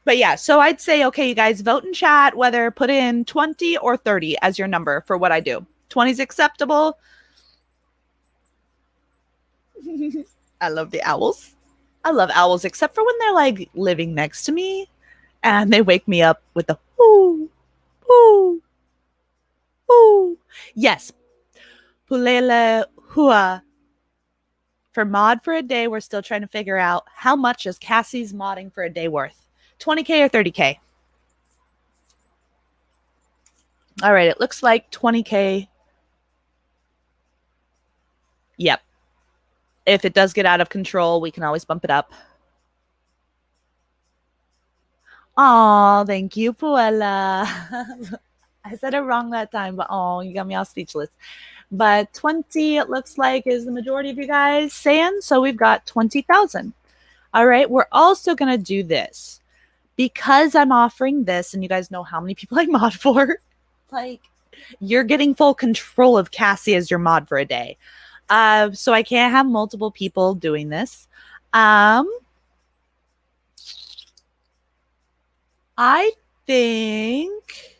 Speaker 1: But yeah, so I'd say, okay, you guys vote in chat whether put in 20 or 30 as your number for what I do. 20 is acceptable. I love the owls. I love owls, except for when they're like living next to me and they wake me up with the ooh, ooh, ooh. Yes, Pulele Hua. For mod for a day, we're still trying to figure out how much is Cassie's modding for a day worth. 20K or 30K? All right, it looks like 20K. Yep. If it does get out of control, we can always bump it up. Oh, thank you, Puella. I said it wrong that time, but oh, you got me all speechless. But 20, it looks like, is the majority of you guys saying. So we've got 20,000. All right, we're also going to do this because I'm offering this, and you guys know how many people I mod for. Like, you're getting full control of Cassie as your mod for a day. So I can't have multiple people doing this. I think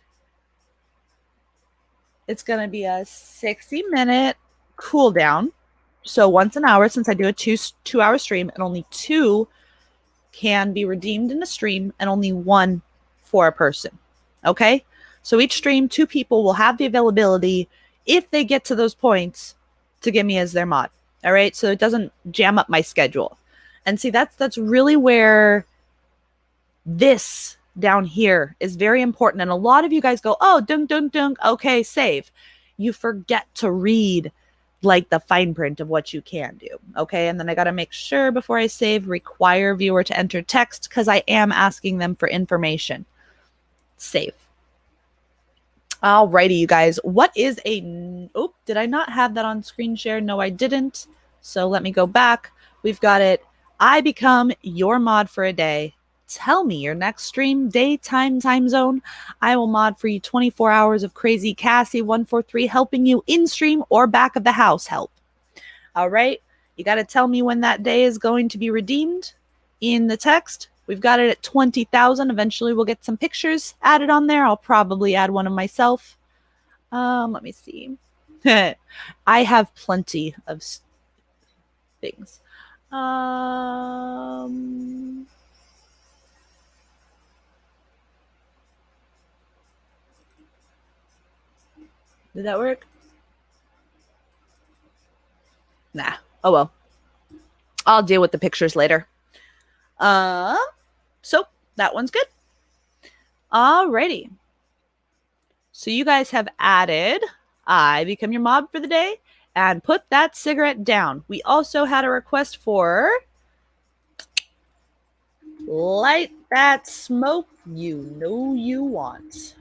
Speaker 1: it's going to be a 60-minute cooldown. So once an hour, since I do a two-hour stream, and only two can be redeemed in a stream, and only one for a person. Okay? So each stream, two people will have the availability if they get to those points to get me as their mod. All right? So it doesn't jam up my schedule. And see, that's really where this down here is very important. And a lot of you guys go, oh, dunk, dunk, dunk. Okay, save. You forget to read like the fine print of what you can do. Okay. And then I got to make sure before I save, require viewer to enter text because I am asking them for information. Save. Alrighty, you guys. What is a... Oh, did I not have that on screen share? No, I didn't. So let me go back. We've got it. I become your mod for a day. Tell me your next stream, daytime, time zone. I will mod for you 24 hours of crazy Cassie 143 helping you in stream or back of the house help. All right. You got to tell me when that day is going to be redeemed in the text. We've got it at 20,000. Eventually we'll get some pictures added on there. I'll probably add one of myself. Let me see. I have plenty of things. Did that work? Nah. Oh well. I'll deal with the pictures later. So that one's good. Alrighty. So you guys have added I become your mod for the day and put that cigarette down. We also had a request for light that smoke you know you want.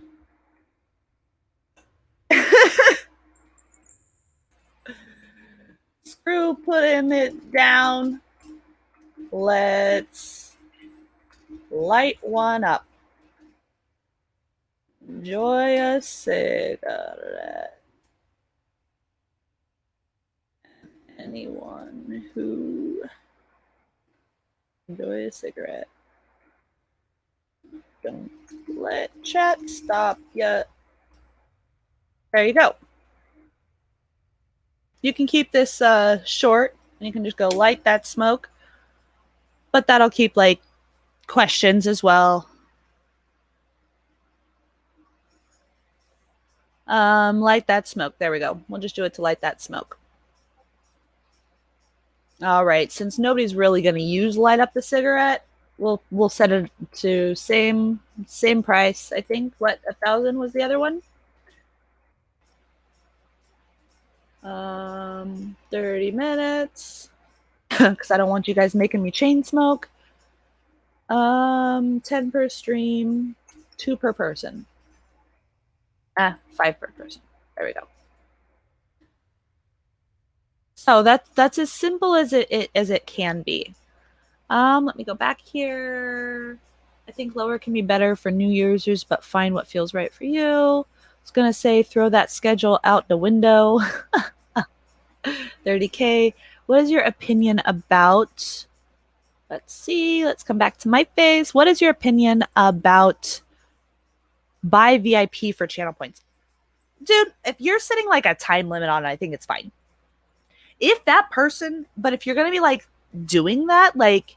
Speaker 1: Screw putting it down. Let's light one up. Enjoy a cigarette. Anyone who enjoy a cigarette. Don't let chat stop yet. There you go. You can keep this short, and you can just go light that smoke. But that'll keep like questions as well. Light that smoke. There we go. We'll just do it to light that smoke. All right. Since nobody's really going to use light up the cigarette, we'll set it to same price. I think 1,000 was the other one. 30 minutes because I don't want you guys making me chain smoke. 10 per stream, 2 per person. 5 per person. There we go. So that's as simple as it can be. Let me go back here. I think lower can be better for new users, but find what feels right for you. I was going to say throw that schedule out the window. 30K. What is your opinion about? Let's see. Let's come back to my face. What is your opinion about buy VIP for channel points? Dude, if you're setting like a time limit on it, I think it's fine. If that person, but if you're going to be like doing that, like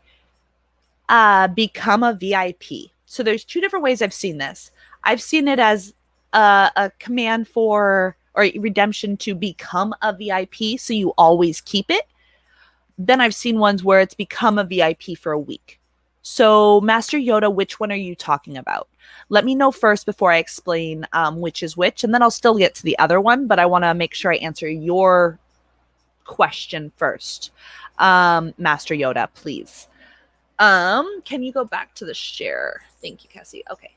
Speaker 1: become a VIP. So there's two different ways I've seen this. I've seen it as a command for or redemption to become a VIP, so you always keep it. Then I've seen ones where it's become a VIP for a week. So Master Yoda, which one are you talking about? Let me know first before I explain which is which, and then I'll still get to the other one, but I want to make sure I answer your question first. Master Yoda, please. Can you go back to the share? Thank you, Cassie. Okay.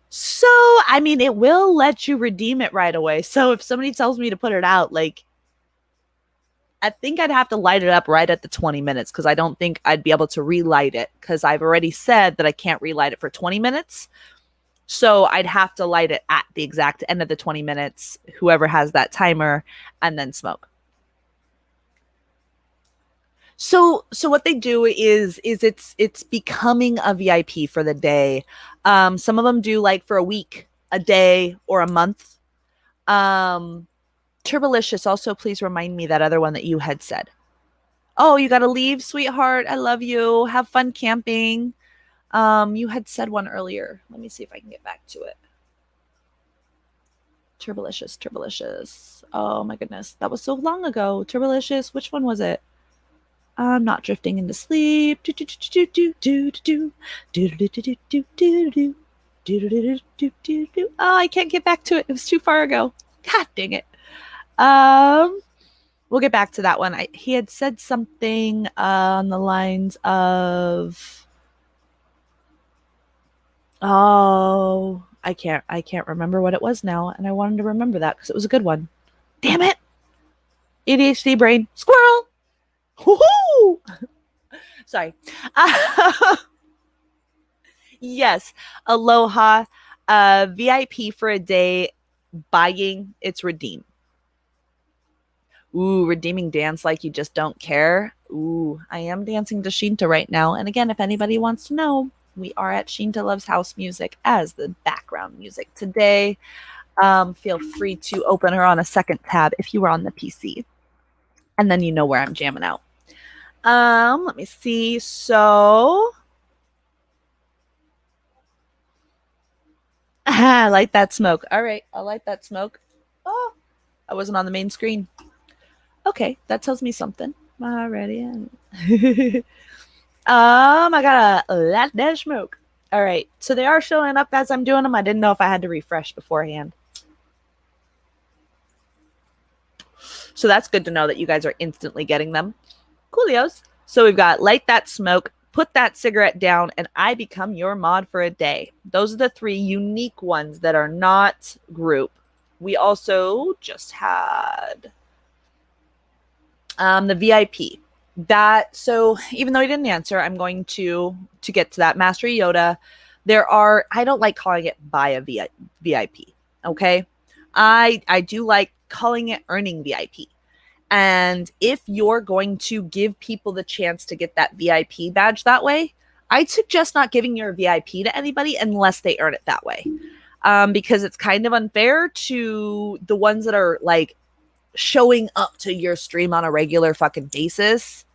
Speaker 1: So, I mean, it will let you redeem it right away. So if somebody tells me to put it out, like, I think I'd have to light it up right at the 20 minutes because I don't think I'd be able to relight it because I've already said that I can't relight it for 20 minutes. So I'd have to light it at the exact end of the 20 minutes, whoever has that timer, and then smoke. So what they do is it's becoming a VIP for the day. Some of them do like for a week, a day, or a month. Turbolicious, also please remind me that other one that you had said. Oh, you gotta leave, sweetheart. I love you. Have fun camping. You had said one earlier. Let me see if I can get back to it. Turbolicious. Oh my goodness. That was so long ago. Turbolicious, which one was it? I'm not drifting into sleep. Oh, I can't get back to it. It was too far ago. God dang it. We'll get back to that one. He had said something on the lines of, oh, I can't remember what it was now, and I wanted to remember that because it was a good one. Damn it! ADHD brain squirrel. Woohoo! Sorry. Yes, aloha. VIP for a day. Buying. It's redeem. Ooh, redeeming dance like you just don't care. Ooh, I am dancing to Shinta right now. And again, if anybody wants to know, we are at Shinta Loves House Music as the background music today. Feel free to open her on a second tab if you were on the PC. And then you know where I'm jamming out. Let me see. So I like that smoke. All right, I like that smoke. Oh, I wasn't on the main screen. Okay, that tells me something. Already. I got a lot of smoke. All right, so they are showing up as I'm doing them. I didn't know if I had to refresh beforehand. So that's good to know that you guys are instantly getting them. Coolios. So we've got light that smoke, put that cigarette down, and I become your mod for a day. Those are the three unique ones that are not group. We also just had the VIP. That, so even though he didn't answer, I'm going to get to that. Master Yoda. There are, I don't like calling it buy a VIP. Okay. I do like calling it earning VIP. And if you're going to give people the chance to get that VIP badge that way, I'd suggest not giving your VIP to anybody unless they earn it that way. Because it's kind of unfair to the ones that are like showing up to your stream on a regular fucking basis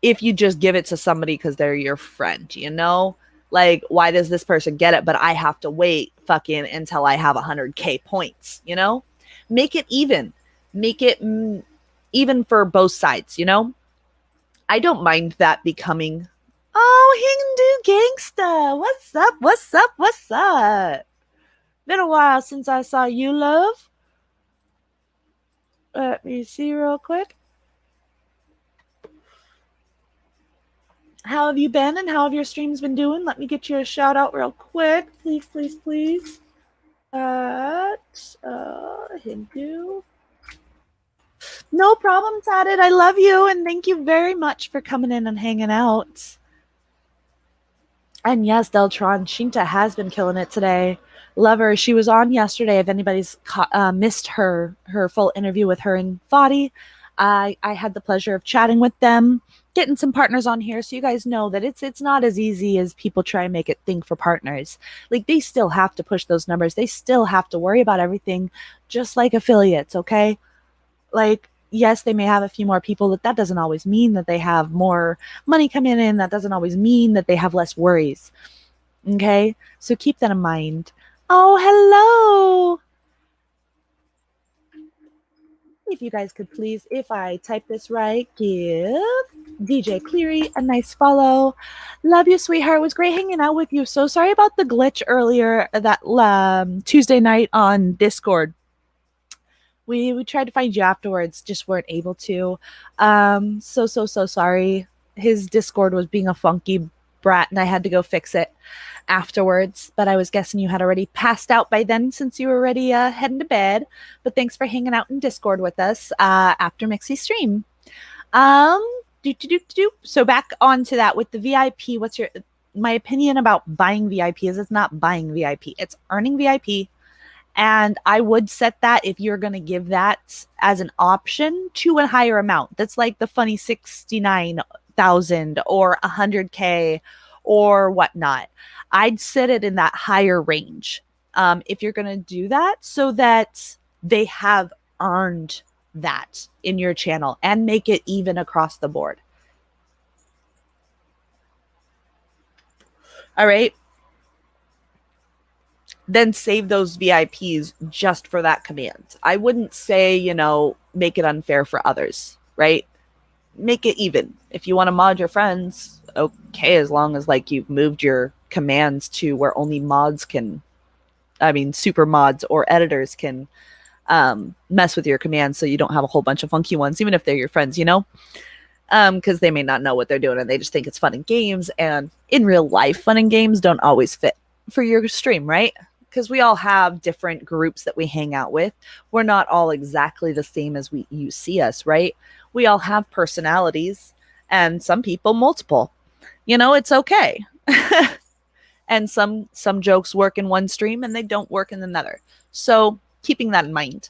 Speaker 1: if you just give it to somebody because they're your friend, you know? Like, why does this person get it, but I have to wait fucking until I have 100K points, you know? Make it even. Make it even for both sides, you know? I don't mind that becoming, oh, Hindu gangsta. What's up? What's up? What's up? Been a while since I saw you, love. Let me see real quick. How have you been and how have your streams been doing? Let me get you a shout out real quick. Please, please, please. Hindu. No problem, Tatted. I love you, and thank you very much for coming in and hanging out. And yes, Deltron, Shinta has been killing it today. Love her. She was on yesterday. If anybody's missed her full interview with her and Fadi, I had the pleasure of chatting with them, getting some partners on here, so you guys know that it's not as easy as people try and make it think for partners. Like they still have to push those numbers. They still have to worry about everything, just like affiliates. Okay, like yes, they may have a few more people, but that doesn't always mean that they have more money coming in. That doesn't always mean that they have less worries. Okay, so keep that in mind. Oh, hello. If you guys could please, if I type this right, give DJ Cleary a nice follow. Love you, sweetheart. It was great hanging out with you. So sorry about the glitch earlier that Tuesday night on Discord. We tried to find you afterwards, just weren't able to. So sorry. His Discord was being a funky brat, and I had to go fix it afterwards. But I was guessing you had already passed out by then, since you were already heading to bed. But thanks for hanging out in Discord with us after Mixie's stream. Um, So back onto that with the VIP. What's your my opinion about buying VIP is it's not buying VIP. It's earning VIP. And I would set that if you're going to give that as an option to a higher amount. That's like the funny 69,000 or 100K or whatnot. I'd set it in that higher range if you're going to do that so that they have earned that in your channel and make it even across the board. All right. Then save those VIPs just for that command. I wouldn't say, make it unfair for others, right? Make it even. If you want to mod your friends, okay, as long as like you've moved your commands to where only mods can, super mods or editors can mess with your commands so you don't have a whole bunch of funky ones, even if they're your friends, because they may not know what they're doing and they just think it's fun in games. And in real life, fun in games don't always fit for your stream, right? Because we all have different groups that we hang out with. We're not all exactly the same as you see us, right? We all have personalities, and some people multiple. It's okay. And some jokes work in one stream and they don't work in another. So keeping that in mind.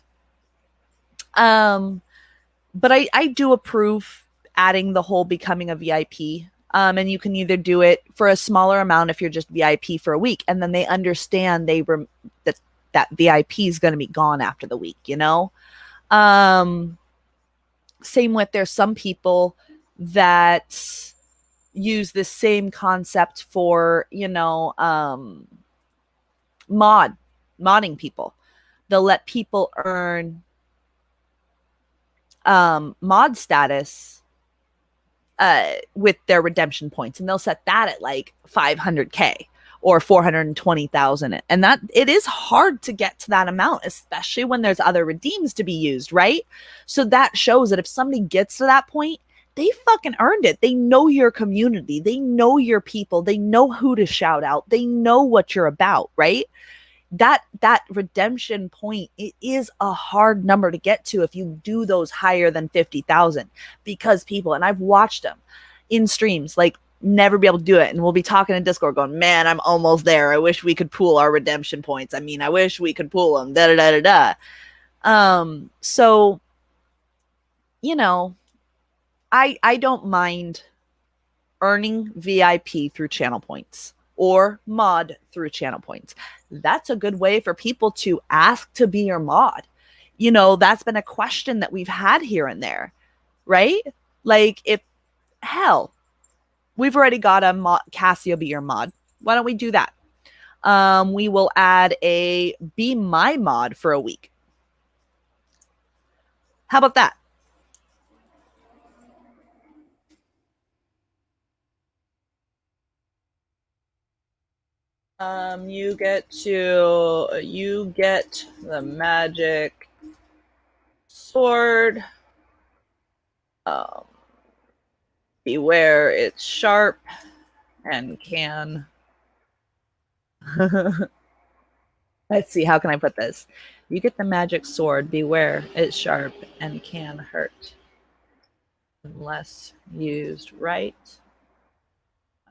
Speaker 1: But I do approve adding the whole becoming a VIP. And you can either do it for a smaller amount if you're just VIP for a week, and then they understand that VIP is going to be gone after the week, Same with there's some people that use the same concept for, modding people. They'll let people earn mod status with their redemption points, and they'll set that at like 500K or 420,000, and that it is hard to get to that amount, especially when there's other redeems to be used, right? So that shows that if somebody gets to that point, they fucking earned it. They know your community, they know your people, they know who to shout out, they know what you're about, right? That redemption point, it is a hard number to get to if you do those higher than 50,000, because people, and I've watched them in streams, like never be able to do it, and we'll be talking in Discord going, man, I'm almost there, I wish we could pool our redemption points, I wish we could pool them, da da da da da. So I don't mind earning VIP through channel points or mod through channel points. That's a good way for people to ask to be your mod. That's been a question that we've had here and there, right? Like, if hell, we've already got a mod, Cassio be your mod. Why don't we do that? We will add a be my mod for a week. How about that? You get the magic sword. Beware, it's sharp and can. Let's see, how can I put this? You get the magic sword. Beware, it's sharp and can hurt unless used right.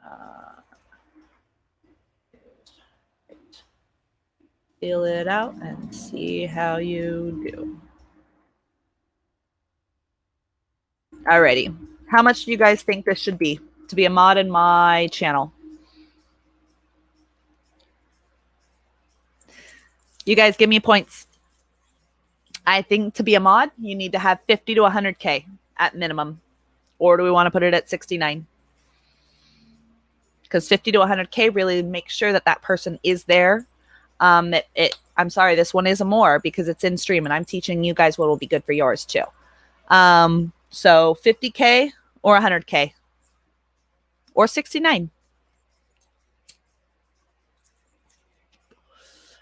Speaker 1: Uh, Feel it out and see how you do. Alrighty. How much do you guys think this should be to be a mod in my channel? You guys give me points. I think to be a mod, you need to have 50 to 100K at minimum. Or do we want to put it at 69? Because 50 to 100K really makes sure that that person is there. I'm sorry, this one is a more because it's in stream and I'm teaching you guys what will be good for yours too. So 50K or 100K or 69.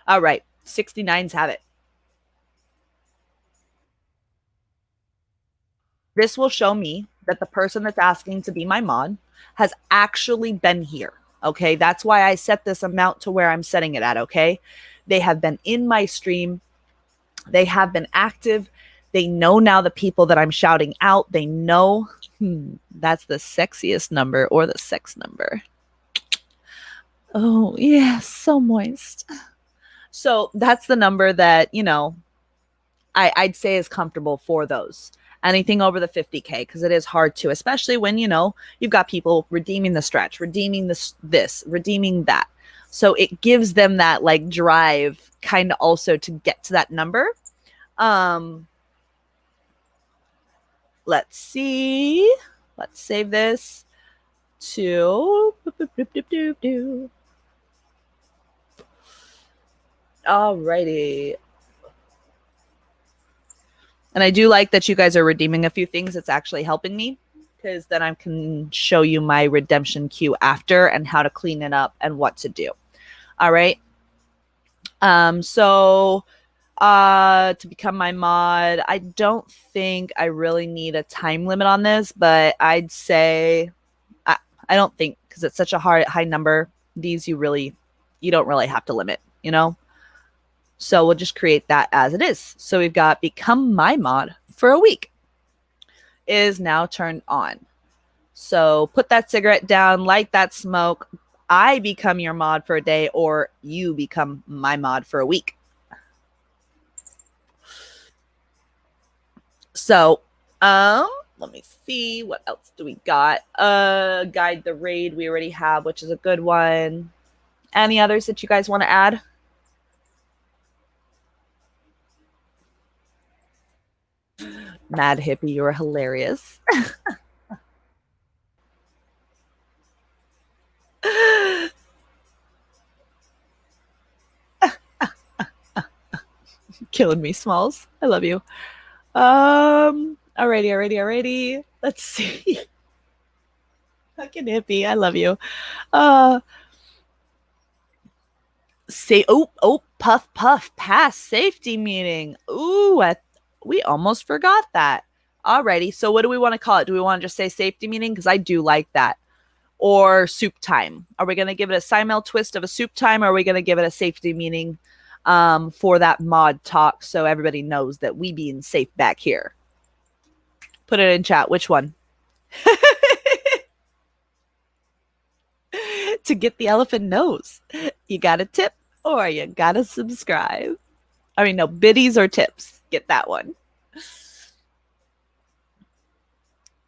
Speaker 1: All right, 69s have it. This will show me that the person that's asking to be my mod has actually been here. Okay, that's why I set this amount to where I'm setting it at. Okay, they have been in my stream, they have been active, they know now the people that I'm shouting out, they know that's the sexiest number or the sex number. Oh, yeah, so moist. So that's the number that, you know, I'd say is comfortable for those. Anything over the 50K, because it is hard to, especially when, you know, you've got people redeeming the stretch, redeeming this, redeeming that. So it gives them that like drive kind of also to get to that number. Let's see. Let's save this to alrighty. And I do like that you guys are redeeming a few things. It's actually helping me because then I can show you my redemption queue after and how to clean it up and what to do. All right. So to become my mod, I don't think I really need a time limit on this, but I'd say I don't think because it's such a high number. These you don't really have to limit, you know. So we'll just create that as it is. So we've got become my mod for a week is now turned on. So put that cigarette down, light that smoke. I become your mod for a day or you become my mod for a week. So, let me see. What else do we got? Guide the raid we already have, which is a good one. Any others that you guys want to add? Mad hippie, you're hilarious. Killing me, Smalls. I love you. Alrighty. Let's see. Fucking hippie. I love you. Puff pass safety meeting. Ooh, we almost forgot that. Alrighty. So what do we want to call it? Do we want to just say safety meeting? Because I do like that. Or soup time. Are we going to give it a Simel twist of a soup time, or are we going to give it a safety meeting for that mod talk so everybody knows that we being safe back here? Put it in chat. Which one? To get the elephant nose, you got to tip or you got to subscribe. I mean, no, biddies or tips. Get that one.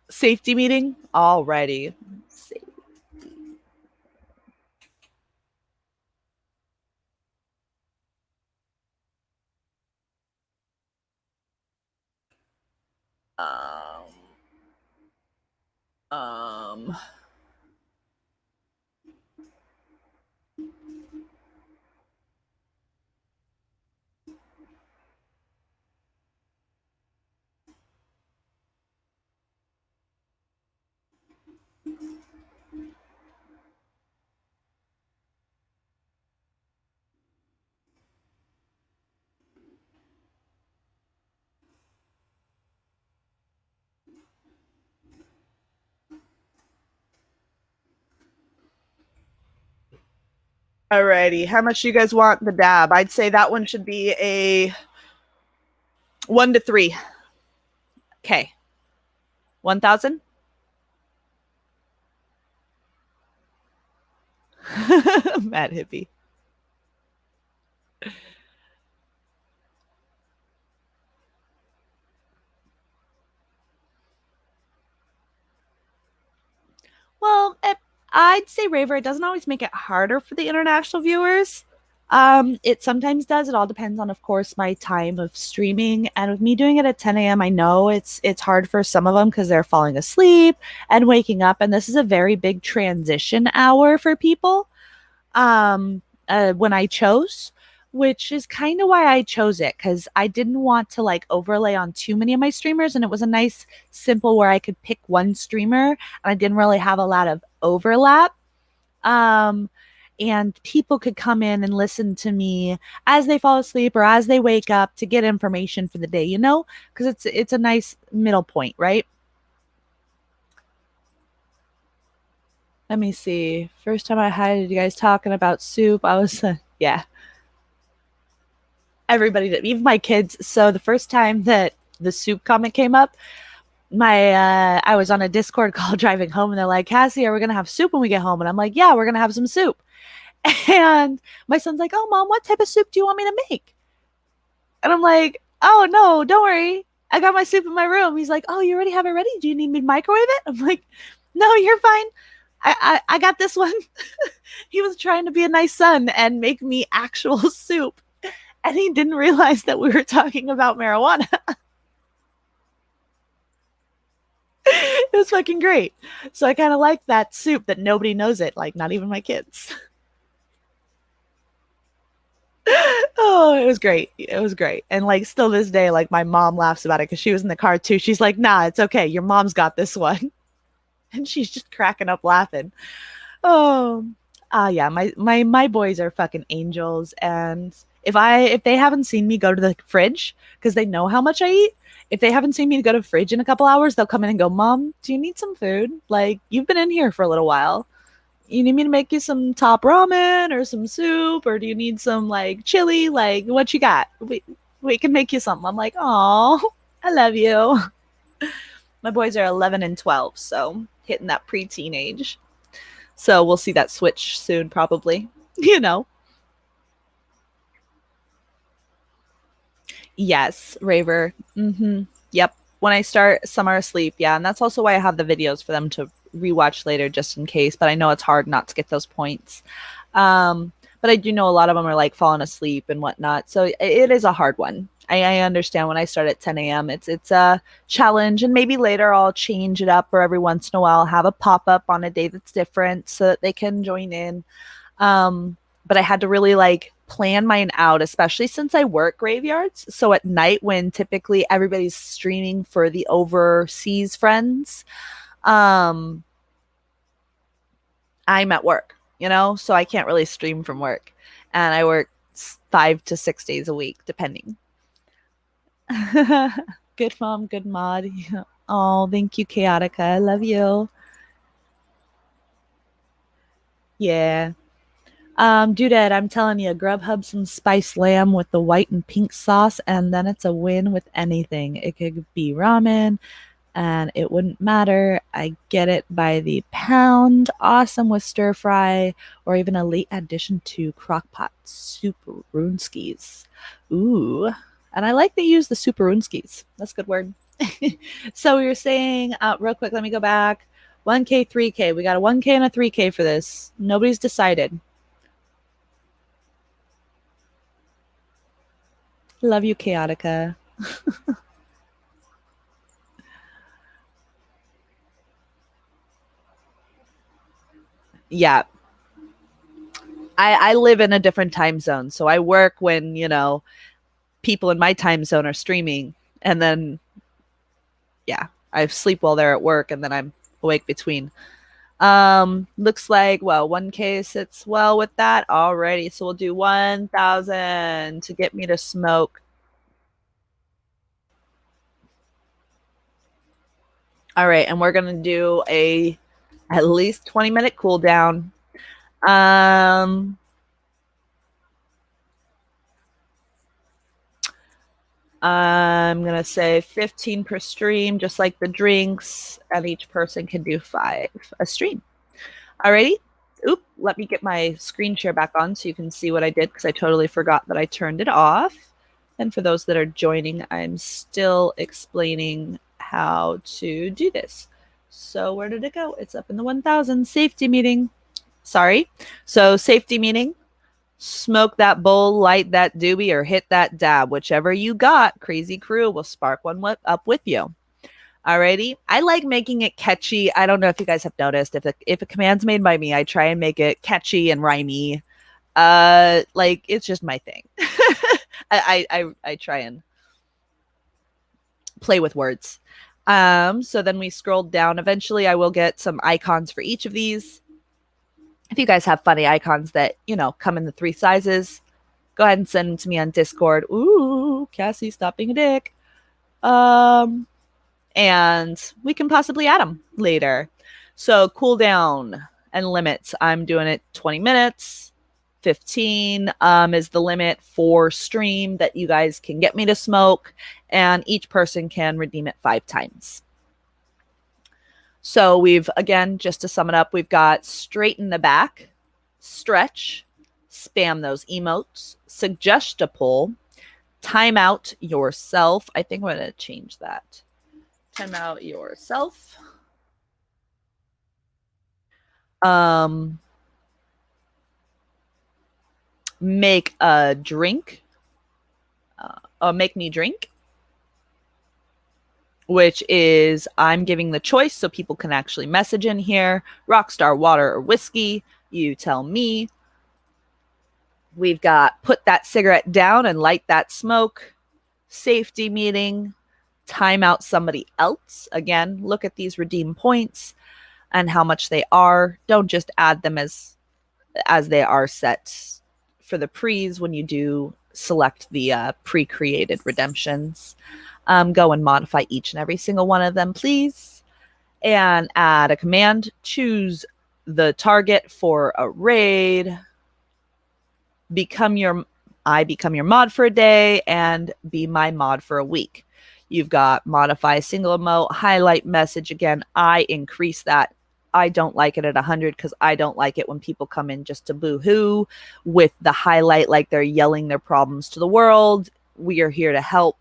Speaker 1: Safety meeting. Alrighty. Um, Alrighty. How much you guys want the dab? I'd say that one should be a 1 to 3. Okay. 1,000? Mad hippie. Well, I'd say Raver, it doesn't always make it harder for the international viewers. It sometimes does. It all depends on, of course, my time of streaming. And with me doing it at 10 a.m., I know it's hard for some of them because they're falling asleep and waking up. And this is a very big transition hour for people. When I chose, which is kind of why I chose it because I didn't want to like overlay on too many of my streamers, and it was a nice simple where I could pick one streamer, and I didn't really have a lot of overlap. Um, and people could come in and listen to me as they fall asleep or as they wake up to get information for the day, because it's a nice middle point, right? Let me see. First time I had you guys talking about soup, I was yeah, everybody did, even my kids. So the first time that the soup comment came up, my I was on a Discord call driving home, and they're like, "Cassie, are we gonna have soup when we get home?" And I'm like, "Yeah, we're gonna have some soup." And my son's like, "Oh, mom, what type of soup do you want me to make?" And I'm like, "Oh no, don't worry, I got my soup in my room." He's like, "Oh, you already have it ready? Do you need me to microwave it?" I'm like, "No, you're fine. I got this one." He was trying to be a nice son and make me actual soup, and he didn't realize that we were talking about marijuana. It was fucking great. So I kind of like that soup that nobody knows it, like not even my kids. Oh, it was great. It was great. And like still this day, like my mom laughs about it because she was in the car too. She's like, "Nah, it's okay. Your mom's got this one." And she's just cracking up laughing. Oh, yeah, my boys are fucking angels. And if they haven't seen me go to the fridge because they know how much I eat, if they haven't seen me go to the fridge in a couple hours, they'll come in and go, "Mom, do you need some food? Like you've been in here for a little while. You need me to make you some top ramen or some soup, or do you need some like chili? Like what you got? We can make you something." I'm like, "Oh, I love you." My boys are 11 and 12, so hitting that preteen age. So we'll see that switch soon, probably. You know. Yes, Raver. Yep. When I start, some are asleep. Yeah, and that's also why I have the videos for them to rewatch later, just in case. But I know it's hard not to get those points. But I do know a lot of them are like falling asleep and whatnot. So it is a hard one. I understand when I start at 10 a.m. It's a challenge, and maybe later I'll change it up, or every once in a while I'll have a pop up on a day that's different so that they can join in. Um, but I had to really like plan mine out, especially since I work graveyards. So at night, when typically everybody's streaming for the overseas friends, um, I'm at work, so I can't really stream from work. And I work 5 to 6 days a week, depending. Good mom, good mod. Oh, thank you, Chaotica. I love you. Yeah. Dudette, I'm telling you, Grubhub some spiced lamb with the white and pink sauce, and then it's a win with anything. It could be ramen, and it wouldn't matter. I get it by the pound. Awesome with stir fry, or even a late addition to crockpot super runskis. Ooh, and I like they use the super runskis. That's a good word. So we were saying, real quick, let me go back. 1K, 3K. We got a 1K and a 3K for this. Nobody's decided. Love you, Chaotica. Yeah, I live in a different time zone, so I work when people in my time zone are streaming, and then yeah, I sleep while they're at work, and then I'm awake between. Looks like, well, 1K sits well with that. Alrighty, so we'll do 1,000 to get me to smoke. All right, and we're gonna do a at least 20-minute cooldown. Um, I'm going to say 15 per stream, just like the drinks, and each person can do 5 a stream. Alrighty. Oop, let me get my screen share back on so you can see what I did because I totally forgot that I turned it off. And for those that are joining, I'm still explaining how to do this. So where did it go? It's up in the 1000 safety meeting. Sorry. So safety meeting, smoke that bowl, light that doobie, or hit that dab. Whichever you got, Crazy Crew will spark one up with you. Alrighty. I like making it catchy. I don't know if you guys have noticed. If a command's made by me, I try and make it catchy and rhymey. Like it's just my thing. I try and play with words. So then we scrolled down. Eventually I will get some icons for each of these. If you guys have funny icons that, come in the 3 sizes, go ahead and send them to me on Discord. Ooh, Cassie, stop being a dick. And we can possibly add them later. So cooldown and limits. I'm doing it 20 minutes. 15 is the limit for stream that you guys can get me to smoke, and each person can redeem it 5 times. So we've, again, just to sum it up, we've got straighten the back, stretch, spam those emotes, suggest a pull, time out yourself. I think I'm going to change that. Time out yourself. Make a drink. Make me drink, which is I'm giving the choice so people can actually message in here. Rockstar water or whiskey. You tell me. We've got put that cigarette down and light that smoke. Safety meeting. Time out somebody else. Again, look at these redeem points and how much they are. Don't just add them as they are set for the pre's when you do select the pre-created redemptions. Go and modify each and every single one of them, please. And add a command. Choose the target for a raid. I become your mod for a day and be my mod for a week. You've got modify a single emote, highlight message. Again, I increase that. I don't like it at 100 because I don't like it when people come in just to boo-hoo with the highlight like they're yelling their problems to the world. We are here to help.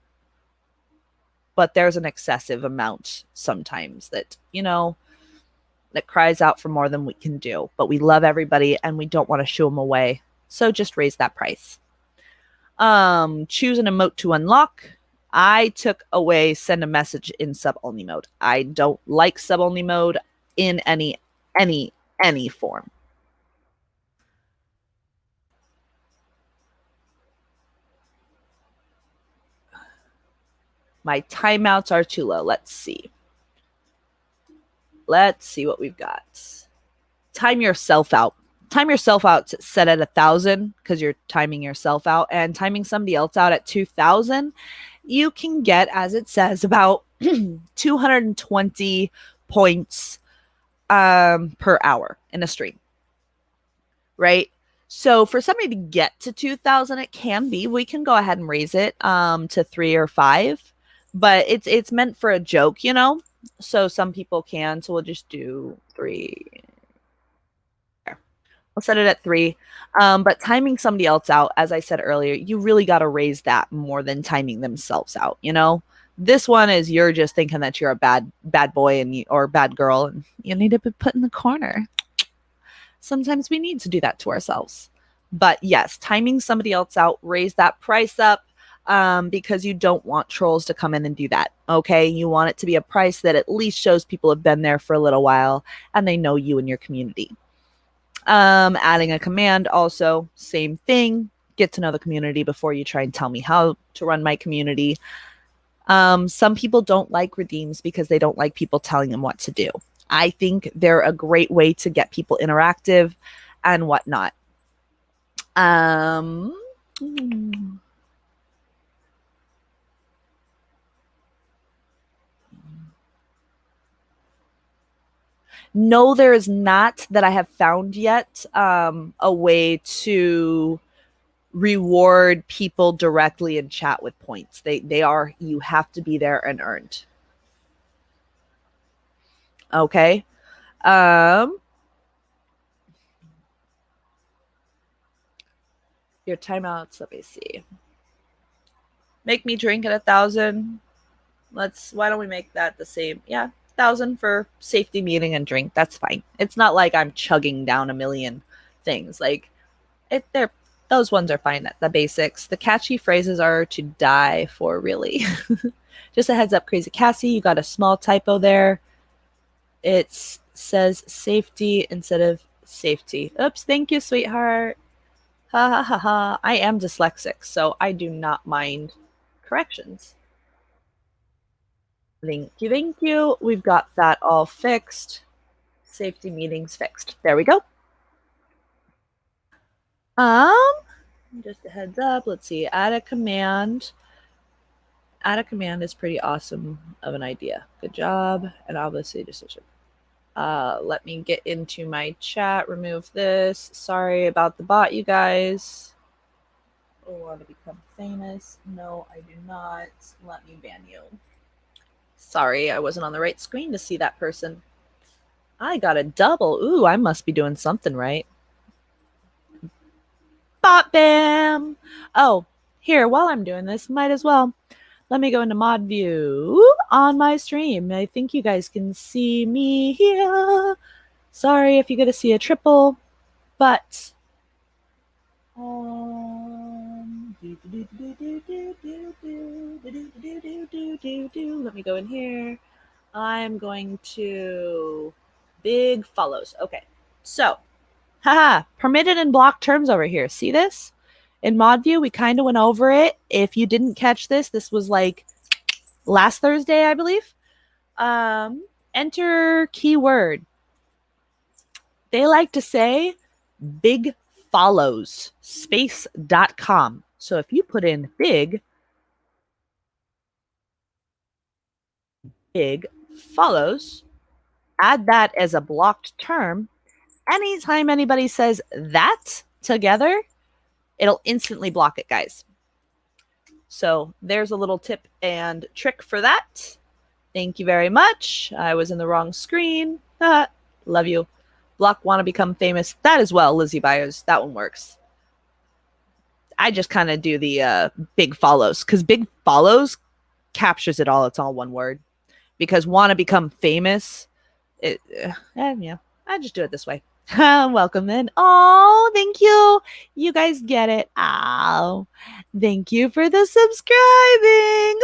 Speaker 1: But there's an excessive amount sometimes that, that cries out for more than we can do. But we love everybody and we don't want to shoo them away. So just raise that price. Choose an emote to unlock. I took away send a message in sub-only mode. I don't like sub-only mode in any form. My timeouts are too low. Let's see. Let's see what we've got. Time yourself out. Time yourself out set at 1,000 because you're timing yourself out, and timing somebody else out at 2,000. You can get, as it says, about 220 points per hour in a stream, right? So for somebody to get to 2,000, it can be. We can go ahead and raise it to 3 or 5, but it's meant for a joke, So some people can. So we'll just do 3. We'll set it at 3. But timing somebody else out, as I said earlier, you really got to raise that more than timing themselves out. This one is you're just thinking that you're a bad boy or bad girl, and you need to be put in the corner. Sometimes we need to do that to ourselves. But yes, timing somebody else out, raise that price up because you don't want trolls to come in and do that. Okay, you want it to be a price that at least shows people have been there for a little while and they know you and your community. Adding a command, also same thing. Get to know the community before you try and tell me how to run my community. Some people don't like redeems because they don't like people telling them what to do. I think they're a great way to get people interactive and whatnot. No, there is not that I have found yet a way to reward people directly in chat with points. They are, you have to be there and earned. Okay. Your timeouts, let me see. Make me drink at 1,000. Why don't we make that the same? Yeah, 1,000 for safety meeting and drink. That's fine. It's not like I'm chugging down a million things. Like they're those ones are fine at the basics. The catchy phrases are to die for, really. Just a heads up, Crazy Cassie, you got a small typo there. It says safety instead of safety. Oops, thank you, sweetheart. Ha ha ha ha. I am dyslexic, so I do not mind corrections. Thank you, thank you. We've got that all fixed. Safety meetings fixed. There we go. Just a heads up. Let's see. Add a command. Add a command is pretty awesome of an idea. Good job. And obviously decision. Let me get into my chat. Remove this. Sorry about the bot, you guys. I want to become famous. No, I do not. Let me ban you. Sorry, I wasn't on the right screen to see that person. I got a double. Ooh, I must be doing something right. Bot bam! Oh, here, while I'm doing this, might as well. Let me go into mod view on my stream. I think you guys can see me here. Sorry if you get to see a triple, but let me go in here. I'm going to big follows. Okay, so haha, permitted and blocked terms over here. See this? In mod view, we kind of went over it. If you didn't catch this, this was like last Thursday, I believe. Enter keyword. They like to say big follows space.com. So if you put in big follows, add that as a blocked term, anytime anybody says that together, it'll instantly block it, guys. So there's a little tip and trick for that. Thank you very much. I was in the wrong screen. Love you. Block want to become famous. That as well, Lizzie Byers. That one works. I just kind of do the big follows because big follows captures it all. It's all one word. Because want to become famous, yeah, I just do it this way. Welcome in. Oh, thank you. You guys get it. Oh, thank you for the subscribing.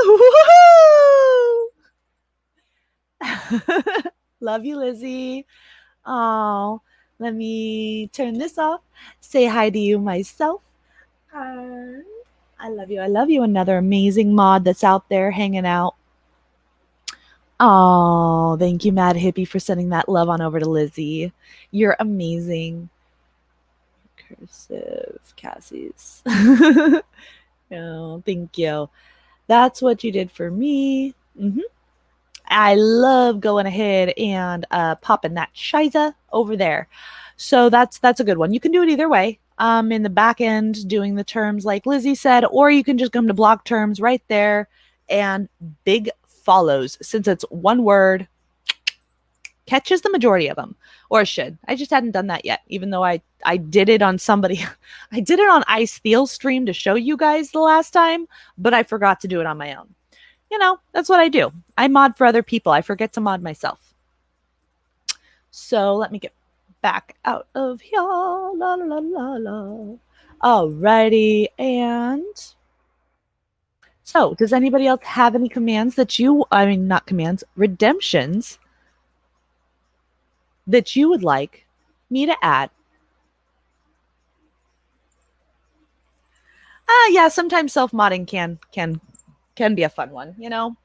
Speaker 1: Love you, Lizzie. Oh, let me turn this off. Say hi to you myself. I love you. I love you. Another amazing mod that's out there hanging out. Oh, thank you, Mad Hippie, for sending that love on over to Lizzie. You're amazing. Cursive Cassie's. Oh, thank you. That's what you did for me. I love going ahead and popping that shiza over there. So that's a good one. You can do it either way. In the back end, doing the terms like Lizzie said, or you can just come to block terms right there and big follows. Since it's one word, catches the majority of them, or should. I just hadn't done that yet, even though I did it on somebody. I did it on Ice Theel's stream to show you guys the last time, but I forgot to do it on my own. You know, that's what I do. I mod for other people. I forget to mod myself. So let me get back out of here. La, la, la, la, la. Alrighty, and so does anybody else have any commands that not commands, redemptions that you would like me to add? Yeah, sometimes self-modding can be a fun one, you know.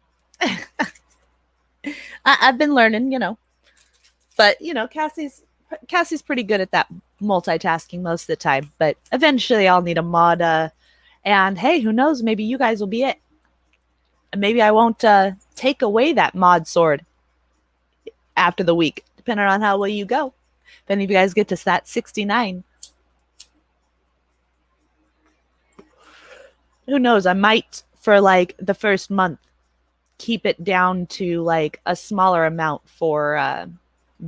Speaker 1: I've been learning, you know. But, you know, Cassie's pretty good at that multitasking most of the time. But eventually I'll need a mod. And hey, who knows? Maybe you guys will be it. And maybe I won't take away that mod sword after the week, depending on how well you go. If any of you guys get to that 69. Who knows? I might, for like the first month, keep it down to like a smaller amount for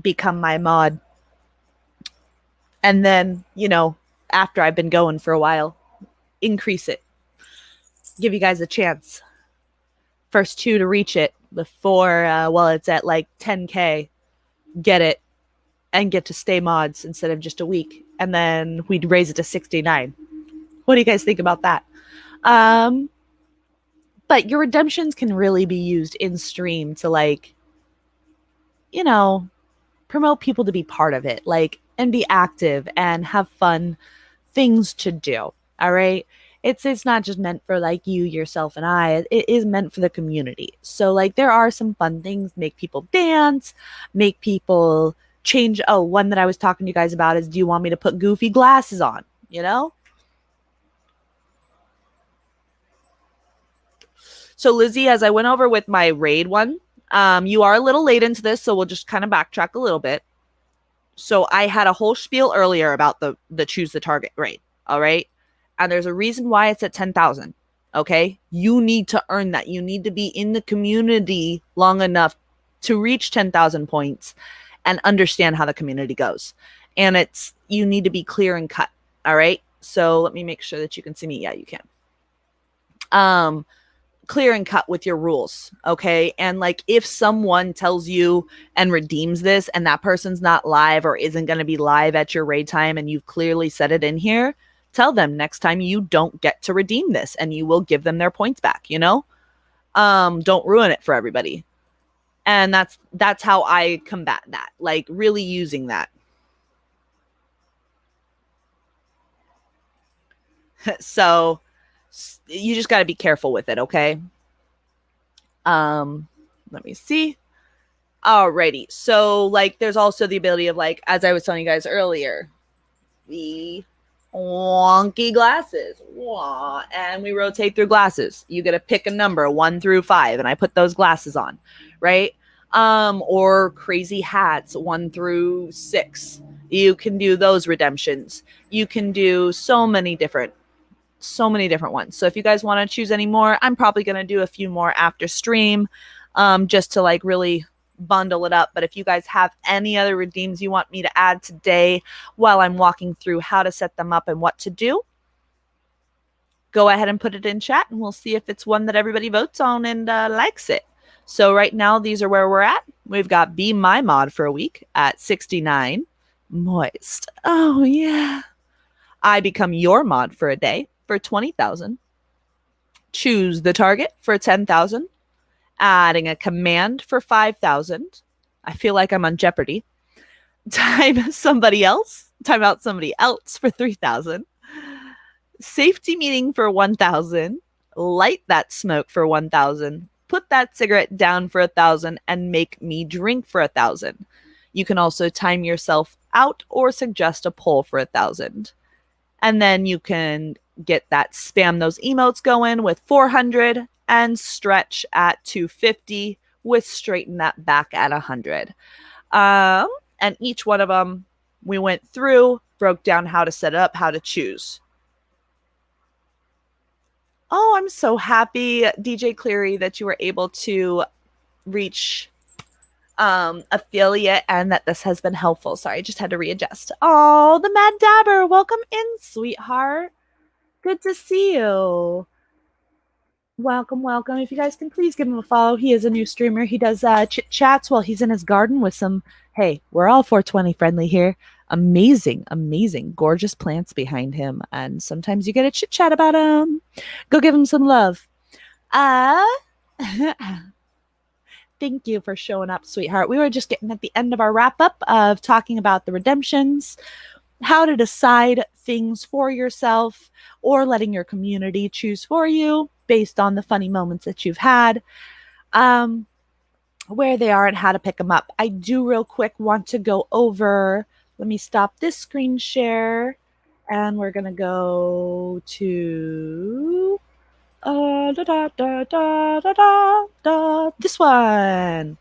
Speaker 1: become my mod. And then, after I've been going for a while, increase it. Give you guys a chance. First two to reach it before, it's at like 10K, get it and get to stay mods instead of just a week. And then we'd raise it to 69. What do you guys think about that? Um, but your redemptions can really be used in stream to like, you know, promote people to be part of it, like, and be active and have fun things to do. All right. It's not just meant for like you, yourself, and I. It is meant for the community. So like there are some fun things, make people dance, make people change. Oh, one that I was talking to you guys about is, do you want me to put goofy glasses on? You know? So Lizzie, as I went over with my raid one, you are a little late into this, so we'll just kind of backtrack a little bit. So I had a whole spiel earlier about the choose the target rate. All right. And there's a reason why it's at 10,000. Okay. You need to earn that. You need to be in the community long enough to reach 10,000 points and understand how the community goes. And you need to be clear and cut. All right. So let me make sure that you can see me. Yeah, you can. Clear and cut with your rules, okay? And like if someone tells you and redeems this and that person's not live or isn't going to be live at your raid time and you've clearly said it in here, tell them next time you don't get to redeem this and you will give them their points back, don't ruin it for everybody. And that's how I combat that, like really using that. So you just got to be careful with it, okay? Let me see. Alrighty. So like there's also the ability of like, as I was telling you guys earlier, the wonky glasses. Wah, and we rotate through glasses. You get to pick a number 1 through 5, and I put those glasses on, right? Or crazy hats 1 through 6. You can do those redemptions. You can do so many different ones. So if you guys want to choose any more, I'm probably going to do a few more after stream, just to like really bundle it up. But if you guys have any other redeems you want me to add today while I'm walking through how to set them up and what to do, go ahead and put it in chat and we'll see if it's one that everybody votes on and likes it. So right now, these are where we're at. We've got Be My Mod for a week at 69. Moist. Oh, yeah. I become your mod for a day for 20,000. Choose the target for 10,000. Adding a command for 5,000. I feel like I'm on Jeopardy. Time out somebody else for 3,000. Safety meeting for 1,000. Light that smoke for 1,000. Put that cigarette down for 1,000 and make me drink for 1,000. You can also time yourself out or suggest a poll for 1,000. And then you can get that spam those emotes going with 400 and stretch at 250 with straighten that back at 100. And each one of them we went through, broke down how to set it up, how to choose. Oh, I'm so happy, DJ Cleary, that you were able to reach affiliate and that this has been helpful. Sorry, I just had to readjust. Oh, the Mad Dabber, welcome in, sweetheart. Good to see you. Welcome, welcome. If you guys can please give him a follow. He is a new streamer. He does chit chats while he's in his garden with some, hey, we're all 420 friendly here. Amazing, amazing, gorgeous plants behind him. And sometimes you get a chit chat about him. Go give him some love. Thank you for showing up, sweetheart. We were just getting at the end of our wrap up of talking about the redemptions, how to decide things for yourself or letting your community choose for you based on the funny moments that you've had, where they are and how to pick them up. I do real quick want to go over, let me stop this screen share and we're going to go to this one.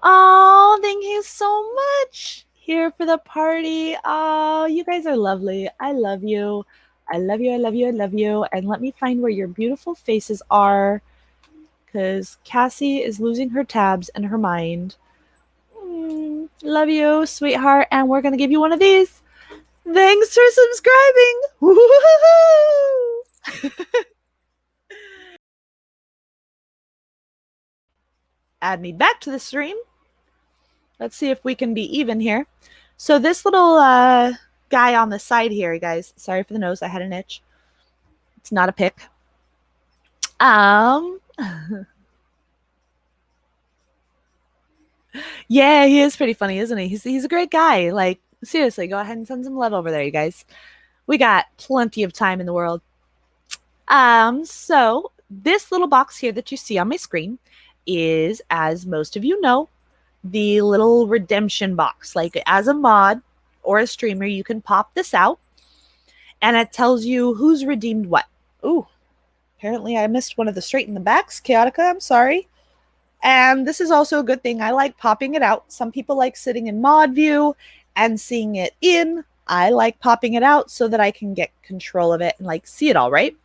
Speaker 1: Oh, thank you so much. Here for the party. Oh, you guys are lovely. I love you. I love you. I love you. I love you. And let me find where your beautiful faces are because Cassie is losing her tabs and her mind. Love you, sweetheart. And we're going to give you one of these. Thanks for subscribing. Woo-hoo-hoo! Add me back to the stream. Let's see if we can be even here. So this little guy on the side here, you guys. Sorry for the nose. I had an itch. It's not a pick. Yeah, he is pretty funny, isn't he? He's a great guy. Like, seriously, go ahead and send some love over there, you guys. We got plenty of time in the world. So this little box here that you see on my screen is, as most of you know, the little redemption box. Like, as a mod or a streamer, you can pop this out and it tells you who's redeemed what. Ooh, apparently I missed one of the straight in the backs. Chaotica, I'm sorry. And this is also a good thing. I like popping it out. Some people like sitting in mod view and seeing it in. I like popping it out so that I can get control of it and like see it all, right?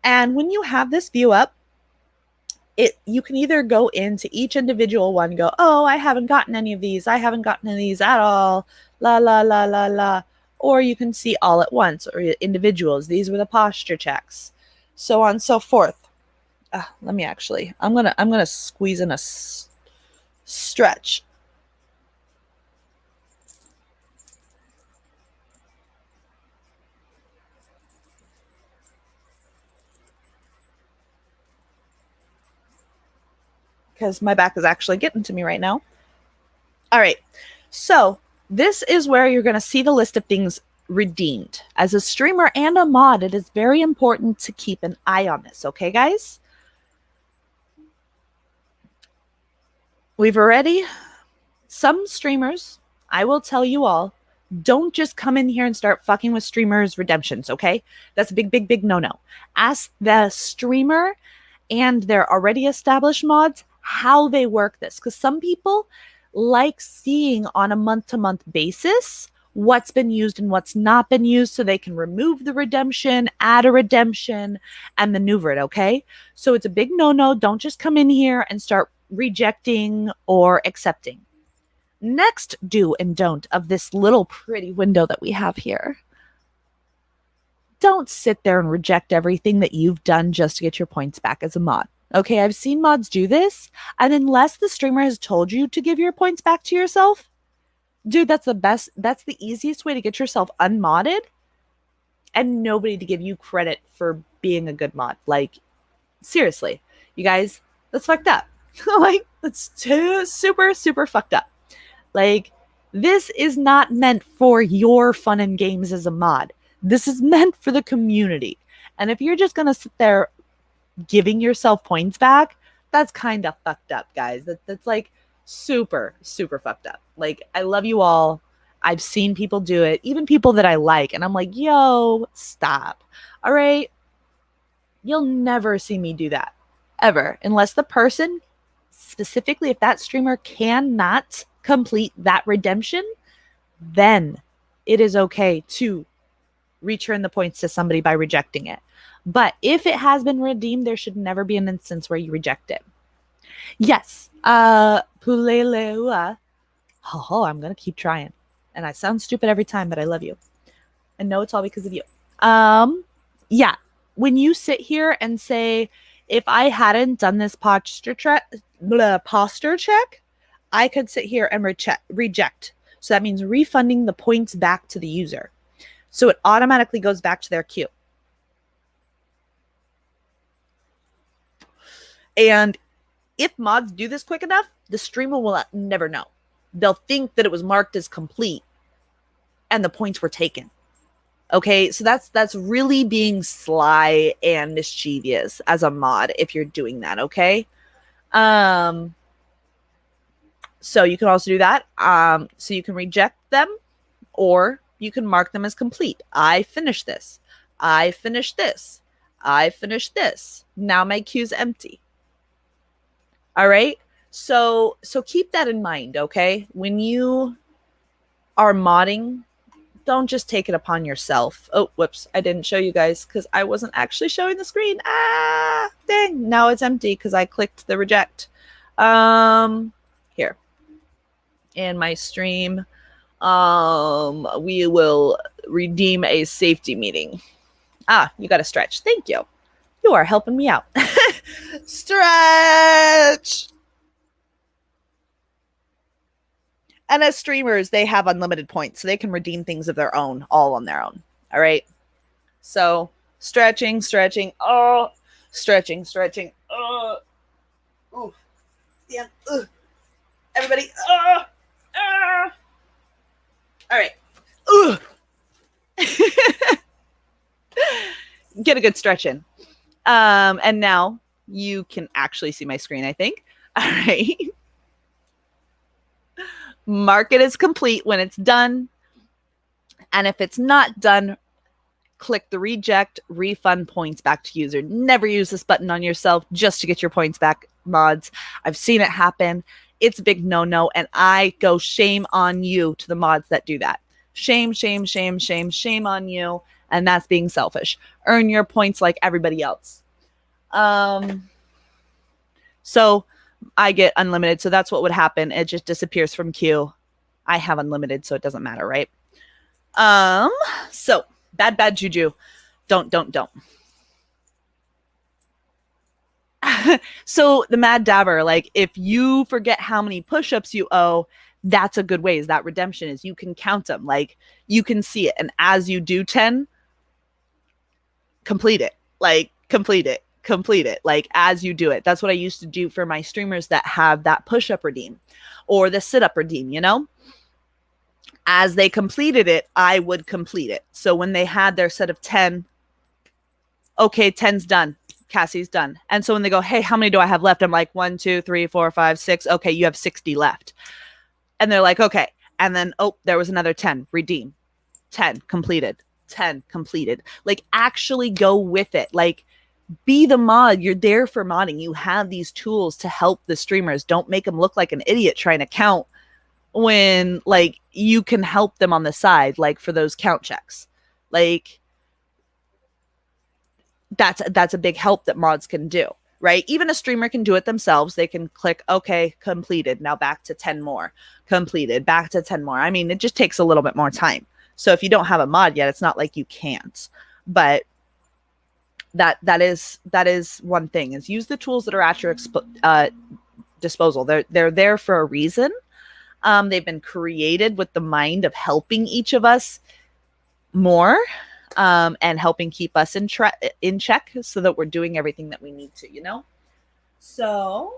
Speaker 1: And when you have this view up, you can either go into each individual one and go, oh, I haven't gotten any of these. I haven't gotten any of these at all. La, la, la, la, la. Or you can see all at once or individuals. These were the posture checks. So on and so forth. Let me actually, I'm gonna squeeze in a stretch. Because my back is actually getting to me right now. All right, so this is where you're gonna see the list of things redeemed. As a streamer and a mod, it is very important to keep an eye on this, okay, guys? We've already, some streamers, I will tell you all, don't just come in here and start fucking with streamers' redemptions, okay? That's a big, big, big no-no. Ask the streamer and their already established mods how they work this. Because some people like seeing on a month-to-month basis what's been used and what's not been used so they can remove the redemption, add a redemption, and maneuver it, okay? So it's a big no-no. Don't just come in here and start rejecting or accepting. Next do and don't of this little pretty window that we have here. Don't sit there and reject everything that you've done just to get your points back as a mod. Okay, I've seen mods do this, and unless the streamer has told you to give your points back to yourself, dude, that's the easiest way to get yourself unmodded and nobody to give you credit for being a good mod. Like, seriously, you guys, that's fucked up. Like, that's too super, super fucked up. Like, this is not meant for your fun and games as a mod. This is meant for the community. And if you're just going to sit there giving yourself points back, that's kind of fucked up, guys. That's like super, super fucked up. Like, I love you all. I've seen people do it, even people that I like. And I'm like, yo, stop. All right. You'll never see me do that ever, unless the person, specifically if that streamer cannot complete that redemption, then it is okay to return the points to somebody by rejecting it. But if it has been redeemed, there should never be an instance where you reject it. Yes. Puleleua. Oh, I'm going to keep trying. And I sound stupid every time, but I love you. And no, it's all because of you. Yeah. When you sit here and say, if I hadn't done this posture check, I could sit here and reject. So that means refunding the points back to the user. So it automatically goes back to their queue. And if mods do this quick enough, the streamer will never know. They'll think that it was marked as complete and the points were taken. Okay, so that's really being sly and mischievous as a mod if you're doing that, okay? So you can also do that. So you can reject them or you can mark them as complete. I finished this. I finished this. I finished this. Now my queue's empty. All right? So keep that in mind, okay? When you are modding don't just take it upon yourself. Oh, whoops. I didn't show you guys because I wasn't actually showing the screen. Ah, dang. Now it's empty because I clicked the reject. Here in my stream, we will redeem a safety meeting. Ah, you got to stretch. Thank you. You are helping me out. Stretch. And as streamers, they have unlimited points, so they can redeem things of their own, all on their own. All right. So stretching, stretching. Oh, stretching, stretching. Oh, yeah. Everybody. All right. Get a good stretch in. And now you can actually see my screen, I think. All right. Mark it as complete when it's done. And if it's not done, click the reject, refund points back to user. Never use this button on yourself just to get your points back, mods. I've seen it happen. It's a big no-no, and I go shame on you to the mods that do that. Shame, shame, shame, shame, shame on you, and that's being selfish. Earn your points like everybody else. So I get unlimited, so that's what would happen. It just disappears from queue. I have unlimited, so it doesn't matter, right? So bad juju. Don't. So the Mad Dabber, like if you forget how many push-ups you owe, that's a good way. Is that redemption is you can count them, like you can see it, and as you do 10, complete it. Like complete it. Like as you do it. That's what I used to do for my streamers that have that push-up redeem or the sit-up redeem, you know? As they completed it, I would complete it. So when they had their set of 10, okay, 10's done. Cassie's done. And so when they go, hey, how many do I have left? I'm like, 1, 2, 3, 4, 5, 6. Okay, you have 60 left. And they're like, okay. And then, oh, there was another 10. Redeem. 10 completed. 10 completed. Like actually go with it. Like be the mod. You're there for modding. You have these tools to help the streamers. Don't make them look like an idiot trying to count when like you can help them on the side, like for those count checks. Like that's a big help that mods can do, right? Even a streamer can do it themselves. They can click, okay, completed. Now back to 10 more. Completed. Back to 10 more. I mean, it just takes a little bit more time. So if you don't have a mod yet, it's not like you can't. But that is one thing, is use the tools that are at your disposal. They're there for a reason. They've been created with the mind of helping each of us more, and helping keep us in check so that we're doing everything that we need to, you know? So,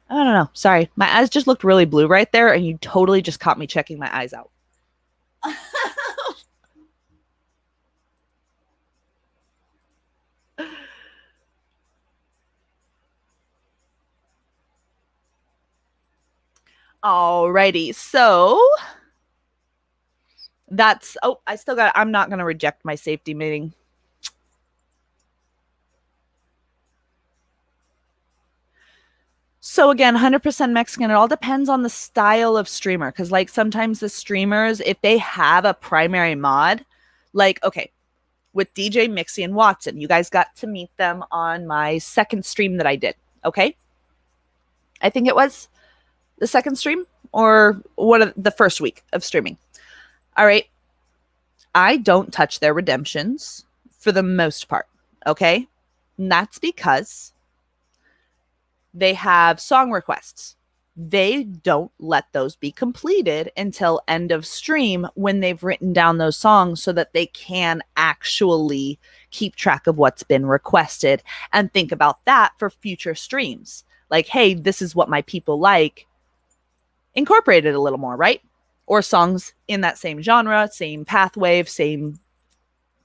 Speaker 1: I don't know. Sorry. My eyes just looked really blue right there, and you totally just caught me checking my eyes out. Alrighty, so that's, oh, I'm not going to reject my safety meeting. So again, 100% Mexican. It all depends on the style of streamer. Because like sometimes the streamers, if they have a primary mod, like, okay, with DJ Mixie and Watson, you guys got to meet them on my second stream that I did. Okay. I think it was the second stream or the first week of streaming. All right. I don't touch their redemptions for the most part. Okay. And that's because they have song requests. They don't let those be completed until end of stream when they've written down those songs so that they can actually keep track of what's been requested and think about that for future streams. Like, hey, this is what my people like. Incorporate it a little more, right? Or songs in that same genre, same pathwave, same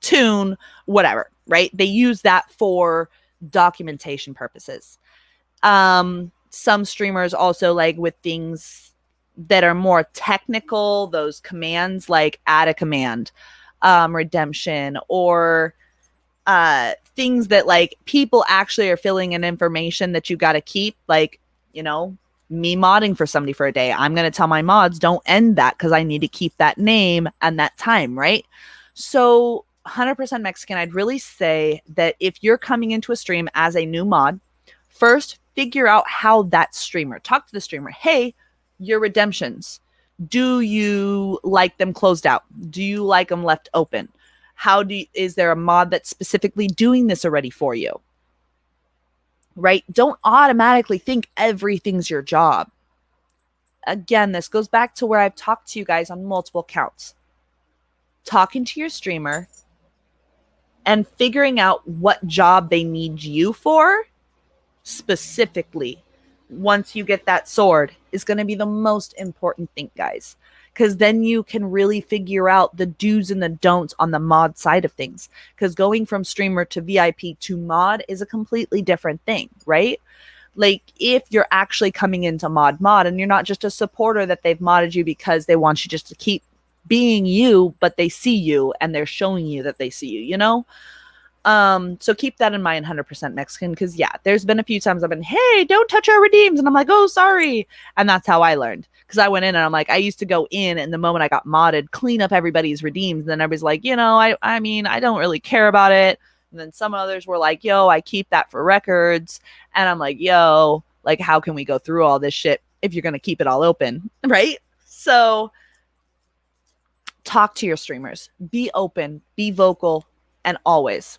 Speaker 1: tune, whatever, right? They use that for documentation purposes. Some streamers also like with things that are more technical, those commands like add a command, redemption, or things that like people actually are filling in information that you got to keep, like, you know, me modding for somebody for a day, I'm going to tell my mods, don't end that because I need to keep that name and that time, right? So 100% Mexican, I'd really say that if you're coming into a stream as a new mod, first figure out how that streamer, talk to the streamer. Hey, your redemptions, do you like them closed out? Do you like them left open? Is there a mod that's specifically doing this already for you? Right? Don't automatically think everything's your job. Again, this goes back to where I've talked to you guys on multiple counts. Talking to your streamer and figuring out what job they need you for specifically once you get that sword is going to be the most important thing, guys, because then you can really figure out the do's and the don'ts on the mod side of things, because going from streamer to VIP to mod is a completely different thing, right? Like if you're actually coming into mod and you're not just a supporter that they've modded you because they want you just to keep being you, but they see you and they're showing you that they see you, you know? So keep that in mind, 100% Mexican, because yeah, there's been a few times I've been, hey, don't touch our redeems, and I'm like, oh, sorry, and that's how I learned, because I went in and I'm like, I used to go in and the moment I got modded, clean up everybody's redeems, and then everybody's like, you know, I mean, I don't really care about it, and then some others were like, yo, I keep that for records, and I'm like, yo, like, how can we go through all this shit if you're gonna keep it all open, right? So talk to your streamers, be open, be vocal, and always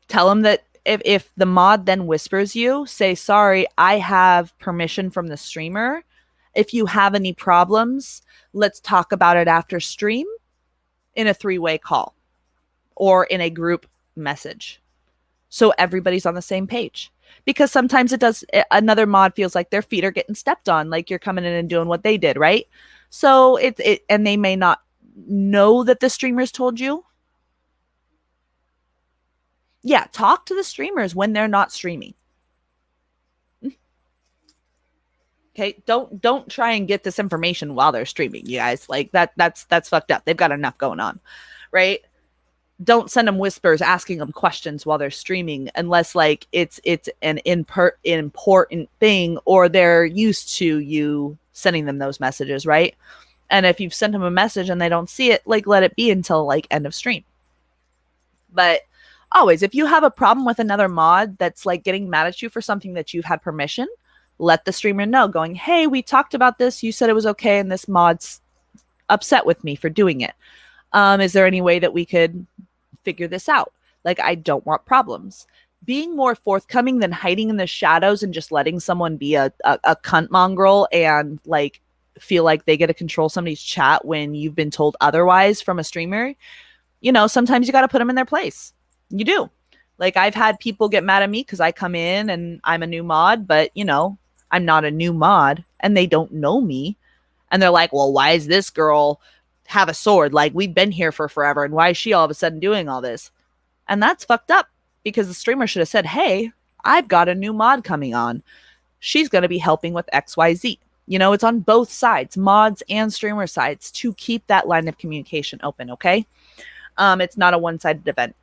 Speaker 1: tell them that if the mod then whispers you, say, sorry, I have permission from the streamer. If you have any problems, let's talk about it after stream in a 3-way call or in a group message. So everybody's on the same page. Because sometimes another mod feels like their feet are getting stepped on, like you're coming in and doing what they did, right? So and they may not know that the streamers told you. Yeah, talk to the streamers when they're not streaming. Okay, don't try and get this information while they're streaming, you guys. Like that's fucked up. They've got enough going on, right? Don't send them whispers asking them questions while they're streaming unless like it's an important thing or they're used to you sending them those messages, right? And if you've sent them a message and they don't see it, like let it be until like end of stream. But always, if you have a problem with another mod that's like getting mad at you for something that you've had permission, let the streamer know, going, hey, we talked about this. You said it was okay, and this mod's upset with me for doing it. Is there any way that we could figure this out? Like, I don't want problems. Being more forthcoming than hiding in the shadows and just letting someone be a cunt mongrel and like feel like they get to control somebody's chat when you've been told otherwise from a streamer. You know, sometimes you got to put them in their place. You do. Like, I've had people get mad at me because I come in and I'm a new mod, but, you know, I'm not a new mod and they don't know me. And they're like, well, why is this girl have a sword? Like, we've been here for forever. And why is she all of a sudden doing all this? And that's fucked up because the streamer should have said, hey, I've got a new mod coming on. She's going to be helping with XYZ. You know, it's on both sides, mods and streamer sides, to keep that line of communication open, okay? It's not a one-sided event.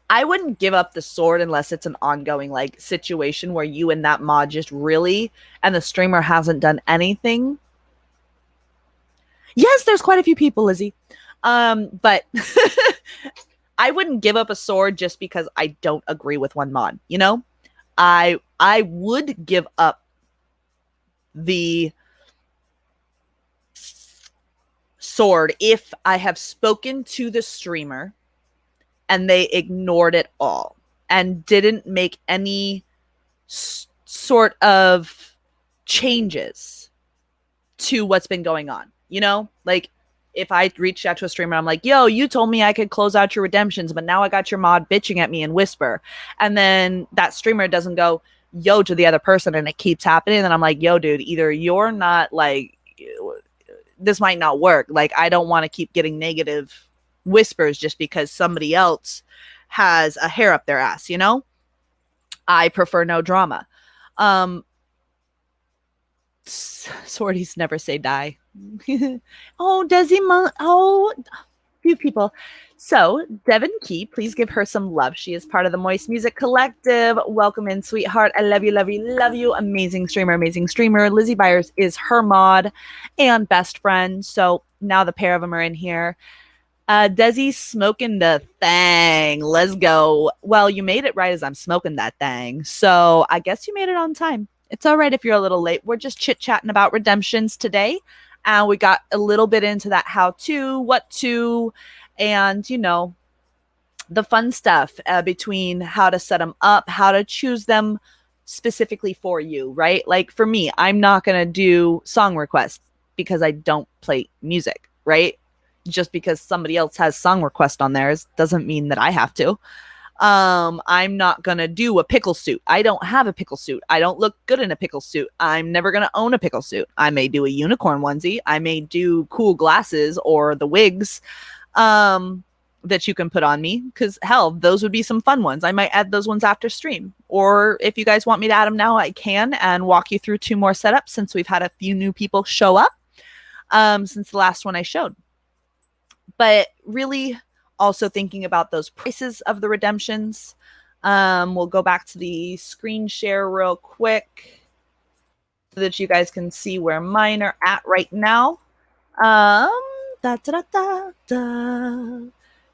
Speaker 1: I wouldn't give up the sword unless it's an ongoing like situation where you and that mod just really, and the streamer hasn't done anything. Yes, there's quite a few people, Lizzie. But I wouldn't give up a sword just because I don't agree with one mod, you know? I would give up the sword if I have spoken to the streamer and they ignored it all and didn't make any sort of changes to what's been going on. You know, like if I reached out to a streamer, I'm like, yo, you told me I could close out your redemptions, but now I got your mod bitching at me and whisper. And then that streamer doesn't go, yo, to the other person, and it keeps happening. And I'm like, yo, dude, either you're not like, this might not work. Like, I don't want to keep getting negative whispers just because somebody else has a hair up their ass, you know? I prefer no drama. Sorties never say die. Oh, Desi Oh, few people. So, Devin Key, please give her some love. She is part of the Moist Music Collective. Welcome in, sweetheart. I love you, love you, love you. Amazing streamer, amazing streamer. Lizzie Byers is her mod and best friend. So now the pair of them are in here. Desi's smoking the thing. Let's go. Well, you made it right as I'm smoking that thing. So I guess you made it on time. It's all right if you're a little late. We're just chit chatting about redemptions today. And we got a little bit into that how to, what to, and, the fun stuff between how to set them up, how to choose them specifically for you, right? Like for me, I'm not going to do song requests because I don't play music, right? Just because somebody else has song request on theirs doesn't mean that I have to. I'm not gonna do a pickle suit. I don't have a pickle suit. I don't look good in a pickle suit. I'm never gonna own a pickle suit. I may do a unicorn onesie. I may do cool glasses or the wigs that you can put on me, because hell, those would be some fun ones. I might add those ones after stream, or if you guys want me to add them now, I can, and walk you through 2 more setups since we've had a few new people show up since the last one I showed. But really also thinking about those prices of the redemptions. We'll go back to the screen share real quick so that you guys can see where mine are at right now. Da, da, da, da, da.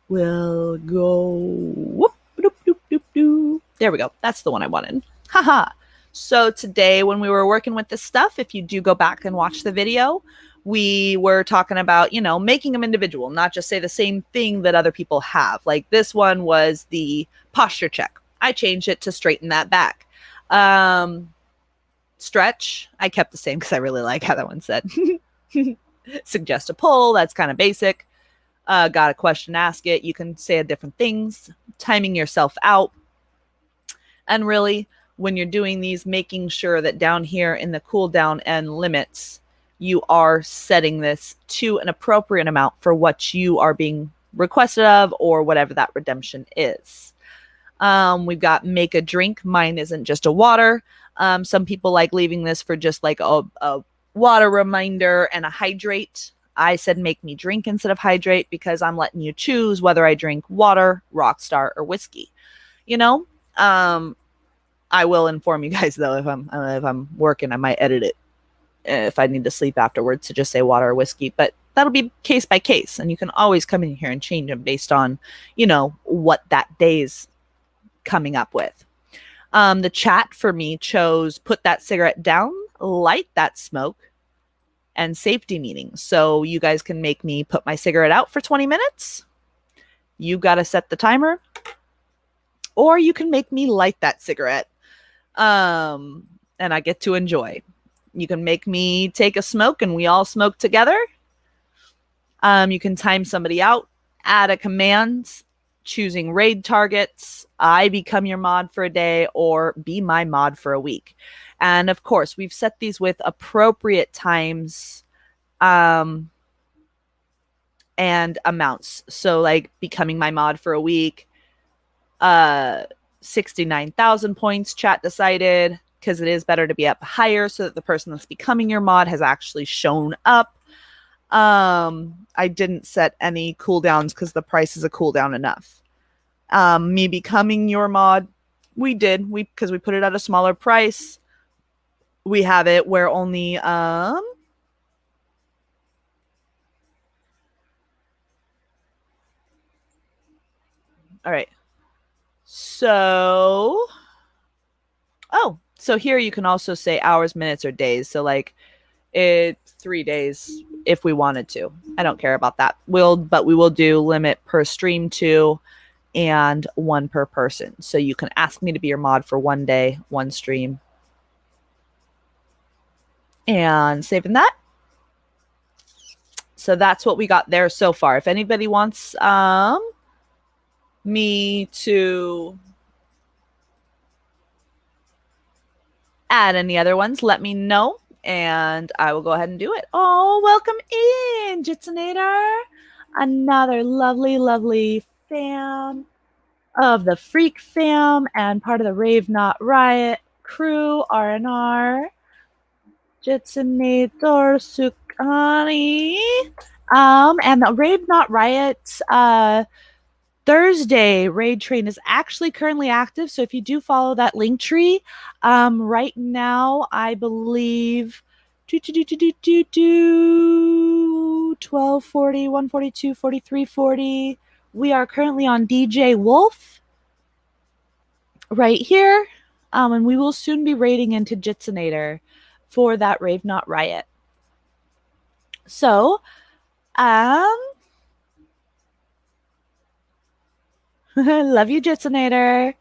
Speaker 1: We'll go. Whoop, doop, doop, doop, doop. There we go. That's the one I wanted. Haha. So today, when we were working with this stuff, if you do go back and watch the video, we were talking about, making them individual, not just say the same thing that other people have. Like this one was the posture check. I changed it to straighten that back. Stretch, I kept the same because I really like how that one said. Suggest a pull, that's kind of basic. Got a question, ask it. You can say different things, timing yourself out. And really, when you're doing these, making sure that down here in the cooldown and limits, you are setting this to an appropriate amount for what you are being requested of or whatever that redemption is. We've got make a drink. Mine isn't just a water. Some people like leaving this for just like a water reminder and a hydrate. I said make me drink instead of hydrate because I'm letting you choose whether I drink water, Rockstar, or whiskey. I will inform you guys though if I'm working, I might edit it if I need to sleep afterwards to just say water or whiskey, but that'll be case by case, and you can always come in here and change them based on what that day's coming up with. The chat for me chose put that cigarette down, light that smoke, and safety meetings. So you guys can make me put my cigarette out for 20 minutes. You got to set the timer, or you can make me light that cigarette, and I get to enjoy. You can make me take a smoke and we all smoke together. You can time somebody out, add a command, choosing raid targets. I become your mod for a day or be my mod for a week. And of course, we've set these with appropriate times and amounts. So like becoming my mod for a week, 69,000 points, chat decided, because it is better to be up higher so that the person that's becoming your mod has actually shown up. I didn't set any cooldowns because the price is a cooldown enough. Me becoming your mod, because we put it at a smaller price. We have it where only all right. So here you can also say hours, minutes, or days. So like it's 3 days if we wanted to. I don't care about that. But we will do limit per stream 2 and 1 per person. So you can ask me to be your mod for 1 day, 1 stream. And saving that. So that's what we got there so far. If anybody wants me to add any other ones, let me know and I will go ahead and do it. Oh, welcome in, Jitsinator. Another lovely, lovely fan of the Freak Fam and part of the Rave Not Riot crew, R&R. Jitsinator Sukani. And the Rave Not Riot Thursday raid train is actually currently active. So if you do follow that link tree, right now I believe 1240, 142, 4340. We are currently on DJ Wolf right here. And we will soon be raiding into Jitsinator for that Rave Not Riot. So, love you, Jitsinator.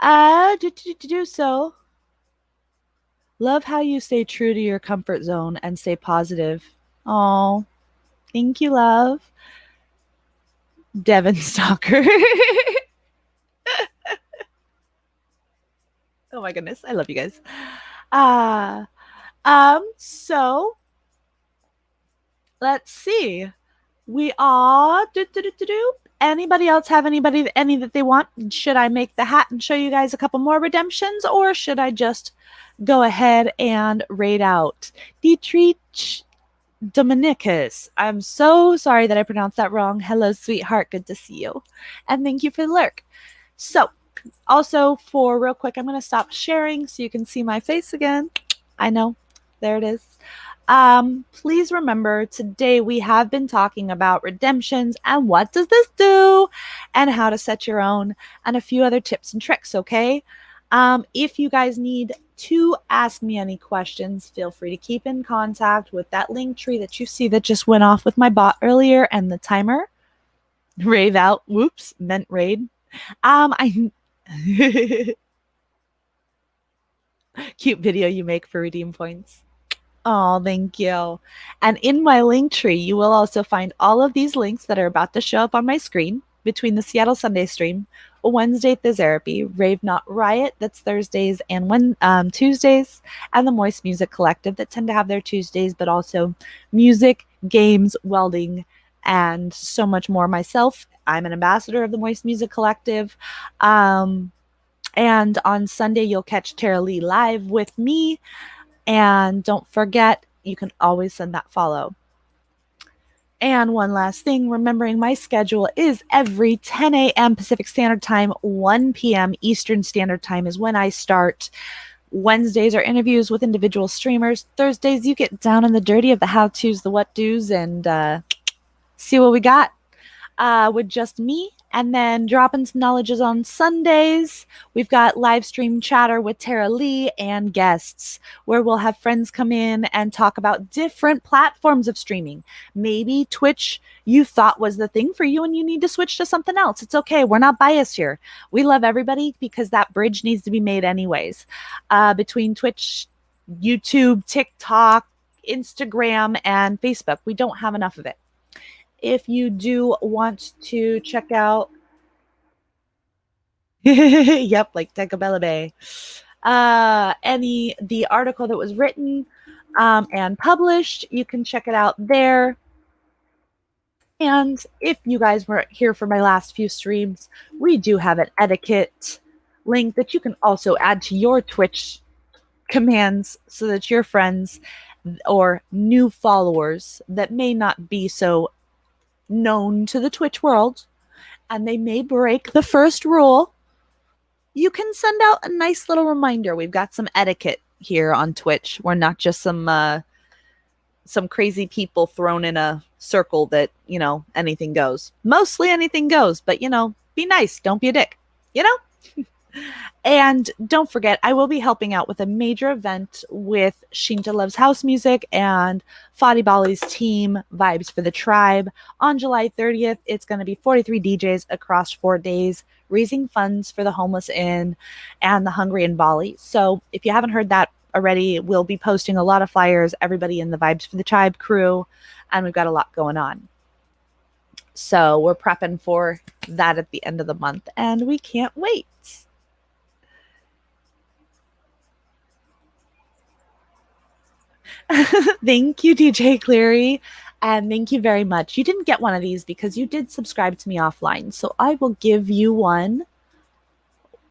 Speaker 1: Do so. Love how you stay true to your comfort zone and stay positive. Oh, thank you, love. Devin Stalker. Oh my goodness, I love you guys. So let's see. We are anybody else have any that they want? Should I make the hat and show you guys a couple more redemptions, or should I just go ahead and raid out Dietrich Dominicus? I'm so sorry that I pronounced that wrong. Hello, sweetheart. Good to see you. And thank you for the lurk. So, also for real quick, I'm going to stop sharing so you can see my face again. I know. There it is. Please remember today we have been talking about redemptions and what does this do and how to set your own and a few other tips and tricks, okay? If you guys need to ask me any questions, feel free to keep in contact with that link tree that you see that just went off with my bot earlier and the timer. Rave out. Whoops, meant raid. I cute video you make for redeem points. Oh, thank you. And in my link tree, you will also find all of these links that are about to show up on my screen between the Seattle Sunday stream, Wednesday Therapy, Rave Not Riot, that's Thursdays and Tuesdays, and the Moist Music Collective that tend to have their Tuesdays, but also music, games, welding, and so much more. Myself, I'm an ambassador of the Moist Music Collective. And on Sunday, you'll catch Tara Lee live with me. And don't forget, you can always send that follow. And one last thing, remembering my schedule is every 10 a.m. Pacific Standard Time, 1 p.m. Eastern Standard Time is when I start. Wednesdays are interviews with individual streamers. Thursdays, you get down in the dirty of the how-tos, the what-dos, and see what we got with just me. And then dropping some knowledges on Sundays. We've got live stream chatter with Tara Lee and guests where we'll have friends come in and talk about different platforms of streaming. Maybe Twitch you thought was the thing for you and you need to switch to something else. It's okay. We're not biased here. We love everybody because that bridge needs to be made anyways. Between Twitch, YouTube, TikTok, Instagram, and Facebook. We don't have enough of it. If you do want to check out yep, like Decabella Bay, the article that was written and published, you can check it out there. And if you guys were here for my last few streams, we do have an etiquette link that you can also add to your Twitch commands so that your friends or new followers that may not be so known to the Twitch world, and they may break the first rule, you can send out a nice little reminder. We've got some etiquette here on Twitch. We're not just some crazy people thrown in a circle that, anything goes. Mostly anything goes, but, be nice. Don't be a dick, And don't forget, I will be helping out with a major event with Shinta Loves House Music and Fadi Bali's team, Vibes for the Tribe. On July 30th, it's going to be 43 DJs across 4 days, raising funds for the homeless in and the hungry in Bali. So if you haven't heard that already, we'll be posting a lot of flyers, everybody in the Vibes for the Tribe crew, and we've got a lot going on. So we're prepping for that at the end of the month, and we can't wait. Thank you, DJ Cleary. And thank you very much. You didn't get one of these because you did subscribe to me offline. So I will give you one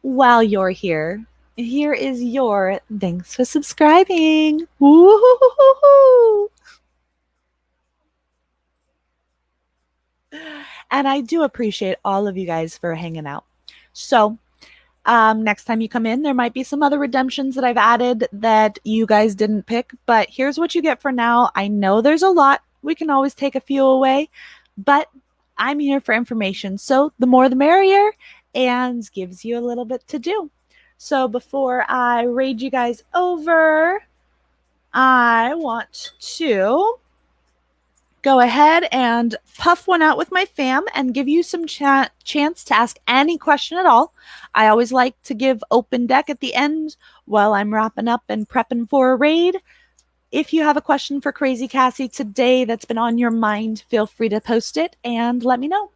Speaker 1: while you're here. here is your thanks for subscribing. Woo-hoo-hoo-hoo-hoo. And I do appreciate all of you guys for hanging out. So, next time you come in, there might be some other redemptions that I've added that you guys didn't pick, but here's what you get for now. I know there's a lot. We can always take a few away, but I'm here for information. So the more the merrier, and gives you a little bit to do. So before I raid you guys over, I want to go ahead and puff one out with my fam and give you some chance to ask any question at all. I always like to give open deck at the end while I'm wrapping up and prepping for a raid. If you have a question for Crazy Cassie today that's been on your mind, feel free to post it and let me know.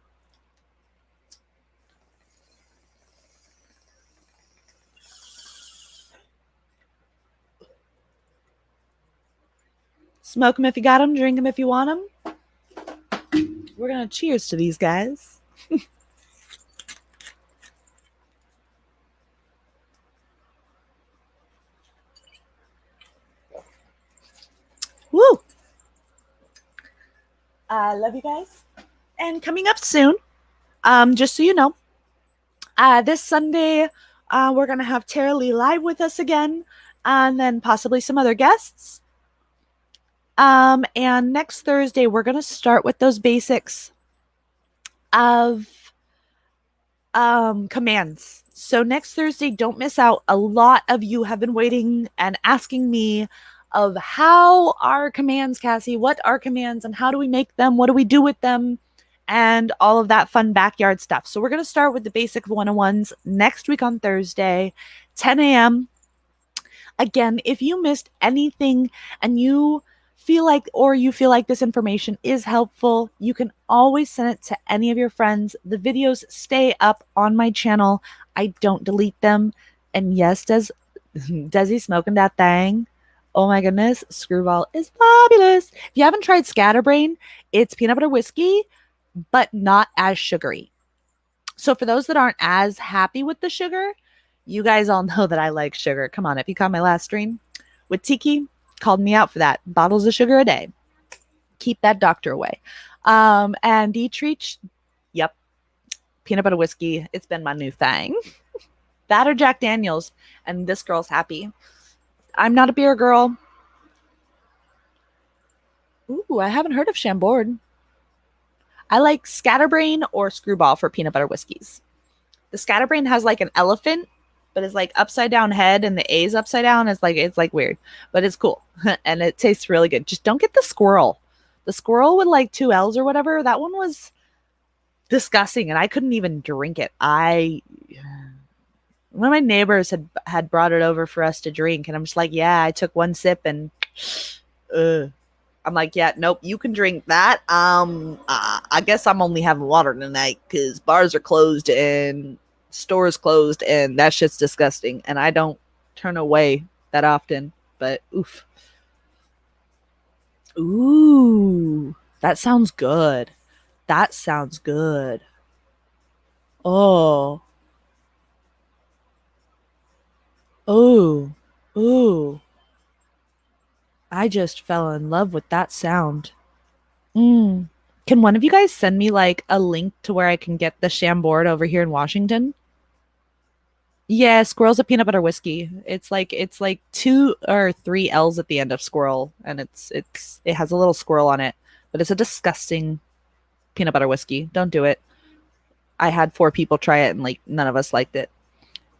Speaker 1: Smoke them if you got them, drink them if you want them. We're going to cheers to these guys. Woo! I love you guys. And coming up soon, just so you know, this Sunday, we're going to have Tara Lee live with us again, and then possibly some other guests. And next Thursday, we're going to start with those basics of commands. So next Thursday, don't miss out. A lot of you have been waiting and asking me of how are commands, Cassie? What are commands and how do we make them? What do we do with them? And all of that fun backyard stuff. So we're going to start with the basic 101s next week on Thursday, 10 a.m. Again, if you missed anything and you feel like this information is helpful, you can always send it to any of your friends. The videos stay up on my channel. I don't delete them. And yes, does he smoking that thing? Oh my goodness, Screwball is fabulous. If you haven't tried Scatterbrain, it's peanut butter whiskey, but not as sugary. So for those that aren't as happy with the sugar, you guys all know that I like sugar. Come on, if you caught my last stream with Tiki, called me out for that. Bottles of sugar a day. Keep that doctor away. And Dietrich, yep, peanut butter whiskey. It's been my new thing. That or Jack Daniels, and this girl's happy. I'm not a beer girl. Ooh, I haven't heard of Chambord. I like Scatterbrain or Screwball for peanut butter whiskeys. The Scatterbrain has like an elephant, but it's like upside down head, and the A's upside down. It's like weird, but it's cool. And it tastes really good. Just don't get the squirrel. The squirrel with like 2 L's or whatever. That one was disgusting, and I couldn't even drink it. One of my neighbors had brought it over for us to drink, and I'm just like, yeah, I took one sip and I'm like, yeah, nope, you can drink that. I guess I'm only having water tonight because bars are closed and stores closed, and that shit's disgusting. And I don't turn away that often, but oof. Ooh, that sounds good. That sounds good. Oh. Oh. Ooh. I just fell in love with that sound. Mm. Can one of you guys send me like a link to where I can get the Chambord over here in Washington? Yeah, Squirrel's a peanut butter whiskey. It's like 2 or 3 L's at the end of Squirrel, and it has a little squirrel on it, but it's a disgusting peanut butter whiskey. Don't do it. I had 4 people try it, and like none of us liked it.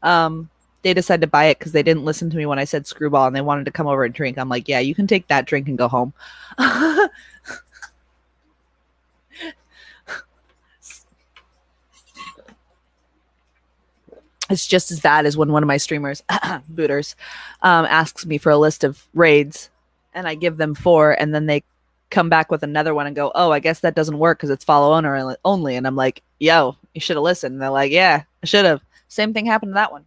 Speaker 1: They decided to buy it because they didn't listen to me when I said Screwball, and they wanted to come over and drink. I'm like, yeah, you can take that drink and go home. It's just as bad as when one of my streamers, booters, asks me for a list of raids, and I give them 4, and then they come back with another one and go, "Oh, I guess that doesn't work because it's follow owner only." And I'm like, "Yo, you should have listened." And they're like, "Yeah, I should have." Same thing happened to that one.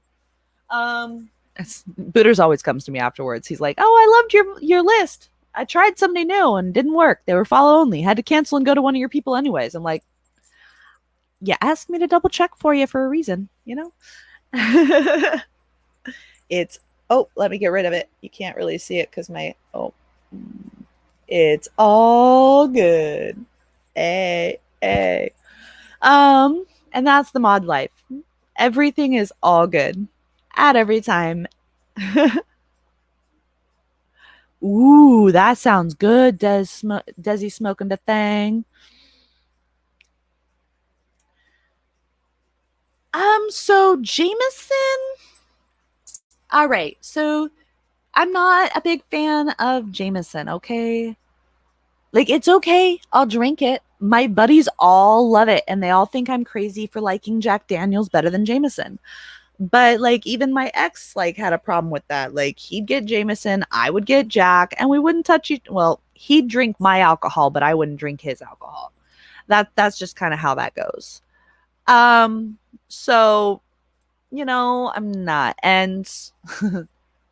Speaker 1: Booters always comes to me afterwards. He's like, "Oh, I loved your list. I tried somebody new and didn't work. They were follow only. Had to cancel and go to one of your people anyways." I'm like, "Yeah, ask me to double check for you for a reason, you know." It's, oh, let me get rid of it. You can't really see it because my, oh, it's all good. Hey, hey. And that's the mod life. Everything is all good at every time. Ooh, that sounds good. Desi smoking the thing. So Jameson. All right. So I'm not a big fan of Jameson, okay? Like, it's okay. I'll drink it. My buddies all love it, and they all think I'm crazy for liking Jack Daniels better than Jameson. But like, even my ex like had a problem with that. Like, he'd get Jameson, I would get Jack, and we wouldn't touch it. Well, he'd drink my alcohol, but I wouldn't drink his alcohol. That's just kind of how that goes. So I'm not. And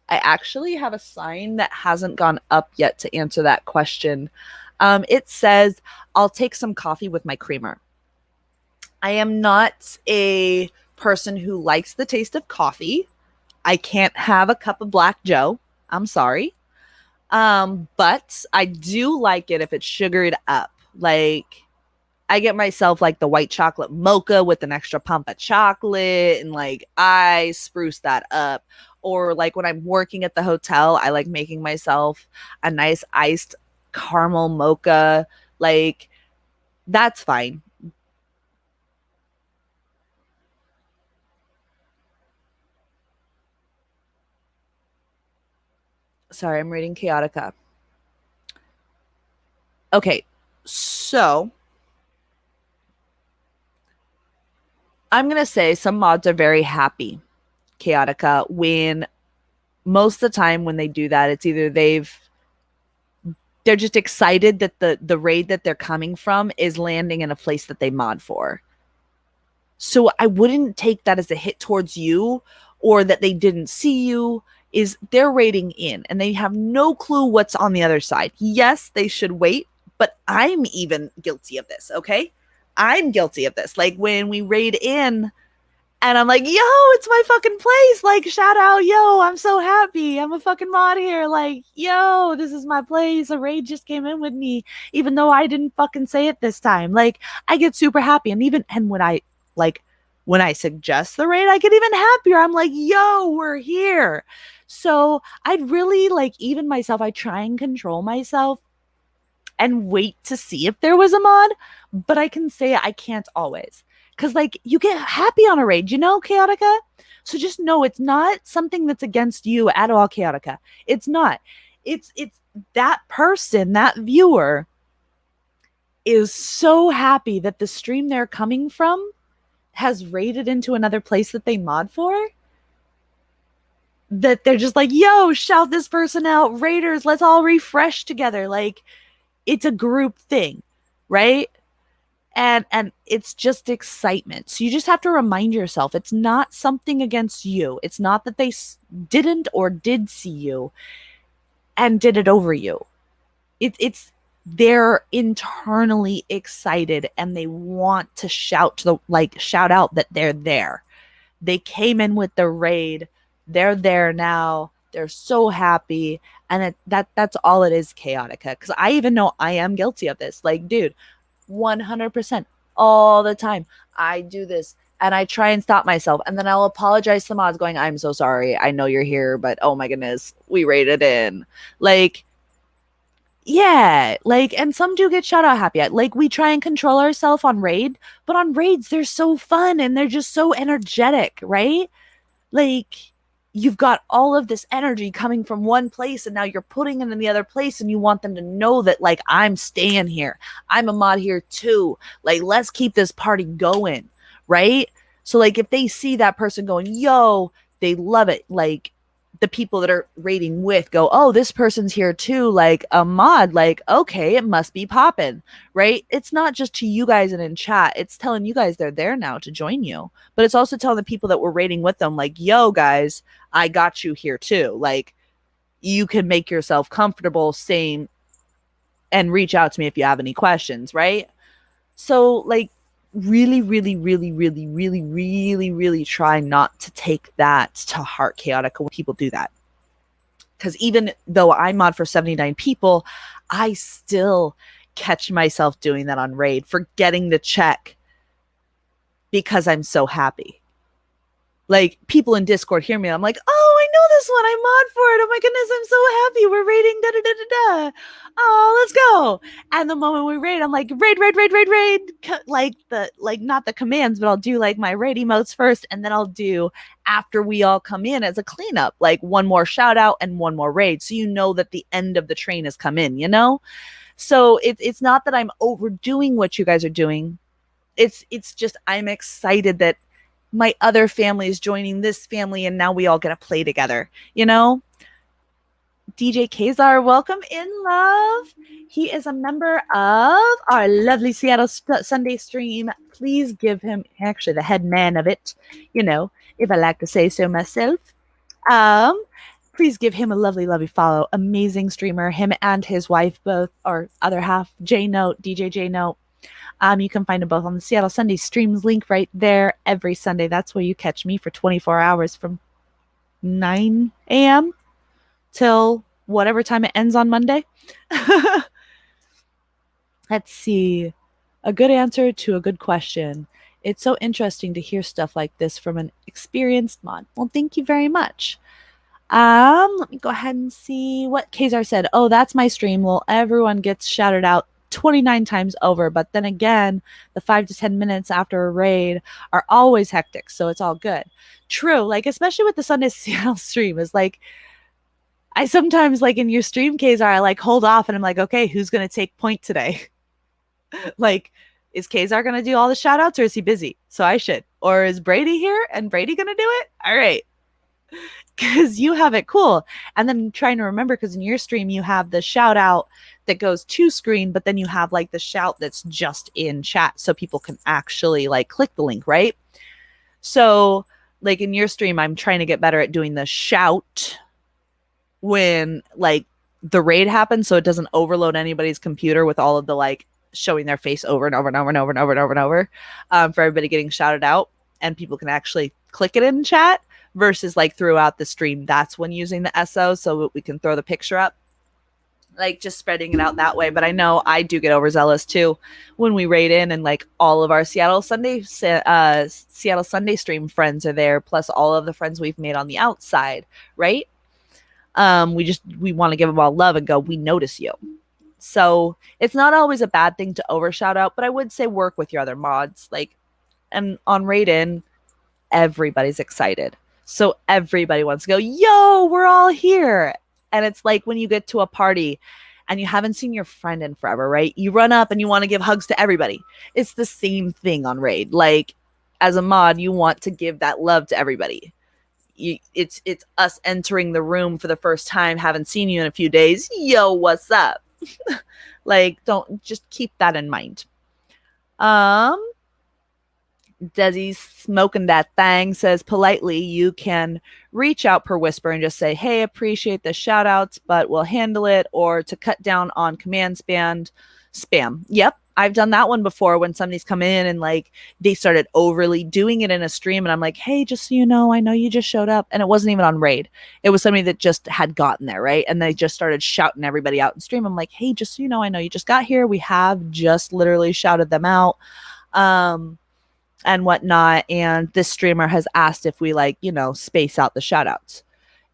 Speaker 1: I actually have a sign that hasn't gone up yet to answer that question. It says, I'll take some coffee with my creamer. I am not a person who likes the taste of coffee. I can't have a cup of Black Joe. I'm sorry. But I do like it if it's sugared up. Like, I get myself like the white chocolate mocha with an extra pump of chocolate, and like I spruce that up. Or like when I'm working at the hotel, I like making myself a nice iced caramel mocha. Like, that's fine. Sorry, I'm reading Chaotica. Okay, so I'm gonna say some mods are very happy, Chaotica, when most of the time when they do that, it's either they're just excited that the raid that they're coming from is landing in a place that they mod for. So I wouldn't take that as a hit towards you, or that they didn't see you. Is they're raiding in and they have no clue what's on the other side. Yes, they should wait, but I'm even guilty of this, okay? I'm guilty of this. Like, when we raid in and I'm like, yo, it's my fucking place. Like, shout out, yo, I'm so happy. I'm a fucking mod here. Like, yo, this is my place. A raid just came in with me, even though I didn't fucking say it this time. Like, I get super happy. And like, when I suggest the raid, I get even happier. I'm like, yo, we're here. So I'd really like, even myself, I try and control myself and wait to see if there was a mod, but I can say I can't always. Cause like, you get happy on a raid, Chaotica? So just know it's not something that's against you at all, Chaotica. It's not. It's that person, that viewer is so happy that the stream they're coming from has raided into another place that they mod for, that they're just like, yo, shout this person out, raiders, let's all refresh together. Like, it's a group thing, right? And it's just excitement. So you just have to remind yourself it's not something against you. It's not that they didn't or did see you and did it over you. It's they're internally excited and they want to shout out that they're there. They came in with the raid. They're there now. They're so happy. And that's all it is, Chaotica. Because I even know I am guilty of this. Like, dude, 100% all the time I do this, and I try and stop myself, and then I'll apologize to mods going, I'm so sorry, I know you're here, but oh my goodness, we raided in. Like, yeah, like, and some do get shout out happy at. Like, we try and control ourselves on raid, but on raids they're so fun and they're just so energetic, right? Like, you've got all of this energy coming from one place and now you're putting it in the other place, and you want them to know that, like, I'm staying here, I'm a mod here too, like, let's keep this party going, right? So like, if they see that person going, yo, they love it. Like, the people that are raiding with go, oh, this person's here too, like a mod, like, okay, it must be popping, right? It's not just to you guys and in chat, it's telling you guys they're there now to join you, but it's also telling the people that were raiding with them, like, yo guys, I got you here too. Like, you can make yourself comfortable saying and reach out to me if you have any questions, right? So like, really, really, really, really, really, really, really try not to take that to heart, Chaotic, when people do that. Because even though I mod for 79 people, I still catch myself doing that on Raid, forgetting to check because I'm so happy. Like, people in Discord hear me, I'm like, oh, I know this one, I mod for it, oh my goodness, I'm so happy, we're raiding, da da da da da, oh, let's go. And the moment we raid, I'm like, raid, like not the commands, but I'll do like my raid emotes first, and then I'll do, after we all come in as a cleanup, like one more shout out and one more raid, so you know that the end of the train has come in, you know? So it's not that I'm overdoing what you guys are doing. It's just I'm excited that my other family is joining this family and now we all get to play together, you know? DJ Kazar, welcome in, love. He is a member of our lovely Seattle Sunday stream. Please give him, actually, the head man of it, you know, if I like to say so myself. Please give him a lovely, lovely follow. Amazing streamer. Him and his wife both, or other half, J Note, DJ J Note. You can find them both on the Seattle Sunday streams link right there every Sunday. That's where you catch me for 24 hours from 9 a.m. till whatever time it ends on Monday. Let's see. A good answer to a good question. It's so interesting to hear stuff like this from an experienced mod. Well, thank you very much. Let me go ahead and see what Kazar said. Oh, that's my stream. Well, everyone gets shouted out 29 times over, but then again, the 5 to 10 minutes after a raid are always hectic, so it's all good. True, like especially with the Sunday Seattle stream, is like I sometimes, like in your stream, Kazar, I like hold off and I'm like, okay, who's gonna take point today? Like, is Kazar gonna do all the shout outs or is he busy? So I should. Or is Brady here and Brady gonna do it? All right. Because you have it cool. And then trying to remember, because in your stream you have the shout out that goes to screen, but then you have like the shout that's just in chat so people can actually like click the link, right? So like in your stream, I'm trying to get better at doing the shout when like the raid happens, so it doesn't overload anybody's computer with all of the like showing their face over and over and over and over and over and over and over, for everybody getting shouted out, and people can actually click it in chat. Versus like throughout the stream, that's when using the SO so that we can throw the picture up, like just spreading it out that way. But I know I do get overzealous too when we raid in, and like all of our Seattle Sunday stream friends are there, plus all of the friends we've made on the outside, right? We want to give them all love and go, we notice you. So it's not always a bad thing to over shout out, but I would say work with your other mods, like, and on raid in, everybody's excited. So everybody wants to go, yo, we're all here. And it's like when you get to a party and you haven't seen your friend in forever, right? You run up and you want to give hugs to everybody. It's the same thing on raid. Like as a mod, you want to give that love to everybody. It's us entering the room for the first time, haven't seen you in a few days. Yo, what's up? Like, don't, just keep that in mind. Desi's smoking that thing says politely you can reach out per whisper and just say, hey, appreciate the shout outs, but we'll handle it, or to cut down on command spam. Yep, I've done that one before when somebody's come in and like they started overly doing it in a stream, and I'm like, hey, just so you know, I know you just showed up, and it wasn't even on raid. It was somebody that just had gotten there, right? And they just started shouting everybody out in stream. I'm like, hey, just so you know, I know you just got here. We have just literally shouted them out. And whatnot. And this streamer has asked if we like, you know, space out the shout outs.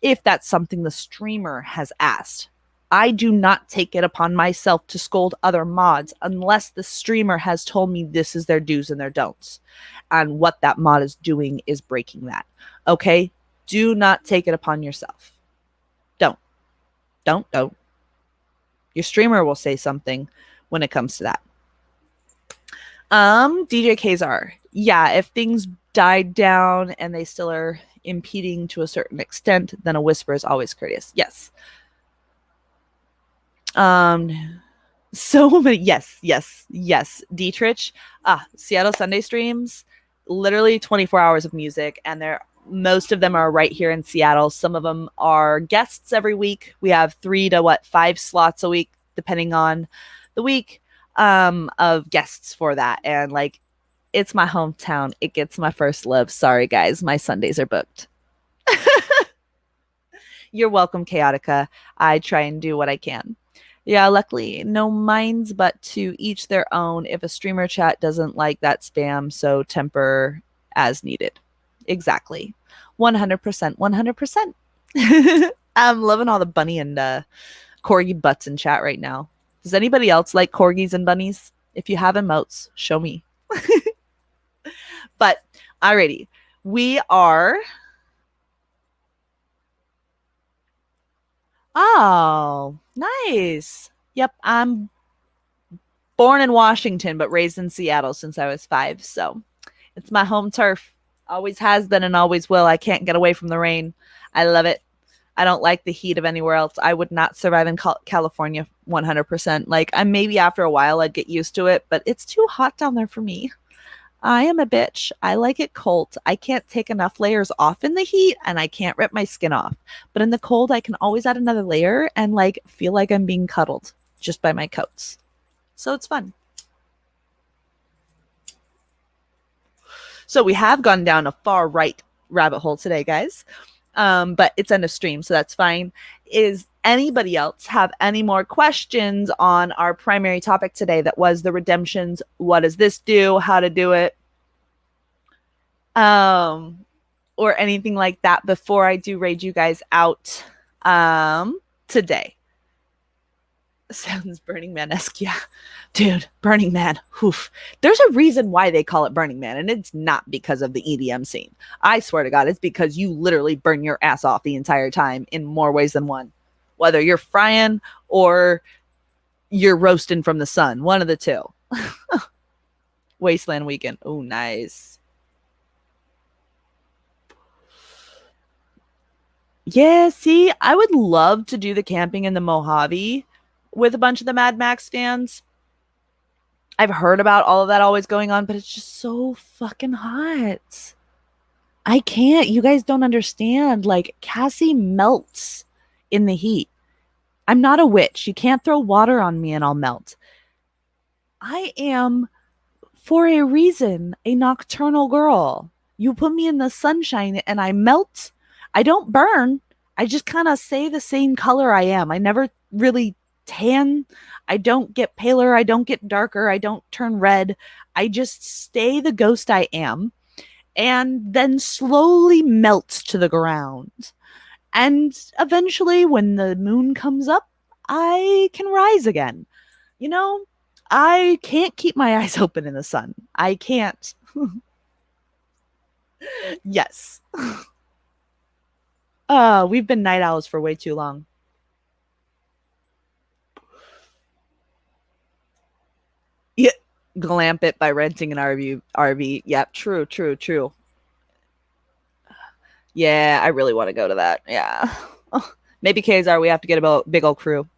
Speaker 1: If that's something the streamer has asked, I do not take it upon myself to scold other mods unless the streamer has told me this is their do's and their don'ts. And what that mod is doing is breaking that. Okay? Do not take it upon yourself. Don't. Your streamer will say something when it comes to that. DJ Kazar. Yeah, if things died down and they still are impeding to a certain extent, then a whisper is always courteous. Yes. So many. Yes. Dietrich. Seattle Sunday streams. Literally 24 hours of music, and most of them are right here in Seattle. Some of them are guests every week. We have 3 to 5 slots a week, depending on the week, of guests for that. And like It's my hometown. It gets my first love. Sorry, guys. My Sundays are booked. You're welcome, Chaotica. I try and do what I can. Yeah, luckily, no minds, but to each their own. If a streamer chat doesn't like that spam, so temper as needed. Exactly. 100%. 100%. I'm loving all the bunny and corgi butts in chat right now. Does anybody else like corgis and bunnies? If you have emotes, show me. But alrighty, we are. Oh, nice. Yep, I'm born in Washington, but raised in Seattle since I was 5. So it's my home turf. Always has been and always will. I can't get away from the rain. I love it. I don't like the heat of anywhere else. I would not survive in California 100%. Like, I maybe after a while I'd get used to it, but it's too hot down there for me. I am a bitch. I like it cold. I can't take enough layers off in the heat and I can't rip my skin off. But in the cold, I can always add another layer and like feel like I'm being cuddled just by my coats. So it's fun. So we have gone down a far right rabbit hole today, guys. But it's end of stream, so that's fine. Is anybody else have any more questions on our primary topic today that was the redemptions? What does this do? How to do it? Or anything like that before I do raid you guys out today. Sounds Burning Man-esque, yeah. Dude, Burning Man. Oof. There's a reason why they call it Burning Man, and it's not because of the EDM scene. I swear to God, it's because you literally burn your ass off the entire time in more ways than one. Whether you're frying or you're roasting from the sun, one of the two. Wasteland Weekend. Oh, nice. Yeah, see, I would love to do the camping in the Mojave with a bunch of the Mad Max fans. I've heard about all of that always going on, but it's just so fucking hot. I can't. You guys don't understand. Like, Cassie melts in the heat. I'm not a witch. You can't throw water on me and I'll melt. I am, for a reason, a nocturnal girl. You put me in the sunshine and I melt. I don't burn. I just kind of stay the same color I am. I never really tan. I don't get paler. I don't get darker. I don't turn red. I just stay the ghost I am and then slowly melts to the ground. And eventually, when the moon comes up, I can rise again. You know, I can't keep my eyes open in the sun. I can't. Yes. We've been night owls for way too long. Yeah, glamp it by renting an RV. Yep, true, true, true. Yeah, I really want to go to that. Yeah. Oh, maybe KZR, we have to get a big old crew.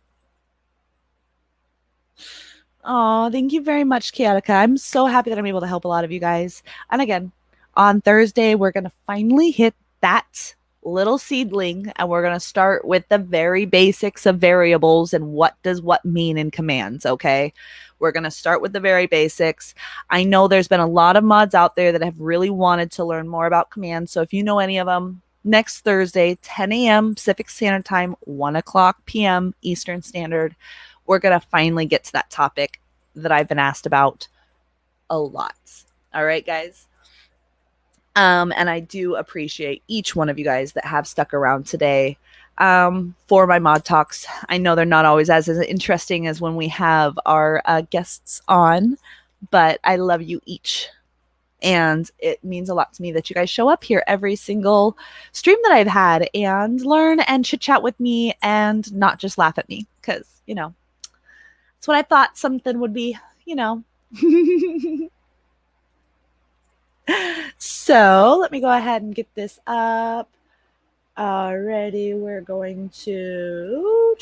Speaker 1: Oh, thank you very much, Kiatika. I'm so happy that I'm able to help a lot of you guys. And again, on Thursday, we're going to finally hit that little seedling and we're going to start with the very basics of variables and what does what mean in commands, okay? We're going to start with the very basics. I know there's been a lot of mods out there that have really wanted to learn more about commands. So if you know any of them, next Thursday, 10 a.m. Pacific Standard Time, 1 o'clock p.m. Eastern Standard, we're going to finally get to that topic that I've been asked about a lot. All right, guys. And I do appreciate each one of you guys that have stuck around today for my mod talks. I know they're not always as interesting as when we have our guests on, but I love you each. And it means a lot to me that you guys show up here every single stream that I've had and learn and chit chat with me and not just laugh at me. Because, you know, that's what I thought something would be, you know. So let me go ahead and get this up. Alrighty, we're going to.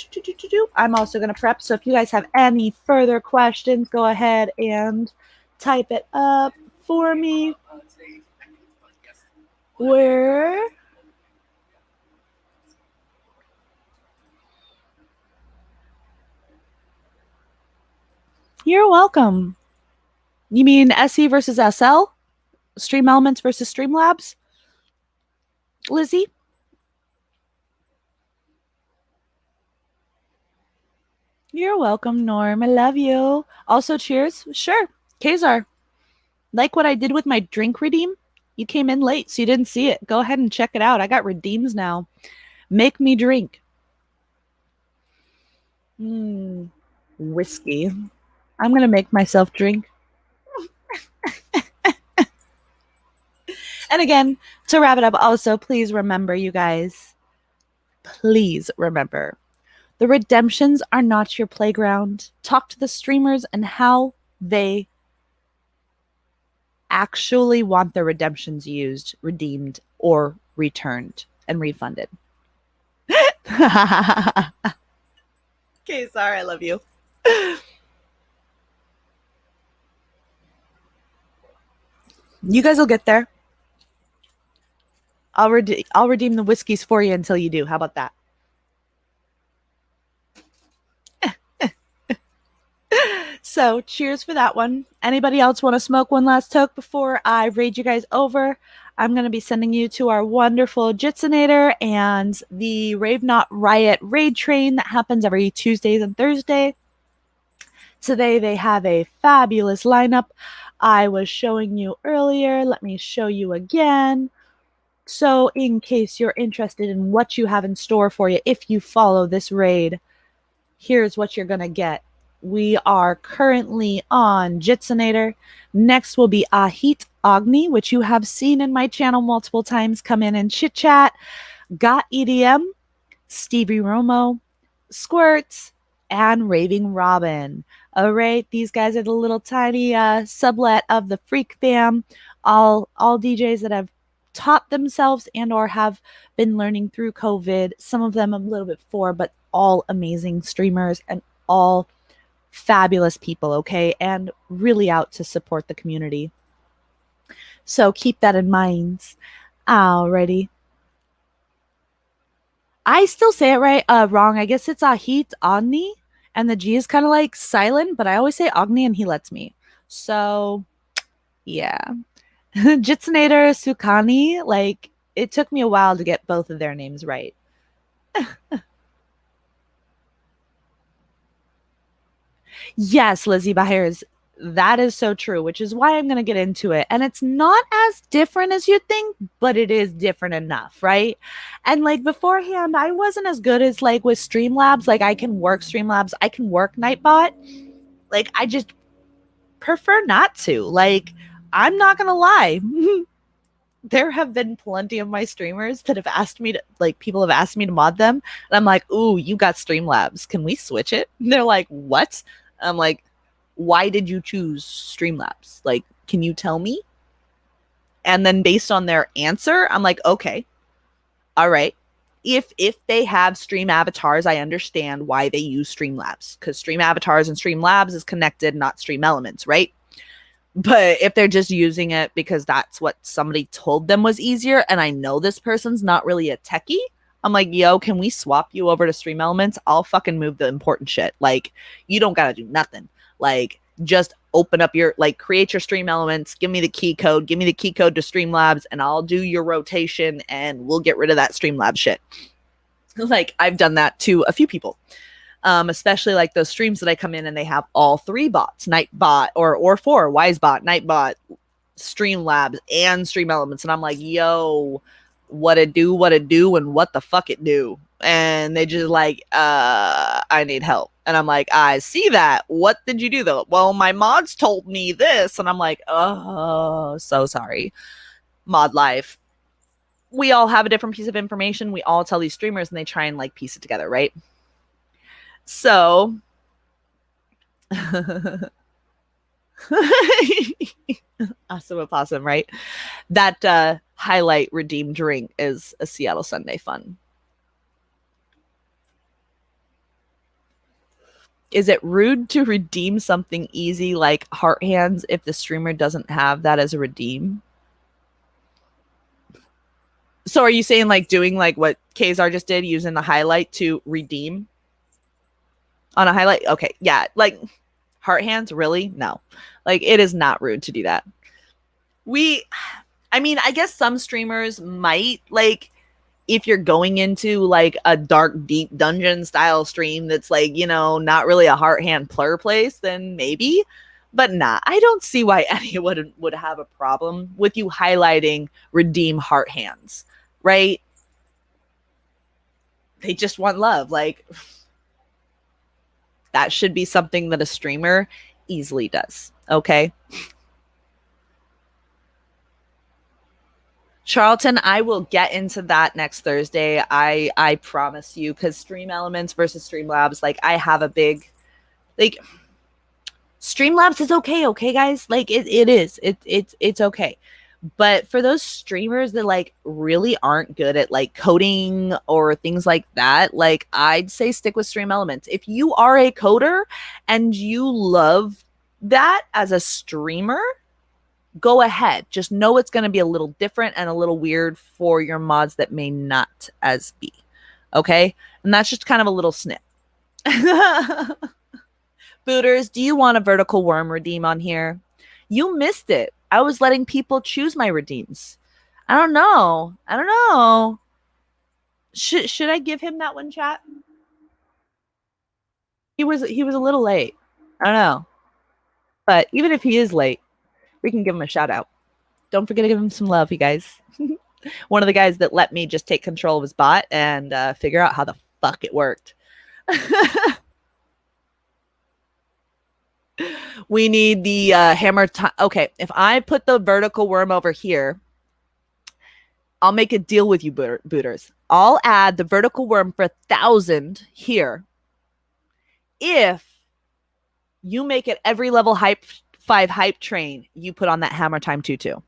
Speaker 1: I'm also going to prep. So if you guys have any further questions, go ahead and type it up for me. Where? You're welcome. You mean SE versus SL? Stream Elements versus Streamlabs? Lizzie? You're welcome, Norm. I love you. Also, cheers. Sure. Kazar, like what I did with my drink redeem? You came in late, so you didn't see it. Go ahead and check it out. I got redeems now. Make me drink. Whiskey. I'm going to make myself drink. And again, to wrap it up, also, please remember, you guys, please remember the redemptions are not your playground. Talk to the streamers and how they actually want their redemptions used, redeemed, or returned and refunded. Okay, sorry, I love you. You guys will get there. I'll redeem the whiskeys for you until you do. How about that? So, cheers for that one. Anybody else want to smoke one last toke before I raid you guys over? I'm going to be sending you to our wonderful Jitsinator and the Rave Not Riot raid train that happens every Tuesdays and Thursday. Today they have a fabulous lineup. I was showing you earlier. Let me show you again. So, in case you're interested in what you have in store for you, if you follow this raid, here's what you're going to get. We are currently on Jitsinator. Next will be Ahit Agni, which you have seen in my channel multiple times come in and chit chat. Got EDM, Stevie Romo, Squirts, and Raving Robin. All right, these guys are the little tiny sublet of the Freak Fam. All DJs that have taught themselves and or have been learning through COVID. Some of them a little bit before, but all amazing streamers and all fabulous people, okay? And really out to support the community. So keep that in mind. Alrighty. I still say it right, wrong. I guess it's Ahit Agni, and the G is kind of like silent, but I always say Agni and he lets me. So, yeah. Jitsinator, Sukani, like, it took me a while to get both of their names right. Yes, Lizzie Byers, that is so true, which is why I'm going to get into it. And it's not as different as you think, but it is different enough, right? And like beforehand, I wasn't as good as like with Streamlabs. Like I can work Streamlabs, I can work Nightbot. Like I just prefer not to. Like I'm not going to lie. There have been plenty of my streamers that have asked me to, like, people have asked me to mod them. And I'm like, ooh, you got Streamlabs. Can we switch it? And they're like, what? I'm like, why did you choose Streamlabs? Like, can you tell me? And then based on their answer, I'm like, okay, all right. If they have stream avatars, I understand why they use Streamlabs because Stream Avatars and Streamlabs is connected, not Stream Elements, right? But if they're just using it because that's what somebody told them was easier, and I know this person's not really a techie, I'm like, yo, can we swap you over to Stream Elements? I'll fucking move the important shit. Like, you don't gotta do nothing. Like, just open up your, like, create your Stream Elements, give me the key code to Streamlabs, and I'll do your rotation, and we'll get rid of that Streamlabs shit. Like, I've done that to a few people. Especially like those streams that I come in and they have all three bots, Nightbot or four, Wisebot, Nightbot, Streamlabs, and Stream Elements. And I'm like, yo, what it do, and what the fuck it do. And they just like, I need help. And I'm like, I see that. What did you do though? Well, my mods told me this. And I'm like, oh, so sorry. Mod life. We all have a different piece of information. We all tell these streamers and they try and like piece it together, right? So, awesome opossum, right? That highlight redeemed drink is a Seattle Sunday fun. Is it rude to redeem something easy like heart hands if the streamer doesn't have that as a redeem? So are you saying like doing like what Kazar just did, using the highlight to redeem on a highlight? Okay, yeah, like Heart hands, really? No. Like, it is not rude to do that. We, I mean, I guess some streamers might, like, if you're going into like a dark, deep dungeon style stream that's like, not really a heart hand plur place, then maybe. But nah, I don't see why anyone would have a problem with you highlighting redeem heart hands, right? They just want love. Like, that should be something that a streamer easily does. Okay. Charlton, I will get into that next Thursday. I promise you, because Stream Elements versus Streamlabs, like, I have a big, like, Streamlabs is okay, guys. Like, it is. It's okay. But for those streamers that like really aren't good at like coding or things like that, like, I'd say stick with Stream Elements. If you are a coder and you love that as a streamer, go ahead. Just know it's going to be a little different and a little weird for your mods that may not as be. Okay? And that's just kind of a little snip. Booters, do you want a vertical worm redeem on here? You missed it. I was letting people choose my redeems. I don't know. I don't know. Should I give him that one, chat? He was a little late. I don't know. But even if he is late, we can give him a shout out. Don't forget to give him some love, you guys. One of the guys that let me just take control of his bot and figure out how the fuck it worked. We need the hammer. Okay, if I put the vertical worm over here, I'll make a deal with you, booters. I'll add the vertical worm for 1,000 here if you make it every level hype 5 hype train you put on that hammer time 2-2.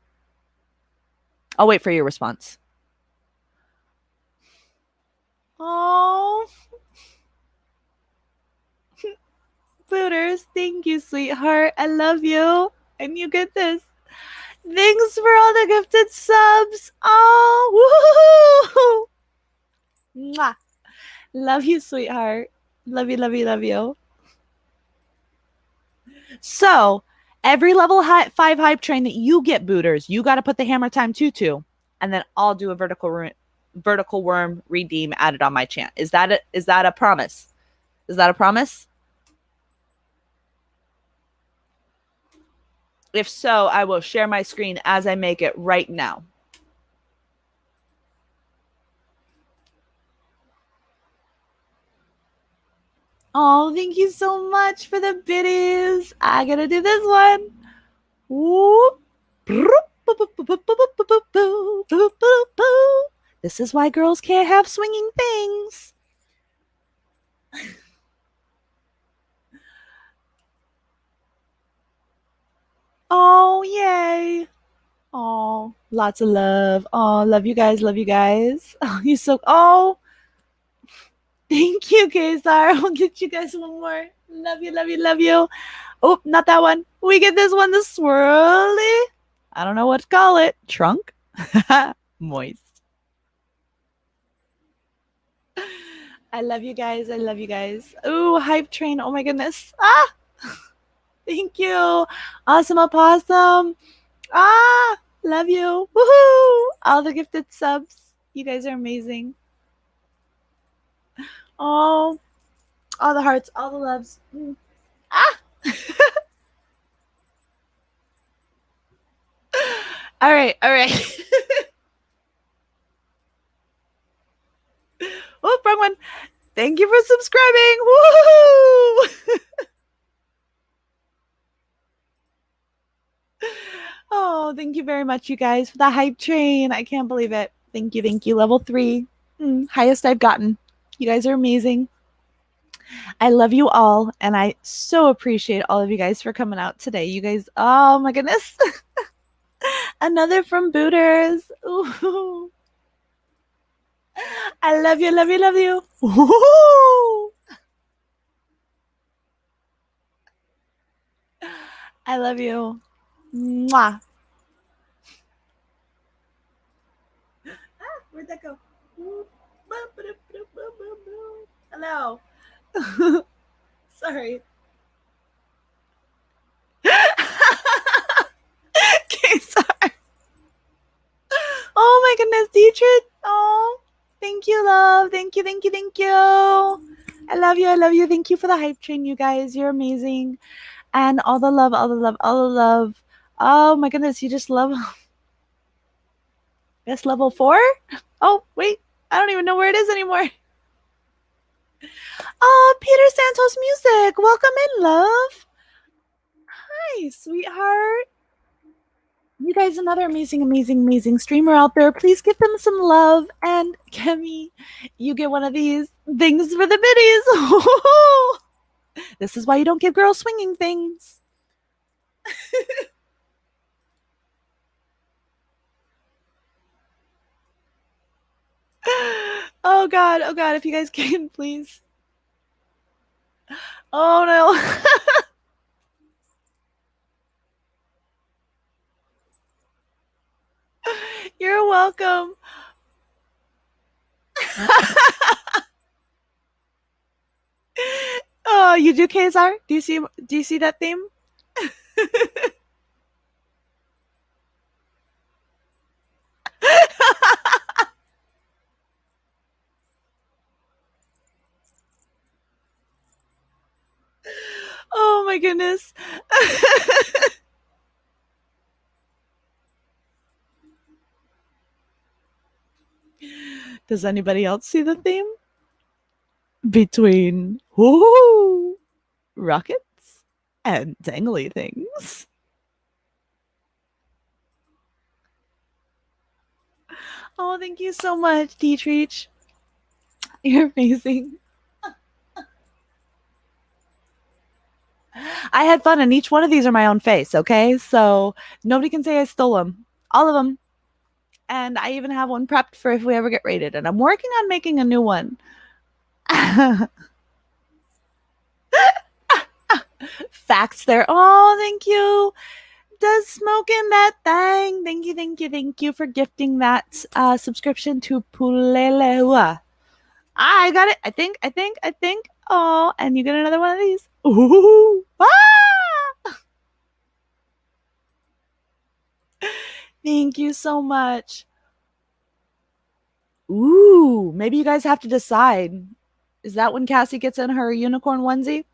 Speaker 1: I'll wait for your response. Oh, booters, thank you, sweetheart. I love you. And you get this. Thanks for all the gifted subs. Oh, woohoo! Mwah. Love you, sweetheart. Love you, love you, love you. So, every level 5 hype train that you get, booters, you got to put the hammer time 2-2, and then I'll do a vertical worm redeem added on my chant. Is that a promise? Is that a promise? If so, I will share my screen as I make it right now. Oh, thank you so much for the biddies. I gotta do this one. Whoop. This is why girls can't have swinging things. Oh, yay. Oh, lots of love. Oh, love you guys. Love you guys. Oh, you so. Oh, thank you, Kesar. I'll get you guys one more. Love you, love you, love you. Oh, not that one. We get this one, the swirly. I don't know what to call it. Trunk? Moist. I love you guys. I love you guys. Ooh, hype train. Oh my goodness. Ah! Thank you. Awesome opossum. Ah! Love you. Woohoo! All the gifted subs. You guys are amazing. Oh, all the hearts, all the loves. Ah! All right, all right. Oh, wrong one. Thank you for subscribing. Woo! Oh, thank you very much, you guys, for the hype train. I can't believe it. Thank you, thank you. Level 3. Highest I've gotten. You guys are amazing. I love you all, and I so appreciate all of you guys for coming out today. You guys, oh my goodness. Another from Booters. Ooh. I love you, love you, love you. Ooh. I love you. Mwah. Where'd that go? Hello. Sorry. goodness, Dietrich. Oh, thank you, love. Thank you, thank you, thank you. I love you. I love you. Thank you for the hype train, you guys. You're amazing. And all the love, all the love, all the love. Oh my goodness, you just love. That's level 4? Oh, wait. I don't even know where it is anymore. Oh, Peter Santos music. Welcome in, love. Hi, sweetheart. You guys, another amazing, amazing, amazing streamer out there. Please give them some love. And Kemi, you get one of these things for the biddies. This is why you don't give girls swinging things. Oh God, if you guys can, please. Oh no. You're welcome. Oh, you do, Kazar? Do you see that theme? Oh my goodness. Does anybody else see the theme? Between whoo, rockets and dangly things. Oh, thank you so much, Dietrich. You're amazing. I had fun, and each one of these are my own face, okay? So nobody can say I stole them. All of them. And I even have one prepped for if we ever get rated. And I'm working on making a new one. Facts there. Oh, thank you. Does smoking that thing. Thank you, thank you, thank you for gifting that subscription to Puleleua. I got it. I think. Oh, and you get another one of these. Ooh. Ah! Thank you so much. Ooh, maybe you guys have to decide. Is that when Cassie gets in her unicorn onesie?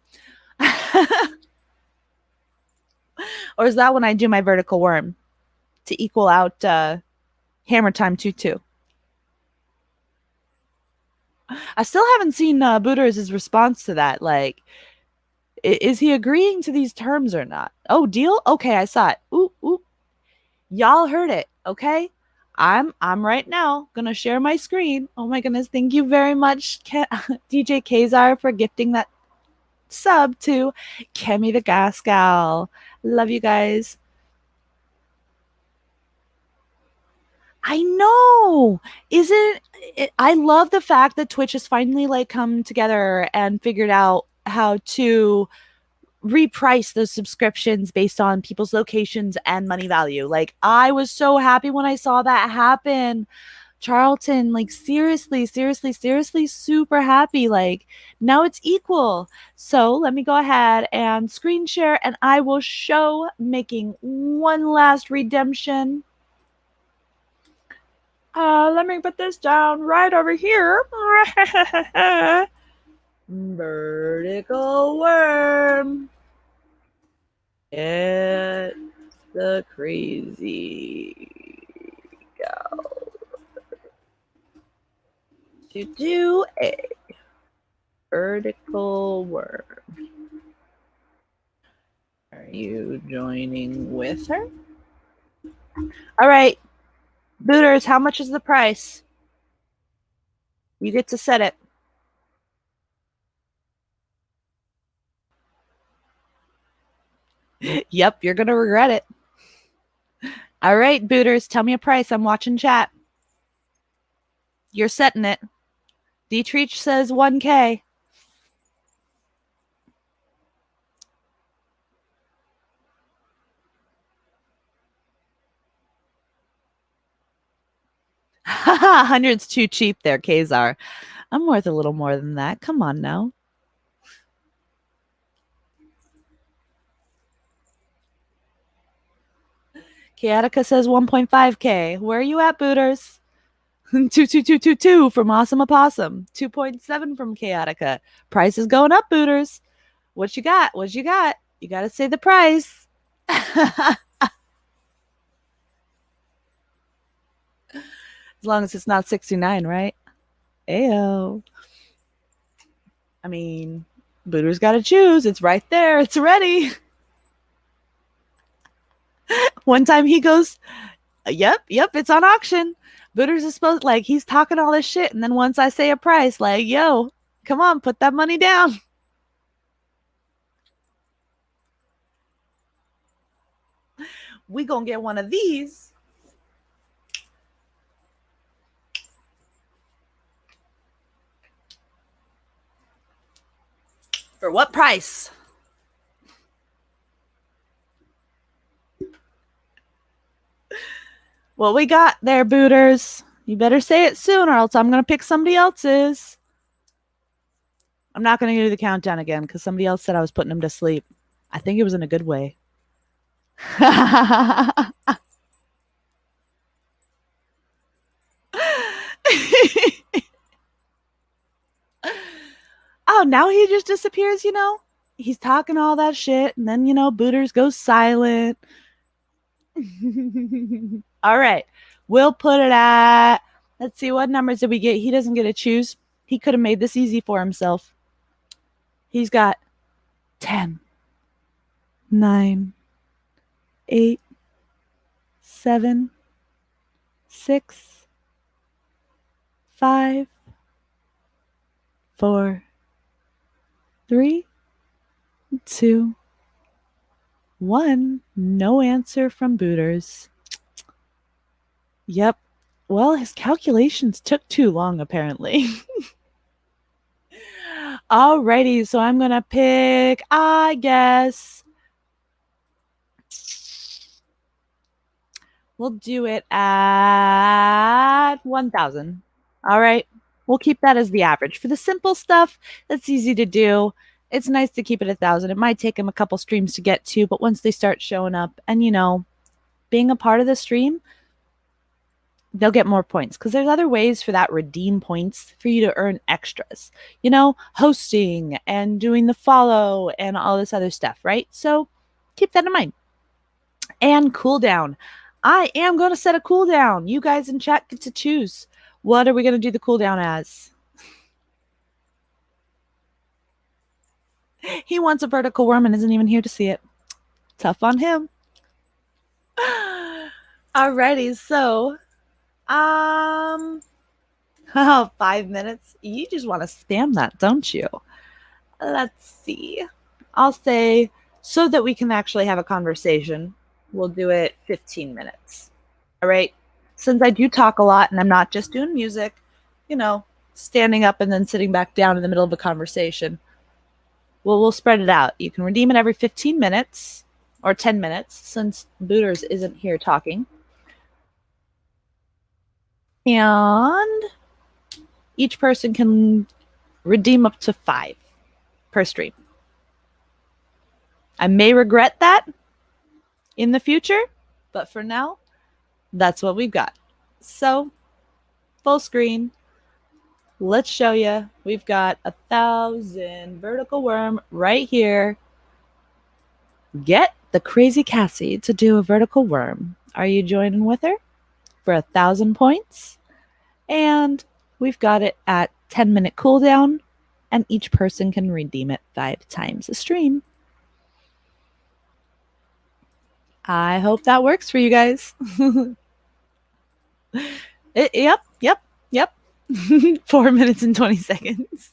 Speaker 1: Or is that when I do my vertical worm to equal out hammer time 2-2? I still haven't seen Booters' response to that. Like, is he agreeing to these terms or not? Oh, deal? Okay, I saw it. Ooh, ooh. Y'all heard it, okay? I'm right now gonna share my screen. Oh my goodness, thank you very much, DJ Kazar, for gifting that sub to Kemi the Gas Gal. Love you guys. I know. Isn't it, I love the fact that Twitch has finally like come together and figured out how to reprice those subscriptions based on people's locations and money value. Like I was so happy when I saw that happen. Charlton, like seriously, seriously, seriously, super happy. Like now it's equal. So let me go ahead and screen share and I will show making one last redemption. Let me put this down right over here. Vertical worm. It's the crazy go to do a vertical worm. Are you joining with her? All right, Booters, how much is the price? You get to set it. Yep, you're gonna regret it. All right, Booters, tell me a price. I'm watching chat. You're setting it. Dietrich says 1K. Hundred's too cheap there, Kazar. I'm worth a little more than that. Come on now. Kiatica says 1.5K. Where are you at, Booters? Two from Awesome Opossum. 2.7 from Chaotica. Price is going up, Booters. What you got? What you got? You got to say the price. As long as it's not 69, right? Ayo. I mean, Booter's got to choose. It's right there. It's ready. One time he goes, yep, it's on auction. Booters is supposed, like, he's talking all this shit. And then once I say a price, like, yo, come on, put that money down. We gonna get one of these. For what price? What we got there, Booters? You better say it soon or else I'm going to pick somebody else's. I'm not going to do the countdown again because somebody else said I was putting him to sleep. I think it was in a good way. Oh, now he just disappears, you know? He's talking all that shit, and then, you know, Booters goes silent. All right. We'll put it at, let's see, what numbers did we get? He doesn't get to choose. He could have made this easy for himself. He's got 10, 9, 8, 7, 6, 5, 4, 3, 2, 1. No answer from Booters. Yep. Well, his calculations took too long, apparently. Alrighty, so I'm going to pick, I guess, we'll do it at 1,000. All right. We'll keep that as the average. For the simple stuff, that's easy to do. It's nice to keep it 1,000. It might take them a couple streams to get to, but once they start showing up and, you know, being a part of the stream, they'll get more points because there's other ways for that redeem points for you to earn extras, you know, hosting and doing the follow and all this other stuff, right? So keep that in mind. And cooldown. I am going to set a cooldown. You guys in chat get to choose. What are we going to do the cooldown as? He wants a vertical worm and isn't even here to see it. Tough on him. Alrighty, so 5 minutes. You just want to spam that, don't you? Let's see. I'll say, so that we can actually have a conversation, we'll do it 15 minutes. All right. Since I do talk a lot and I'm not just doing music, you know, standing up and then sitting back down in the middle of a conversation, well, we'll spread it out. You can redeem it every 15 minutes or 10 minutes since Booters isn't here talking. And each person can redeem up to 5 per stream. I may regret that in the future, but for now, that's what we've got. So, full screen. Let's show you. We've got 1,000 vertical worm right here. Get the crazy Cassie to do a vertical worm. Are you joining with her for 1,000 points? And we've got it at 10-minute cooldown, and each person can redeem it 5 times a stream. I hope that works for you guys. Yep. 4 minutes and 20 seconds.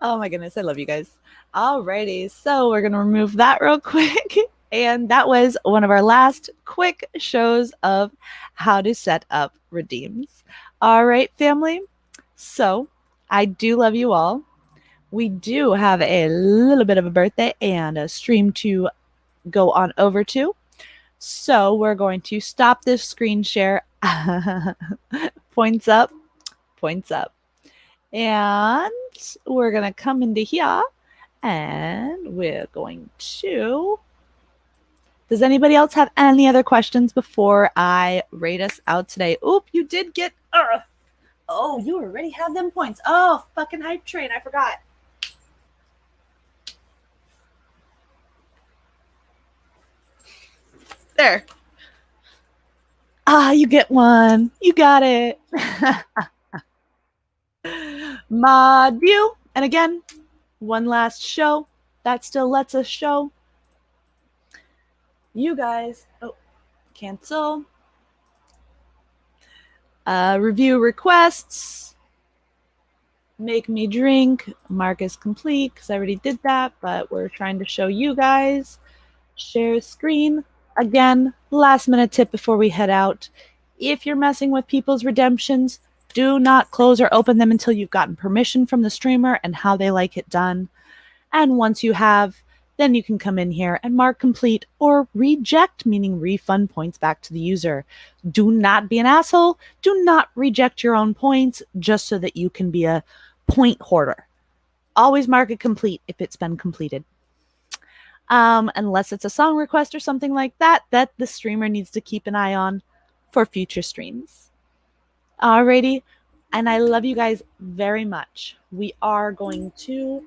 Speaker 1: Oh my goodness, I love you guys. Alrighty, so we're going to remove that real quick. And that was one of our last quick shows of how to set up redeems. All right, family. So I do love you all. We do have a little bit of a birthday and a stream to go on over to. So we're going to stop this screen share. Points up. And we're going to come into here and we're going to Does anybody else have any other questions before I rate us out today? Oop, you did get. Oh, you already have them points. Oh, fucking hype train. I forgot. There. Ah, you get one. You got it. Mod view. And again, one last show. That still lets us show you guys. Oh, cancel. Review requests. Make me drink. Mark is complete because I already did that, but we're trying to show you guys. Share screen. Again, last minute tip before we head out. If you're messing with people's redemptions, do not close or open them until you've gotten permission from the streamer and how they like it done. And once you have, then you can come in here and mark complete or reject, meaning refund points back to the user. Do not be an asshole. Do not reject your own points just so that you can be a point hoarder. Always mark it complete if it's been completed. Unless it's a song request or something like that, that the streamer needs to keep an eye on for future streams. Alrighty. And I love you guys very much. We are going to,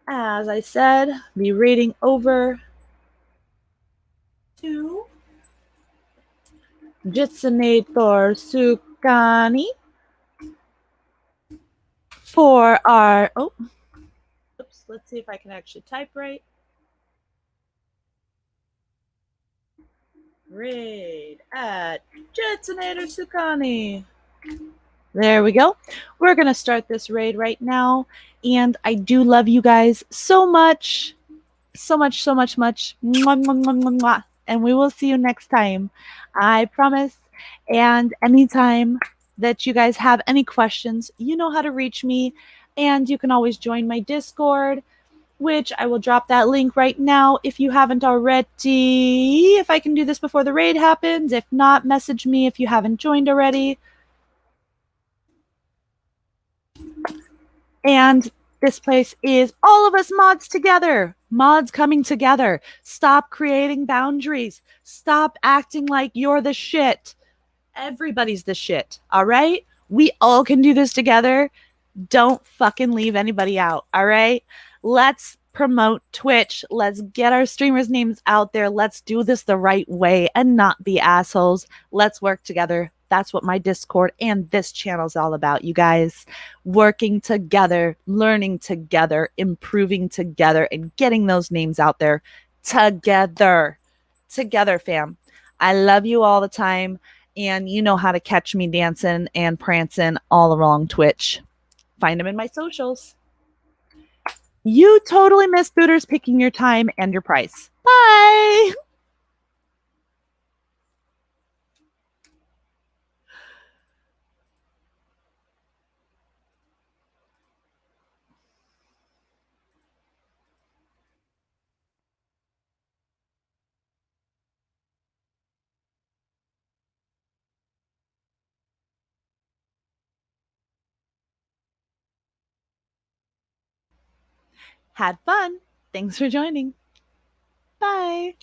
Speaker 1: as I said, be rating over to Jitsunator Sukani for our, oh, oops, let's see if I can actually type right. Raid at Jitsunator Sukani. There we go. We're going to start this raid right now. And I do love you guys so much. So much, so much, much. Mwah, mwah, mwah, mwah, mwah. And we will see you next time. I promise. And anytime that you guys have any questions, you know how to reach me. And you can always join my Discord, which I will drop that link right now if you haven't already. If I can do this before the raid happens. If not, message me if you haven't joined already. And this place is all of us mods together. Mods coming together. Stop creating boundaries. Stop acting like you're the shit. Everybody's the shit. All right? We all can do this together. Don't fucking leave anybody out. All right? Let's promote Twitch. Let's get our streamers' names out there. Let's do this the right way and not be assholes. Let's work together. That's what my Discord and this channel is all about, you guys. Working together, learning together, improving together, and getting those names out there together. Together, fam. I love you all the time. And you know how to catch me dancing and prancing all along Twitch. Find them in my socials. You totally missed Booters picking your time and your price. Bye. Had fun. Thanks for joining. Bye.